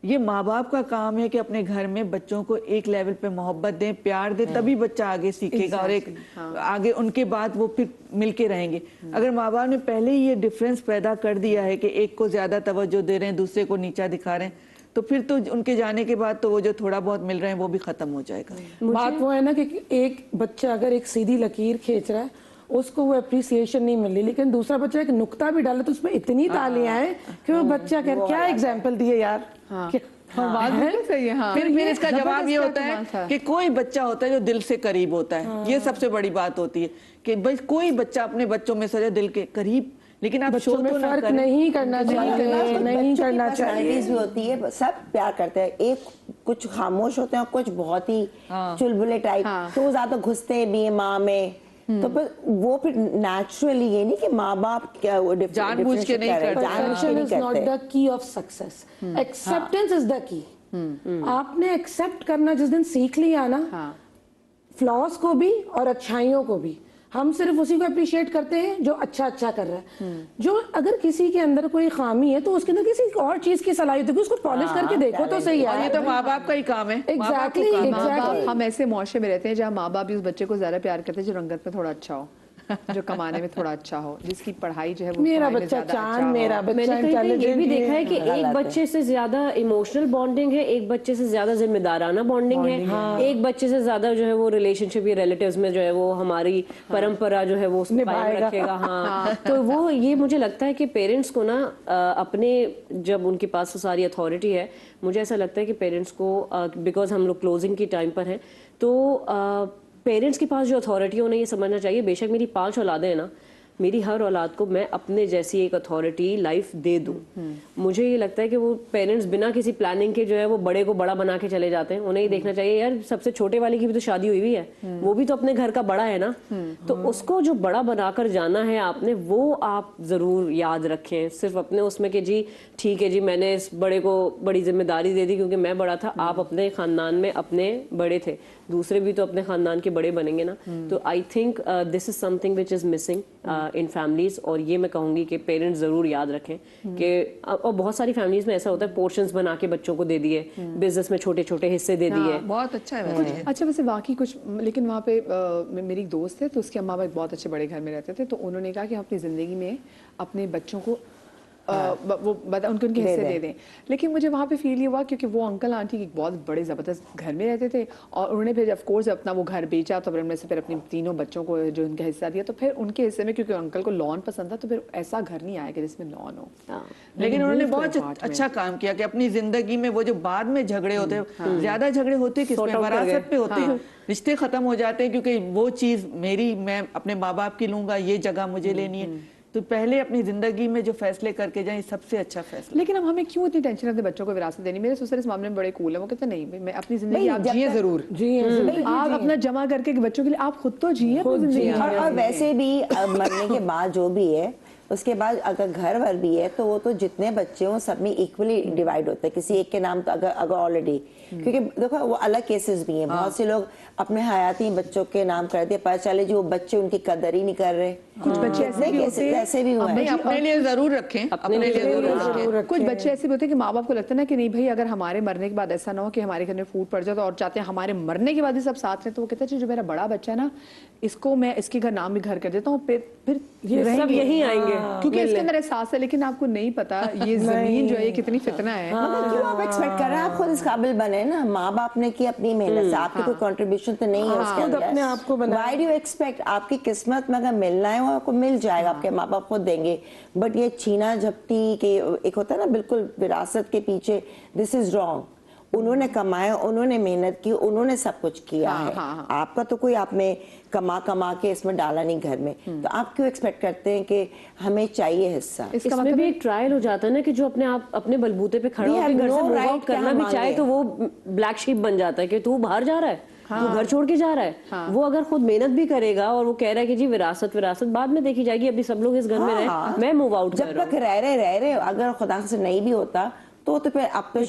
ये माँ बाप का काम है कि अपने घर में बच्चों को एक लेवल पे मोहब्बत दें, प्यार दें, तभी बच्चा आगे सीखेगा और एक आगे उनके बाद वो फिर मिलके रहेंगे. अगर माँ बाप ने पहले ही ये डिफरेंस पैदा कर दिया है कि एक को ज्यादा तवज्जो दे रहे हैं, दूसरे को नीचा दिखा रहे हैं, तो फिर तो उनके जाने के बाद तो वो जो थोड़ा बहुत मिल रहे हैं वो भी खत्म हो जाएगा. बात वो है ना कि एक बच्चा अगर एक सीधी लकीर खींच रहा है उसको वो अप्रिसिएशन नहीं मिल रही, लेकिन दूसरा बच्चा एक नुक्ता भी डाले तो उसमें इतनी तालियां हैं कि वो बच्चा क्या एग्जाम्पल दिए यार. सही है. फिर इसका जवाब ये होता है कि कोई बच्चा होता है जो दिल से करीब होता है. ये सबसे बड़ी बात होती है कि भाई कोई बच्चा अपने बच्चों में से दिल के करीब, लेकिन आप बच्चों में फर्क नहीं करना चाहिए, नहीं करना चाहिए. भी होती है, सब प्यार करते हैं. एक कुछ खामोश होते हैं और कुछ बहुत ही चुलबुले टाइप, तो वो ज्यादा घुसते भी है माँ में. तो फिर वो फिर नेचुरली ये नहीं कि माँ बाप क्या जानबूझ के नहीं करते. Perfection is not the key of success. Acceptance is the key. आपने एक्सेप्ट करना जिस दिन सीख लिया ना, फ्लॉज को भी और अच्छाइयों को भी, हम सिर्फ उसी को अप्रिशिएट करते हैं जो अच्छा कर रहा है. जो अगर किसी के अंदर कोई खामी है तो उसके अंदर किसी और चीज की सलाहियत है, उसको पॉलिश करके देखो तो सही है. ये तो माँ बाप का ही काम है. एग्जैक्टली. हम ऐसे मुआशरे में रहते हैं जहाँ माँ बाप भी उस बच्चे को ज्यादा प्यार करते हैं जो रंगत में थोड़ा अच्छा हो, जो कमाने में थोड़ा अच्छा हो, जिसकी पढ़ाई जो है वो मेरा बच्चा चांद, मेरा बच्चा इंटेलिजेंट. ये भी देखा है कि एक बच्चे से ज्यादा इमोशनल बॉन्डिंग है, एक बच्चे से ज्यादा जिम्मेदाराना बॉन्डिंग है, एक बच्चे से ज्यादा जो है वो रिलेशनशिप या रिलेटिव्स में जो है वो हमारी परंपरा जो है वो कायम रखेगा. हाँ. तो वो ये मुझे लगता है कि पेरेंट्स को ना अपने, जब उनके पास वो सारी अथॉरिटी है, मुझे ऐसा लगता है कि पेरेंट्स को, बिकॉज हम लोग क्लोजिंग की टाइम पर हैं, तो पेरेंट्स के पास जो अथॉरिटी है उन्हें ये समझना चाहिए, बेशक मेरी 5 औलादें हैं ना, मेरी हर औलाद को मैं अपने जैसी एक अथॉरिटी लाइफ दे दूं. मुझे ये लगता है कि वो पेरेंट्स बिना किसी प्लानिंग के जो है वो बड़े को बड़ा बना के चले जाते हैं. उन्हें ये देखना चाहिए यार सबसे छोटे वाले की भी तो शादी हुई है, वो भी तो अपने घर का बड़ा है ना, तो उसको जो बड़ा बनाकर जाना है आपने, वो आप जरूर याद रखें. सिर्फ अपने उसमें कि जी ठीक है जी मैंने इस बड़े को बड़ी जिम्मेदारी दे दी क्योंकि मैं बड़ा था. आप अपने खानदान में अपने बड़े थे, दूसरे भी तो अपने खानदान के बड़े बनेंगे ना. तो I think this is something which is missing in families, اور یہ میں کہوں گی کہ پیرنٹس ضرور یاد رکھیں کہ اور بہت ساری فیملیز میں ایسا ہوتا ہے پورشنز بنا کے بچوں کو دے دیے, بزنس میں چھوٹے چھوٹے حصے دے دیے. بہت اچھا ہے. اچھا ویسے واقعی کچھ, لیکن وہاں پہ میری ایک دوست ہے تو اس کے اماں ابا بہت اچھے بڑے گھر میں رہتے تھے, تو انہوں نے کہا کہ ہم اپنی زندگی میں اپنے بچوں کو وہ ان کے حصے دے دیں. لیکن مجھے وہاں پہ فیل یہ ہوا کیونکہ وہ انکل آنٹی ایک بہت بڑے زبردست گھر میں رہتے تھے, اور انہوں نے پھر آف کورس اپنا وہ گھر بیچا, تو پھر ان میں سے پھر اپنے تینوں بچوں کو جو ان کا حصہ دیا, تو پھر ان کے حصے میں کیونکہ انکل کو لان پسند تھا, تو پھر ایسا گھر نہیں آیا کہ جس میں لان ہو. لیکن انہوں نے بہت اچھا کام کیا کہ اپنی زندگی میں وہ جو بعد میں جھگڑے ہوتے ہیں, زیادہ جھگڑے ہوتے ہیں کس میں, وراثت پہ ہوتے ہیں, رشتے ختم ہو جاتے ہیں کیونکہ وہ چیز میری, میں اپنے ماں باپ کی لوں گا, یہ جگہ مجھے لینی ہے. تو پہلے اپنی زندگی میں جو فیصلے کر کے جائیں سب سے اچھا فیصلہ. لیکن اب ہمیں کیوں اتنی ٹینشن اپنے بچوں کو وراثت دینی؟ میرے سسر اس معاملے میں بڑے کول ہیں, وہ کہتے ہیں نہیں میں اپنی زندگی آپ جیے ضرور, آپ اپنا جمع کر کے بچوں کے لیے آپ خود تو جیے اپنی زندگی. اور ویسے بھی مرنے کے بعد جو بھی ہے اس کے بعد اگر گھر ور بھی ہے تو وہ تو جتنے بچے ہوں سب میں ایکولی ڈیوائڈ ہوتا ہے, کسی ایک کے نام تو اگر آلریڈی, کیونکہ دیکھو وہ الگ کیسز بھی ہیں, بہت سے لوگ اپنے حیاتی بچوں کے نام کر دیا, پتہ چلے جی وہ بچے ان کی قدر ہی نہیں کر رہے. کچھ بچے ایسے بھی ہوئے ہیں. اپنے لیے ضرور رکھیں, اپنے لیے ضرور رکھیں. کچھ بچے ایسے بھی ہوتے ہیں کہ ماں باپ کو لگتا ہے نا کہ نہیں بھائی اگر ہمارے مرنے کے بعد ایسا نہ ہو کہ ہمارے گھر میں فوڈ پڑ جائے, تو اور چاہتے ہیں ہمارے مرنے کے بعد بھی سب ساتھ رہیں, تو وہ کہتے ہیں جو میرا بڑا بچہ ہے نا اس کو میں اس کے گھر نام بھی گھر کر دیتا ہوں, پھر سب یہیں آئیں گے کیونکہ اس کے اندر احساس ہے. لیکن آپ کو نہیں پتا یہ زمین جو ہے کتنی فتنہ ہے. کیوں آپ ایکسپیکٹ کر رہے ہیں, آپ خود اس قابل بنے نا, ماں باپ نے کی اپنی محنت سے, آپ کی کوئی کنٹریبیوشن تو نہیں ہے اس کے اندر. اپنے آپ کو بنا, وائی ڈو یو ایکسپیکٹ, آپ کی قسمت میں اگر ملنا ہے وہ آپ کو مل جائے گا, آپ کے ماں باپ خود دیں گے. بٹ یہ چھینا جھپٹی کہ ایک ہوتا ہے نا بالکل وراثت کے پیچھے, دس از رانگ. انہوں نے کمایا, انہوں نے محنت کی, انہوں نے سب کچھ کیا ہے, آپ کا تو کوئی آپ نے کما کے اس میں ڈالا نہیں گھر میں, تو آپ کیوں ایکسپیکٹ کرتے ہیں کہ ہمیں چاہیے حصہ؟ اس میں بھی ایک ٹرائل ہو جاتا ہے نا کہ جو اپنے آپ اپنے بلبوتے پہ کھڑا ہو کے گھر سے موو آؤٹ کرنا بھی چاہے تو وہ بلیک شیپ بن جاتا ہے کہ تو باہر جا رہا ہے, تو گھر چھوڑ کے جا رہا ہے. وہ اگر خود محنت بھی کرے گا اور وہ کہہ رہا ہے کہ جی وراثت بعد میں دیکھی جائے گی, ابھی سب لوگ اس گھر میں رہیں, میں موو آؤٹ کر رہا ہوں. جب تک رہ رہے اگر خدا سے نہیں بھی ہوتا تو پھر آپ تو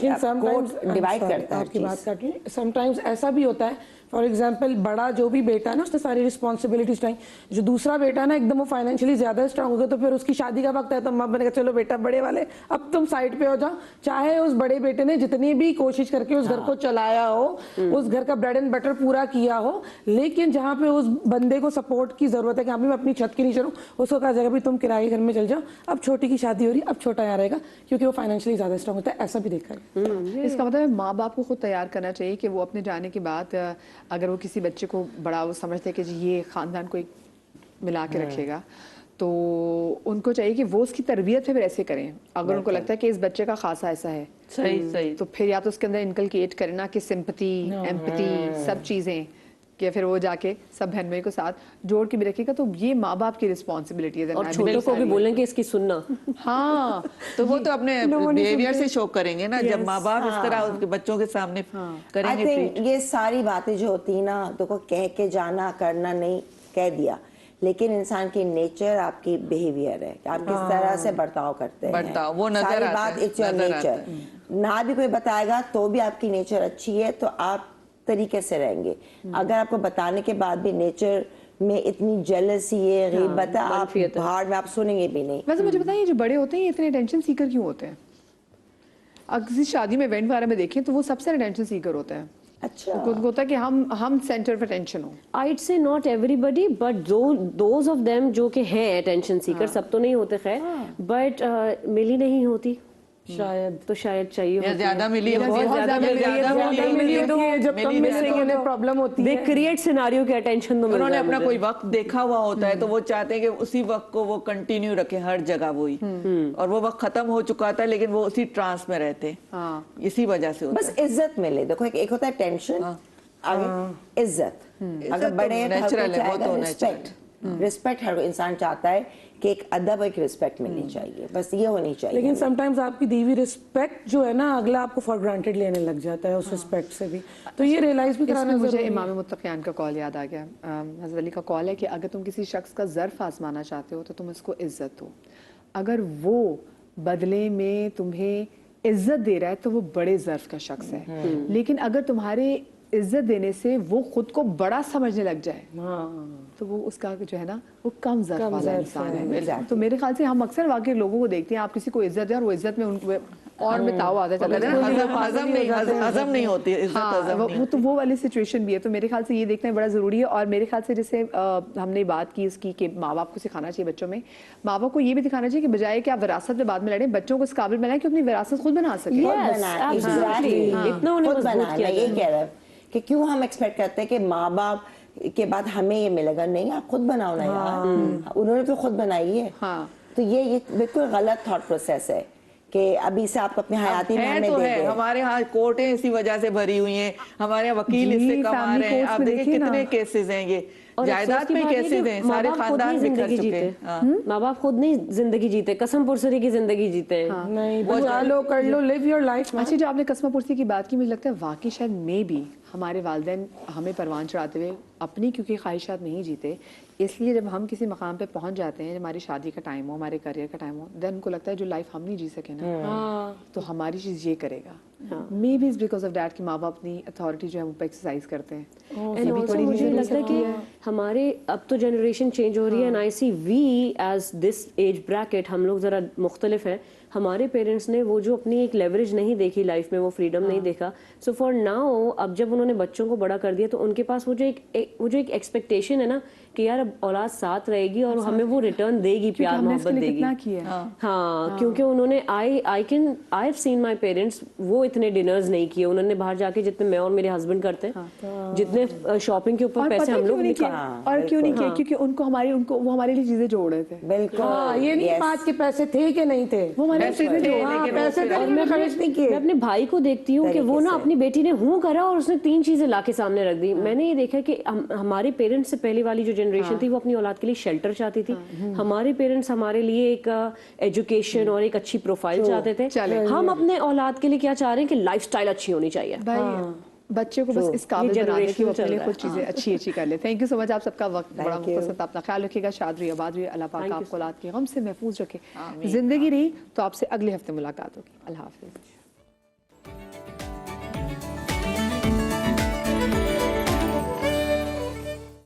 ڈیوائڈ کرتا ہے. آپ کی بات کاٹ رہی ہوں, سم ٹائمز ایسا بھی ہوتا ہے, فار ایگزامپل بڑا جو بھی بیٹا ہے نا اس نے ساری رسپانسبلٹی اٹھائی, جو دوسرا بیٹا ہے نا ایک دم وہ فائنینشلی زیادہ اسٹرانگ ہو گیا, تو پھر اس کی شادی کا وقت ہے تو ماں نے کہا چلو بیٹا بڑے والے اب تم سائڈ پہ ہو جاؤ, چاہے اس بڑے بیٹے نے جتنی بھی کوشش کر کے اس گھر کو چلایا ہو, اس گھر کا بریڈ اینڈ بٹر پورا کیا ہو, لیکن جہاں پہ اس بندے کو سپورٹ کی ضرورت ہے کہ میں اپنی چھت کے نیچے رہوں, اس کو کہا جائے گا بھی تم کرائے گھر میں چل جاؤ, اب چھوٹی کی شادی ہو رہی ہے اب چھوٹا یہاں رہے گا کیونکہ وہ فائنینشلی زیادہ اسٹرانگ ہوتا ہے. ایسا بھی دیکھا ہے. اس کا مطلب ہے ماں باپ کو خود تیار کرنا چاہیے کہ وہ اپنے جانے کے بعد اگر وہ کسی بچے کو بڑا وہ سمجھتے کہ جی یہ خاندان کو ایک ملا کے رکھے گا, تو ان کو چاہیے کہ وہ اس کی تربیت پھر ایسے کریں. اگر ان کو لگتا ہے کہ اس بچے کا خاصا ایسا ہے صحیح, تو پھر یا تو اس کے اندر انکلکیٹ کریں نا کہ سمپتی, ایمپتی, سب چیزیں, کہ پھر وہ جا کے سب بہن بھائی کو ساتھ جوڑ کے بھی رکھے گا. تو یہ ماں باپ کی رسپانسبلٹی ہے, اور چھوٹوں کو بھی بولیں کہ اس کی سننا. ہاں تو وہ تو اپنے بیہیویئر سے شو کریں گے نا, جب ماں باپ اس طرح اس کے بچوں کے سامنے کریں گے. یہ ساری باتیں جو ہوتی ہیں نا, دیکھو کہہ کے جانا کرنا نہیں, کہہ دیا, لیکن انسان کی نیچر آپ کی بیہیویئر ہے, آپ کس طرح سے برتاؤ کرتے ہیں, وہ نظر ساری بات اٹس یور نیچر. نہ بھی کوئی بتائے گا تو بھی آپ کی نیچر اچھی ہے تو آپ طریقے سے رہیں گے. اگر آپ کو بتانے کے بعد بھی نیچر میں اتنی جیلسی ہے, غیبت ہے, آپ باہر میں آپ سنیں گے بھی نہیں. ویسے مجھے بتائیں یہ جو بڑے ہوتے ہیں یہ اتنے اٹینشن سیکر کیوں ہوتے ہیں؟ اگر کسی شادی میں ایونٹ وغیرہ میں دیکھیں تو وہ سب سے اٹینشن سیکر ہوتے ہیں. اچھا ہوتا ہے کہ ہم سینٹر آف اٹینشن ہوں. I'd say not everybody, but those of them جو کہ ہیں اٹینشن سیکر, سب تو نہیں ہوتے خیر, بٹ ملی نہیں ہوتی شاید تو شاید چاہیے یا زیادہ ملی پرابلم ہوتی ہے. کریٹ سیناریو کے اٹینشن تو انہوں نے اپنا کوئی وقت دیکھا ہوا ہوتا ہے تو وہ چاہتے ہیں کہ اسی وقت کو وہ کنٹینیو رکھیں ہر جگہ وہی, اور وہ وقت ختم ہو چکا تھا لیکن وہ اسی ٹرانس میں رہتے, اسی وجہ سے بس عزت ملے. دیکھو ایک ہوتا ہے ٹینشن, عزت. اگر بڑے رسپیکٹ ہر انسان چاہتا ہے کہ ایک ادب ایک رسپیکٹ ملنی چاہیے, بس یہ ہونی چاہیے. لیکن سم ٹائمز آپ کی دیوی رسپیکٹ جو ہے نا اگلا آپ کو فار گرانٹیڈ لینے لگ جاتا ہے اس رسپیکٹ سے بھی, تو یہ ریئلائز بھی کرانا ضروری ہے. مجھے امام متقیان کا کال یاد آ گیا, حضرت علی کا کال ہے کہ اگر تم کسی شخص کا ظرف آزمانا چاہتے ہو تو تم اس کو عزت دو, اگر وہ بدلے میں تمہیں عزت دے رہا ہے تو وہ بڑے ظرف کا شخص ہے, لیکن اگر تمہارے عزت دینے سے وہ خود کو بڑا سمجھنے لگ جائے تو وہ اس کا جو ہے نا وہ کم ظرف والا انسان ہے. تو میرے خیال سے ہم اکثر واقعی لوگوں کو دیکھتے ہیں, آپ کسی کو عزت دیں اور وہ عزت میں ان کو اور میں تاؤ آتا چلتا ہے, ہضم نہیں ہوتی عزت, تو وہ والی سچویشن بھی ہے. تو میرے خیال سے یہ دیکھنا بڑا ضروری ہے. اور میرے خیال سے جیسے ہم نے بات کی اس کی کہ ماں باپ کو سکھانا چاہیے بچوں میں, ماں باپ کو یہ بھی دکھانا چاہیے کہ بجائے کہ آپ وراثت میں بعد میں لڑیں, بچوں کو اس قابل بنائیں کہ اپنی وراثت خود بنا سکیں. اتنا انہیں مضبوط کیا یہ کہہ رہا ہے کہ کیوں ہم ایکسپیکٹ کرتے ہیں کہ ماں باپ کے بعد ہمیں یہ ملے گا, نہیں آپ خود بناؤ نا یار, انہوں نے تو خود بنائی ہے. تو یہ بالکل غلط تھاٹ پروسیس ہے کہ ابھی سے آپ اپنی حیاتی میں ہمیں دے دیں. ہمارے ہاں کورٹیں اسی وجہ سے بھری ہوئی ہیں, ہمارے وکیل اس سے کما رہے ہیں. آپ دیکھیں کتنے کیسز ہیں, یہ جائیداد میں کیسز ہیں, سارے خاندان بکھر چکے ہیں. ماں باپ خود نہیں زندگی جیتے, قسم پرسری کی زندگی جیتے ہیں. نہیں بجا لو, کر لو, لیو یور لائف. اچھا جو آپ نے قسمہ پرسی کی بات کی, مجھے لگتا ہے واقعی شاید میں بھی ہمارے والدین ہمیں پروان چڑھاتے ہوئے اپنی کیونکہ خواہشات نہیں جیتے, اس لیے جب ہم کسی مقام پہ پہنچ جاتے ہیں, ہماری شادی کا ٹائم ہو, ہمارے کریئر کا ٹائم ہو, دین ان کو لگتا ہے جو لائف ہم نہیں جی سکے نا تو ہماری چیز یہ کرے گا. May be it's because of that کہ ماں باپ اپنی اتھارٹی جو ہے وہ پہ ایکسرسائز کرتے ہیں. اینڈ آلسو مجھے لگتا ہے کہ ہمارے اب تو جنریشن چینج ہو رہی ہے, and I see we as this age bracket ہم لوگ ذرا مختلف ہیں. ہمارے پیرنٹس نے وہ جو اپنی ایک لیوریج نہیں دیکھی لائف میں, وہ فریڈم نہیں دیکھا. سو فار ناؤ اب جب انہوں نے بچوں کو بڑا کر دیا تو ان کے پاس وہ جو ایک ایکسپیکٹیشن ہے نا کہ یار اب اولاد ساتھ رہے گی اور ہمیں وہ ریٹرن دے گی, پیار محبت دے گی. ہاں کیونکہ انہوں نے I have seen my parents, وہ اتنے ڈنرز نہیں کیے انہوں نے باہر جا کے جتنے میں اور میرے ہسبینڈ کرتے ہیں, جتنے شاپنگ کے اوپر پیسے ہم لوگ نہیں. اور کیوں نہیں کیا, کیونکہ ان کو وہ ہمارے لیے چیزیں جوڑ رہے تھے. بالکل یہ نہیں بات کے پیسے تھے کہ نہیں تھے, وہ میں اپنے بھائی کو دیکھتی ہوں کہ وہ نا اپنی بیٹی نے ہوں کرا اور اس نے 3 چیزیں لا کے سامنے رکھ دی. میں نے یہ دیکھا کہ ہمارے پیرنٹس سے پہلے والی جو جنریشن تھی وہ اپنی اولاد کے لیے شیلٹر چاہتی تھی. ہمارے پیرنٹس ہمارے لیے ایک ایجوکیشن اور ایک اچھی پروفائل چاہتے تھے. ہم اپنے اولاد کے لیے کیا چاہ رہے ہیں کہ لائف سٹائل اچھی ہونی چاہیے. بچے کو بس اس قابل بنا دے کہ وہ اپنے لیے کچھ چیزیں اچھی کر لے. تھینک یو سو مچ, آپ سب کا وقت بڑا مختصر تھا. اپنا خیال رکھیے گا, شاد رہیے, آباد رہیے, اللہ پاک آپ کو اولاد کے غم سے محفوظ رکھے. زندگی رہی تو آپ سے اگلے ہفتے ملاقات ہوگی. اللہ حافظ.